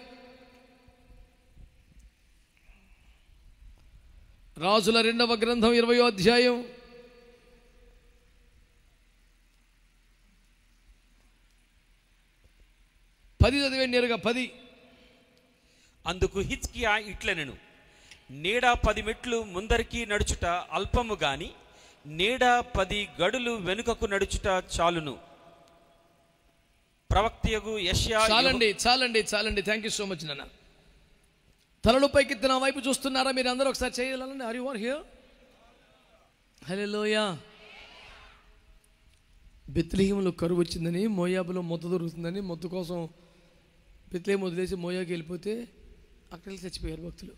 రాజుల 2వ గ్రంథం 20వ అధ్యాయం 10 చదివేండి నేరుగా. 10. అందుకు హిజ్కియా ఇట్లనెను, నీడ 10 మెట్లు ముందరికి నడుచుట అల్పము గాని నీడ 10 గడులు వెనుకకు నడుచుట చాలును. ప్రవక్తయగు యెషయా. చాలండి. థ్యాంక్ యూ సో మచ్ నాన్న. తలలు పైకెత్తి నా వైపు చూస్తున్నారా మీరు అందరూ? ఒకసారి చేయాలండి. Are you are here? హల్లెలూయా. బెత్లెహేములో కరువు వచ్చిందని, మోయాబులో మొద్దు దొరుకుతుందని, మొద్దు కోసం బెత్లెహేము వదిలేసి మోయాకి వెళ్ళిపోతే అక్కడికి వెళ్ళి చచ్చిపోయారు భక్తులు.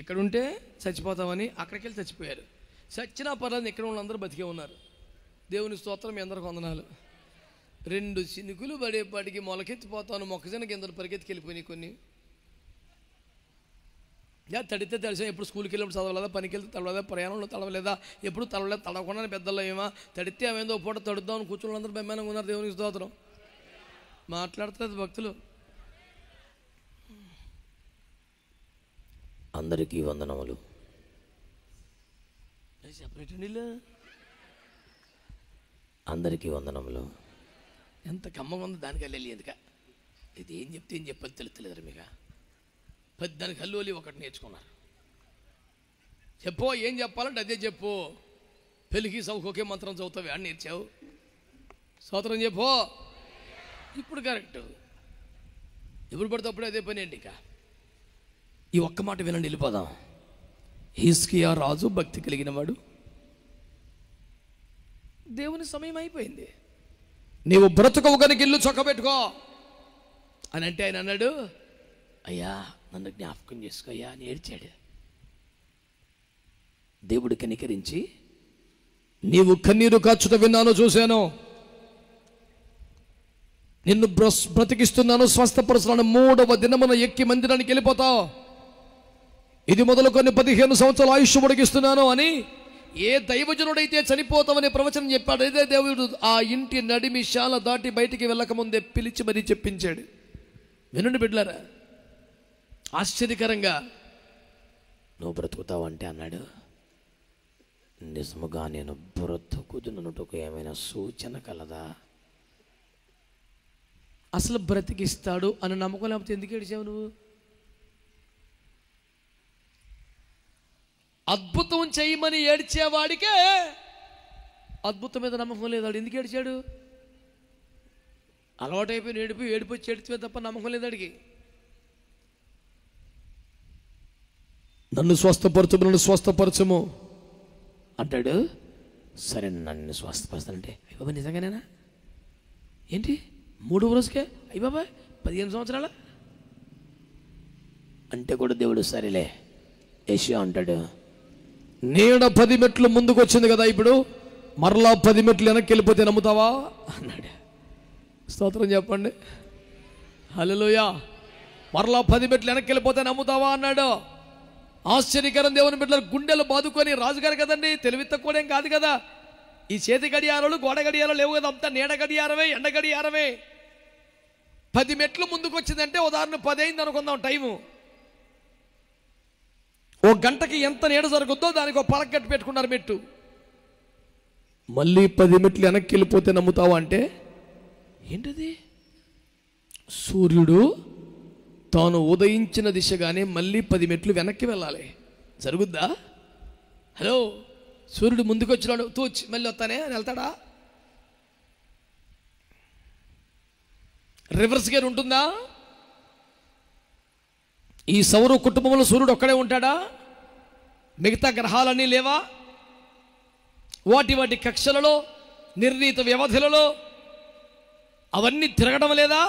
ఇక్కడుంటే చచ్చిపోతామని అక్కడికి వెళ్ళి చచ్చిపోయారు. చచ్చినా పర్లేదు, ఇక్కడ వాళ్ళందరూ బతికే ఉన్నారు. దేవుని స్తోత్రం, మీ అందరికి వందనాలు. 2 చినుకులు పడేపాటికి మొలకెత్తిపోతాను. మొక్కజొన్న గింజలు పరిగెత్తికి వెళ్ళిపోయినాయి కొన్ని. తడితే తడిసా. ఎప్పుడు స్కూల్కి వెళ్ళినప్పుడు చదవలేదా, పనికి వెళ్తే తడవలేదా, ప్రయాణంలో తడవలేదా, ఎప్పుడు తడవలేదు. తడవకుండానే పెద్దల్లో ఏమా తడితే ఏమైందో పూట తడుద్దామని కూర్చొని అందరూ బెమ్మానంగా ఉన్నారు. దేవునికి స్తోత్రం. మాట్లాడుతుంది భక్తులు. అందరికీ వందనములు. సెపరేట్ అండి, అందరికీ వందనములు. ఎంత కమ్మగా ఉందో దానికి వెళ్ళి. ఎందుక ఇది ఏం చెప్తే ఏం చెప్పాలి తెలుస్తలేదు మీకు. దానికి హల్లోలి ఒకటి నేర్చుకున్నారు. చెప్పో, ఏం చెప్పాలంటే అదే చెప్పు. పెళ్ళికి సౌకోకే మంత్రం చదువుతావు అని నేర్చావు. స్తోత్రం చెప్పో. ఇప్పుడు కరెక్ట్. ఎప్పుడు పడితే అప్పుడే అదే పని అండి. ఇక ఈ ఒక్క మాట వినండి, వెళ్ళిపోదాం. హిజ్కియా రాజు భక్తి కలిగిన వాడు. దేవుని సమయం అయిపోయింది, నీవు బ్రతుకవు కనుక ఇల్లు చొక్కబెట్టుకో అని అంటే ఆయన అన్నాడు, అయ్యా నన్ను జ్ఞాపకం చేసుకోయ్యా అని ఏడ్చాడు. దేవుడు కనికరించి, నీవు కన్నీరు కాచుట విన్నాను, చూశాను, నిన్ను బ్రతికిస్తున్నాను, స్వస్థపరుస్తున్నాను, 3వ దినమున ఎక్కి మందిరానికి వెళ్ళిపోతావు, ఇది మొదలుకొని 15 సంవత్సరాల ఆయుష్ పొడిగిస్తున్నాను అని ఏ దైవజనుడైతే చనిపోతామని ప్రవచనం చెప్పాడు, అదే దేవుడు ఆ ఇంటి నడిమిశాల దాటి బయటికి వెళ్ళకముందే పిలిచి మరీ చెప్పించాడు. వినండి బిడ్డలారా, ఆశ్చర్యకరంగా నువ్వు బ్రతుకుతావు అంటే అన్నాడు, నిజముగా నేను బ్రతుకుతున్నట్టుకు ఏమైనా సూచన కలదా? అసలు బ్రతికిస్తాడు అని నమ్మకం లేకపోతే ఎందుకు ఏడిచావు నువ్వు? అద్భుతం చేయమని ఏడ్చేవాడికే అద్భుతం మీద నమ్మకం లేదు. ఎందుకు ఏడ్చాడు? అలవాటైపోయి ఏడిపోయి ఏడితే తప్ప నమ్మకం లేదు అడిగి. నన్ను స్వస్థపరచము అంటాడు. సరే నన్ను స్వస్థపరుస్తానంటే, అయ్య బాబా నిజంగానేనా ఏంటి 3వ రోజుకే? అయ్య బాబా 15 సంవత్సరాల అంటే కూడా దేవుడు సరేలే. యెషయా అంటాడు, నీడ 10 మెట్లు ముందుకు వచ్చింది కదా, ఇప్పుడు మరలా 10 మెట్లు వెనక్కి వెళ్ళిపోతే నమ్ముతావా అన్నాడు. స్తోత్రం చెప్పండి, హల్లెలూయా. మరలా 10 మెట్లు వెనక్కి వెళ్ళిపోతే నమ్ముతావా అన్నాడు. ఆశ్చర్యకరం, దేవుని బిడ్డలు గుండెలు బాదుకొని, రాజుగారు కదండి, తెలివి తక్కువడేం కాదు కదా, ఈ చేతి గడియారాలు గోడ గడియారాలు లేవు కదా, అంతా నీడ గడియారమే, ఎండ గడియారమే. 10 మెట్లు ముందుకు వచ్చిందంటే ఉదాహరణ 10 అయింది అనుకుందాం టైము. ఓ గంటకి ఎంత నీడ జరుగుద్దో దానికి ఒక పలక కట్టి పెట్టుకున్నారు మెట్టు. మళ్ళీ 10 మెట్లు వెనక్కి వెళ్ళిపోతే నమ్ముతావా అంటే ఏంటది? సూర్యుడు తాను ఉదయించిన దిశగానే మళ్ళీ 10 మెట్లు వెనక్కి వెళ్ళాలి. జరుగుద్దా? హలో, సూర్యుడు ముందుకు వచ్చినాడు, తూచి మళ్ళీ వస్తానే అని వెళ్తాడా? రివర్స్ గేర్ ఉంటుందా? ఈ సౌర కుటుంబంలో సూర్యుడు ఒక్కడే ఉంటాడా? మిగతా గ్రహాలన్నీ లేవా? వాటి వాటి కక్షలలో, నిర్ణీత వ్యవధులలో అవన్నీ తిరగడం లేదా?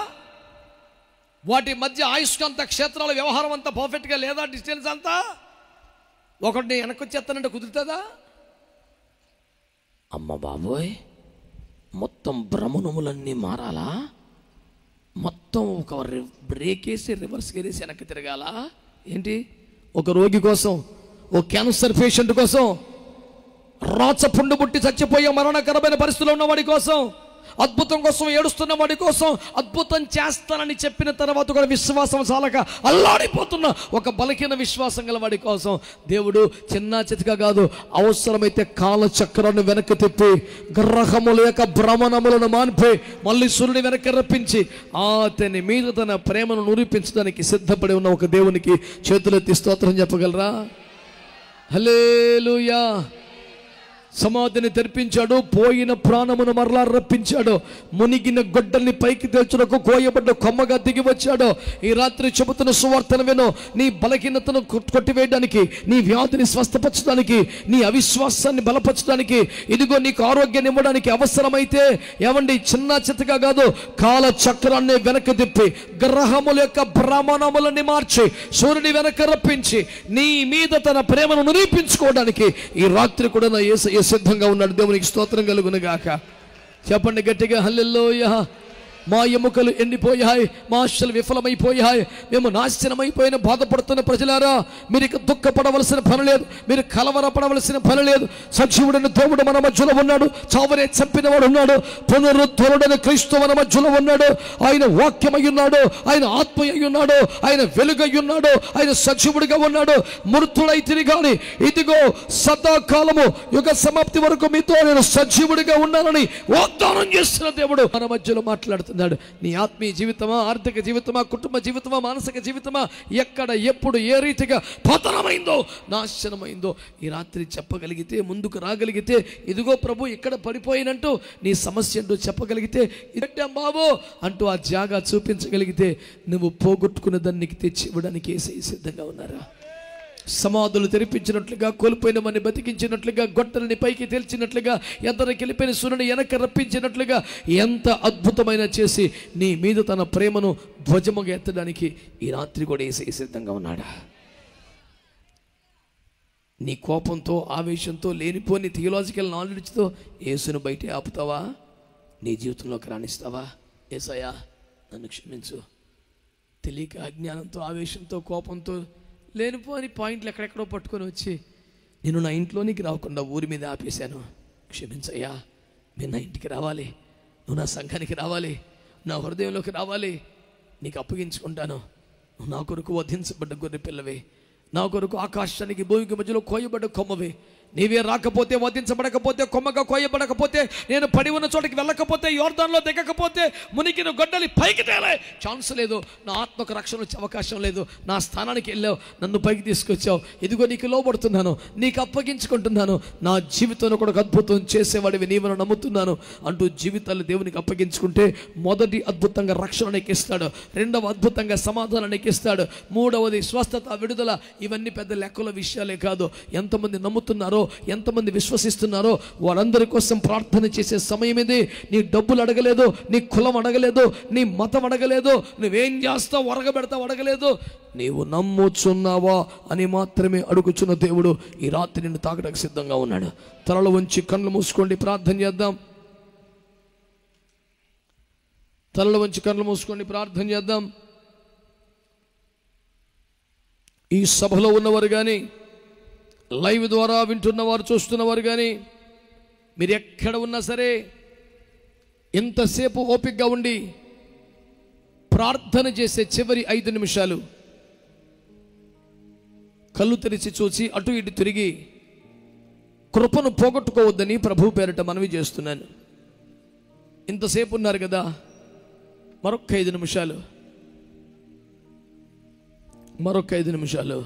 వాటి మధ్య ఆయుష్కాంత క్షేత్రాల వ్యవహారం అంతా పర్ఫెక్ట్గా లేదా? డిస్టెన్స్ అంతా ఒకటిని వెనకొచ్చేస్తానంటే కుదురుతుందా? అమ్మ బాబోయ్, మొత్తం భ్రమణములన్నీ మారాలా? మొత్తం ఒక బ్రేక్ వేసి రివర్స్ గేరేసి వెనక్కి తిరగాల ఏంటి? ఒక రోగి కోసం, ఓ క్యాన్సర్ పేషెంట్ కోసం, రాచపుండు పుట్టి చచ్చిపోయే మరణకరమైన పరిస్థితుల్లో ఉన్న వాడి కోసం, అద్భుతం కోసం ఏడుస్తున్న వాడి కోసం, అద్భుతం చేస్తానని చెప్పిన తర్వాత కూడా విశ్వాసం చాలక అల్లాడిపోతున్న ఒక బలహీన విశ్వాసం గల వాడి కోసం దేవుడు చిన్న చితక కాదు, అవసరమైతే కాల చక్రాన్ని వెనక్కి తిప్పి గ్రహముల యొక్క భ్రమణములను మాన్పి మళ్ళీ సూర్యుని వెనక్కి రప్పించి అతని మీద తన ప్రేమను నిరూపించడానికి సిద్ధపడి ఉన్న ఒక దేవునికి చేతులెత్తి స్తోత్రం చెప్పగలరా? హల్లెలూయా. సమాధిని తెరిపించాడు, పోయిన ప్రాణమును మరలా రప్పించాడు, మునిగిన గొడ్డల్ని పైకి తెచ్చుటకు కోయబడ్డ కొమ్మగా దిగి వచ్చాడు. ఈ రాత్రి చెబుతున్న సువార్తను విను. నీ బలహీనతను కొట్టివేయడానికి, నీ వ్యాధిని స్వస్థపరచడానికి, నీ అవిశ్వాసాన్ని బలపరచడానికి, ఇదిగో నీకు ఆరోగ్యాన్ని ఇవ్వడానికి అవసరమైతే ఏమండి చిన్న చితగా కాదు, కాల చక్రాన్ని వెనక్కి తిప్పి గ్రహముల యొక్క భ్రమణములని మార్చి సూర్యుని వెనక్కి రప్పించి నీ మీద తన ప్రేమను నిరూపించుకోవడానికి ఈ రాత్రి కూడా నా యేసు సిద్ధంగా ఉన్నాడు. దేవునికి స్తోత్రం కలుగును గాక. చెప్పండి గట్టిగా హల్లెలూయా. మా ఎముకలు ఎండిపోయాయి, మా ఆశలు విఫలమైపోయాయి, మేము నాశనమైపోయిన బాధపడుతున్న ప్రజలారా, మీరు ఇక దుఃఖపడవలసిన పని లేదు, మీరు కలవరపడవలసిన పని లేదు. సజీవుడైన దేవుడు మన మధ్యలో ఉన్నాడు, చావనే చంపినవాడు ఉన్నాడు, పునరుద్ధరుడైన క్రీస్తు మన మధ్యలో ఉన్నాడు. ఆయన వాక్యమై ఉన్నాడు, ఆయన ఆత్మ అయి ఉన్నాడు, ఆయన వెలుగై ఉన్నాడు, ఆయన సజీవుడిగా ఉన్నాడు. మృతుడైతిని కానీ ఇదిగో సదాకాలము యుగ సమాప్తి వరకు మీతో నేను సజీవుడిగా ఉన్నానని వాగ్దానం చేస్తున్న దేవుడు మన మధ్యలో మాట్లాడుతున్నాడు. నీ ఆత్మీయ జీవితమా, ఆర్థిక జీవితమా, కుటుంబ జీవితమా, మానసిక జీవితమా ఎక్కడ ఎప్పుడు ఏ రీతిగా పతనమైందో, నాశనమైందో ఈ రాత్రి చెప్పగలిగితే, ముందుకు రాగలిగితే, ఇదిగో ప్రభు ఇక్కడ పడిపోయినంటూ నీ సమస్య అంటూ చెప్పగలిగితే, ఇదంటే బాబు అంటూ ఆ జాగా చూపించగలిగితే, నువ్వు పోగొట్టుకున్న దాన్ని తెచ్చి ఇవ్వడానికి సిద్ధంగా ఉన్నారా? సమాధులు తెరిపించినట్లుగా, కోల్పోయిన మన్ని బతికించినట్లుగా, గొట్టలని పైకి తేల్చినట్లుగా, ఎద్దరికి వెళ్ళిపోయిన సూర్యుని వెనక రప్పించినట్లుగా ఎంత అద్భుతమైన చేసి నీ మీద తన ప్రేమను ధ్వజముగా ఎత్తడానికి ఈ రాత్రి కూడా యేసు సిద్ధంగా ఉన్నాడా? నీ కోపంతో, ఆవేశంతో, లేనిపోని థియలాజికల్ నాలెడ్జ్తో యేసును బయట ఆపుతావా? నీ జీవితంలోకి రాణిస్తావా? యేసయ్యా నన్ను క్షమించు, తెలియక అజ్ఞానంతో, ఆవేశంతో, కోపంతో లేనిపోని పాయింట్లు ఎక్కడెక్కడో పట్టుకొని వచ్చి నేను నా ఇంట్లోనికి రాకుండా ఊరి మీద ఆపేశాను, క్షమించయ్యా. మీరు నా ఇంటికి రావాలి, నువ్వు నా సంఘానికి రావాలి, నా హృదయంలోకి రావాలి, నీకు అప్పగించుకుంటాను. నువ్వు నా కొరకు వధించబడ్డ గొర్రె పిల్లవే, నా కొరకు ఆకాశానికి భూమికి మధ్యలో కోయబడ్డ కొమ్మవే. నీవే రాకపోతే, వధించబడకపోతే, కొమ్మగా కోయబడకపోతే, నేను పడి ఉన్న చోటకి వెళ్ళకపోతే, యోర్దాన్లో దిగకపోతే, మునిగిన గొడ్డలి పైకి తేలే ఛాన్స్ లేదు. నా ఆత్మకు రక్షణ వచ్చే అవకాశం లేదు. నా స్థానానికి వెళ్ళావు, నన్ను పైకి తీసుకొచ్చావు, ఇదిగో నీకు లోబడుతున్నాను, నీకు అప్పగించుకుంటున్నాను, నా జీవితంలో కూడా అద్భుతం చేసేవాడివి నీవను నమ్ముతున్నాను అంటూ జీవితాలు దేవునికి అప్పగించుకుంటే మొదటి అద్భుతంగా రక్షణ నీకు ఇస్తాడు, రెండవ అద్భుతంగా సమాధానం నీకు ఇస్తాడు, మూడవది స్వస్థత, విడుదల. ఇవన్నీ పెద్ద లెక్కల విషయాలే కాదు. ఎంతమంది నమ్ముతున్నారో ఎంతమంది విశ్వసిస్తున్నారో వారందరి కోసం ప్రార్థన చేసే సమయం ఇది. నీ డబ్బులు అడగలేదు, నీ కులం అడగలేదు, నీ మతం అడగలేదు, నువ్వేం చేస్తావు ఒరగబెడతావు అడగలేదు. నీవు నమ్ముచున్నావా అని మాత్రమే అడుగుచున్న దేవుడు ఈ రాత్రి నిన్ను తాకడానికి సిద్ధంగా ఉన్నాడు. తలలు వంచి కళ్ళు మూసుకోండి, ప్రార్థన చేద్దాం. తలలు వంచి కళ్ళు మూసుకోండి, ప్రార్థన చేద్దాం. ఈ సభలో ఉన్నవారు కానీ, లైవ్ ద్వారా వింటున్నవారు, చూస్తున్నవారు కానీ, మీరు ఎక్కడ ఉన్నా సరే ఎంతసేపు ఓపికగా ఉండి ప్రార్థన చేసే చివరి 5 నిమిషాలు కళ్ళు తెరిచి చూసి అటు ఇటు తిరిగి కృపను పోగొట్టుకోవద్దని ప్రభు పేరిట మనవి చేస్తున్నాను. ఇంతసేపు ఉన్నారు కదా, మరొక 5 నిమిషాలు, మరొక 5 నిమిషాలు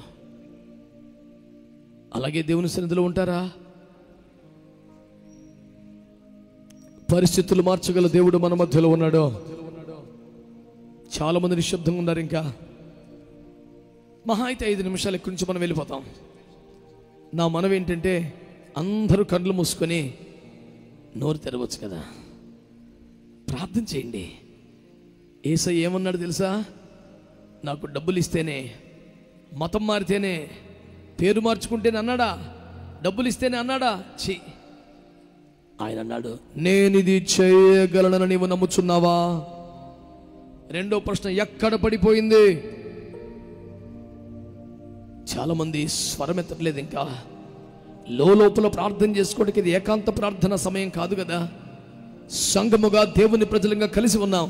అలాగే దేవుని సన్నిధిలో ఉంటారా? పరిస్థితులు మార్చగల దేవుడు మన మధ్యలో ఉన్నాడు. చాలా మంది నిశ్శబ్దంగా ఉన్నారు. ఇంకా మహా అయితే 5 నిమిషాల గురించి మనం వెళ్ళిపోతాం. నా మనవి ఏంటంటే అందరూ కళ్ళు మూసుకొని నోరు తెరవచ్చు కదా, ప్రార్థన చేయండి. యేసయ్య ఏమన్నాడు తెలుసా? నాకు డబ్బులు ఇస్తేనే, మతం మారితేనే, పేరు మార్చుకుంటేనే అన్నాడా? డబ్బులు ఇస్తేనే అన్నాడా? ఆయన అన్నాడు, నేనిది చేయగలనని నీవు నమ్ముచున్నావా? రెండో ప్రశ్న, ఎక్కడ పడిపోయింది? చాలా మంది స్వరం ఎత్తట్లేదు. ఇంకా లోపల ప్రార్థన చేసుకోవడానికి ఇది ఏకాంత ప్రార్థన సమయం కాదు కదా. సంఘముగా దేవుని ప్రజలంగా కలిసి ఉన్నాం.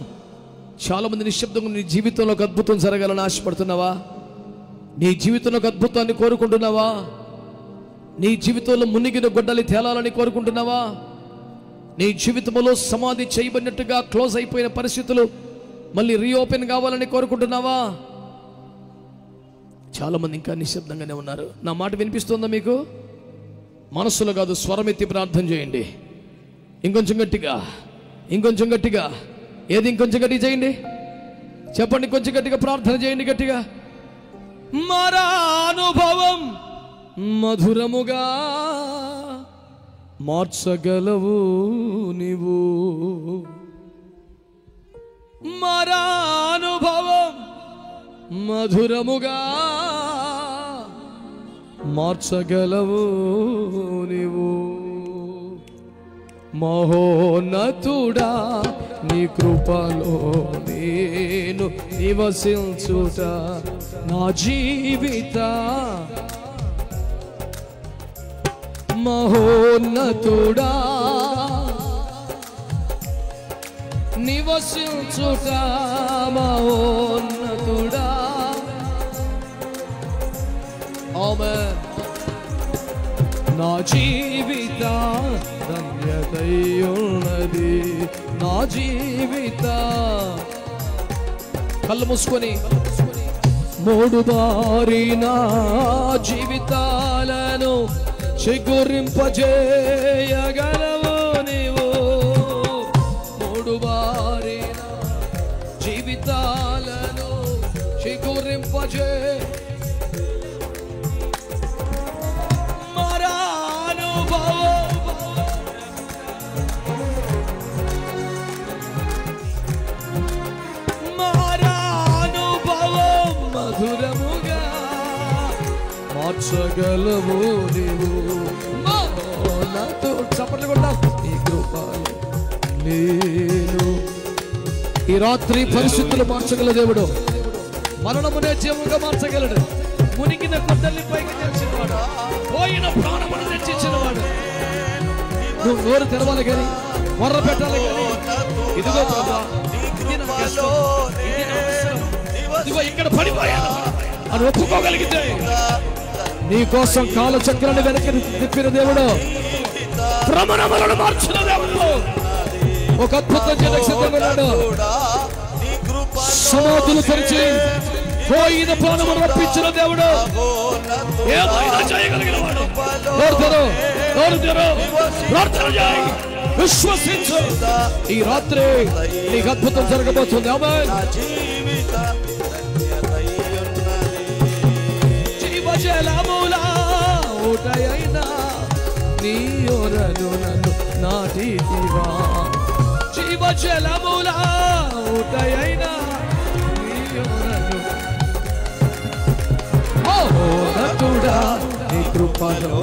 చాలా మంది నిశ్శబ్దంగా నీ జీవితంలో ఒక అద్భుతం జరగాలని ఆశపడుతున్నావా? నీ జీవితంలో ఒక అద్భుతాన్ని కోరుకుంటున్నావా? నీ జీవితంలో మునిగిన గొడ్డలి తేలాలని కోరుకుంటున్నావా? నీ జీవితంలో సమాధి చేయబడినట్టుగా క్లోజ్ అయిపోయిన పరిస్థితులు మళ్ళీ రీఓపెన్ కావాలని కోరుకుంటున్నావా? చాలా మంది ఇంకా నిశ్శబ్దంగానే ఉన్నారు. నా మాట వినిపిస్తుందా మీకు? మనస్సులో కాదు, స్వరం ఎత్తి ప్రార్థన చేయండి. ఇంకొంచెం గట్టిగా, ఇంకొంచెం గట్టిగా. ఏది ఇంకొంచెం గట్టిగా చేయండి, చెప్పండి. కొంచెం గట్టిగా ప్రార్థన చేయండి, గట్టిగా. మరా అనుభవం మధురముగా మార్చగలవు నీవు. మరా అనుభవం మధురముగా మార్చగలవు నీవు. మహోన్నతుడా నీ కృపలో నేను నివసించుట నా జీవిత. మహోన్నతుడా నివసించుట, మహోన్నతుడా. ఆమేన్. నా జీవిత ధన్యతయున్నది, నా జీవిత. కళ్ళు మూసుకొని, 3 బారిన జీవితాలను చిగురింపజేయగలవు నీవు. 3 బారిన జీవితాలను చిగురింపజే. మధురముగా మార్చగలవు నీవు. నాతో చప్పట్లు కొడదాం. ఈ కృపలో నేను. ఈ రాత్రి పరిస్థితులు మార్చగల దేవుడు, మరణమునే జీవంగా మార్చగలడు. మునిగిన కొద్దల్ని పైకి తెచ్చినవాడు, పోయిన ప్రాణమును తెచ్చినవాడు. నువ్వు నోరు తెరవాలి కానీ, మొర్ర పెట్టాలి కానీ, ఇదిగో ప్రభా, ఇది నా కష్టం, ఇది నా అవసరం, ఇదిగో ఇక్కడ పడిపోయాను అని ఒప్పుకోగలిగితే నీ కోసం కాల చక్రాన్ని వెనక్కి తిప్పిన దేవుడు, భ్రమణములను మార్చిన దేవుడు, ఒక అద్భుతం చేయడానికి సిద్ధంగా ఉన్నాడు. సమాధులు తెరిచి పోయిన ప్రాణమును రప్పించిన దేవుడు, ఏమైనా చేయగలిగిన వాడు. ప్రార్థన చేయి, విశ్వసించు. ఈ రాత్రి నీకు అద్భుతం జరగబోతుంది. ఆమేన్. జీవజలముల ఊటైన నీయోరను నన్ను నాటితివా జీవజలముల ఊటయైన నీయోరను మహోన్నతుడా నీ కృపలో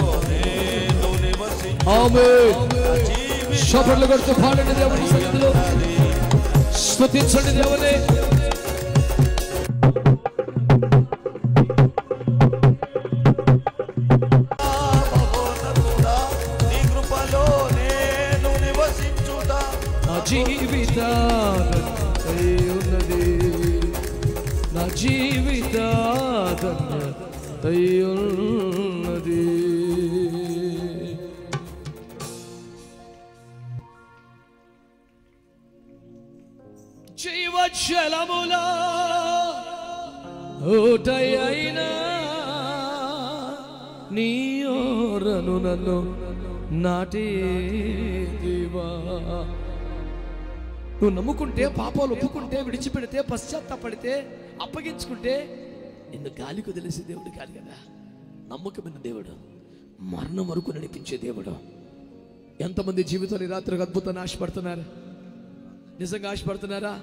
ఆమేన్. చప్పట్లు కొడుతూ పాడండి దేవుని సన్నిధిలో, స్తుతించండి దేవుని. నా జీవితాదై ఉన్నది, నా జీవితాదై ఉన్నది. జీవజలముల ఊటయైన నీయోరను నన్ను నాటితివా. నువ్వు నమ్ముకుంటే, పాపాలు ఒప్పుకుంటే, విడిచిపెడితే, పశ్చాత్తాపడితే, అప్పగించుకుంటే నిన్ను గాలికి వదిలేసే దేవుడు కాదు కదా. నమ్మకమైన దేవుడు, మరణం వరకు నడిపించే దేవుడు. ఎంతమంది జీవితంలో రాత్రికి అద్భుతాన్ని ఆశపడుతున్నారు? నిజంగా ఆశపడుతున్నారా?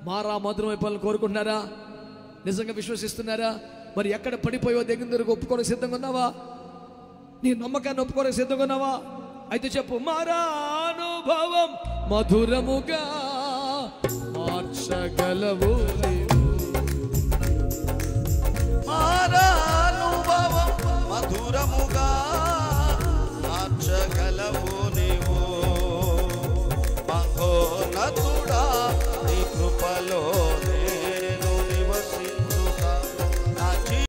మారా మధురం అయిపోవాలని కోరుకుంటున్నారా? నిజంగా విశ్వసిస్తున్నారా? మరి ఎక్కడ పడిపోయో దగ్గర ఒప్పుకోవడం సిద్ధంగా ఉన్నావా? నీ నమ్మకాన్ని ఒప్పుకోవడం సిద్ధంగా ఉన్నావా? అయితే చెప్పు, మారా అనుభవం మధురముగా మార్చగలవు, మారా అనుభవం మధురముగా మార్చగలవు నీవు, మహోన్నతుడా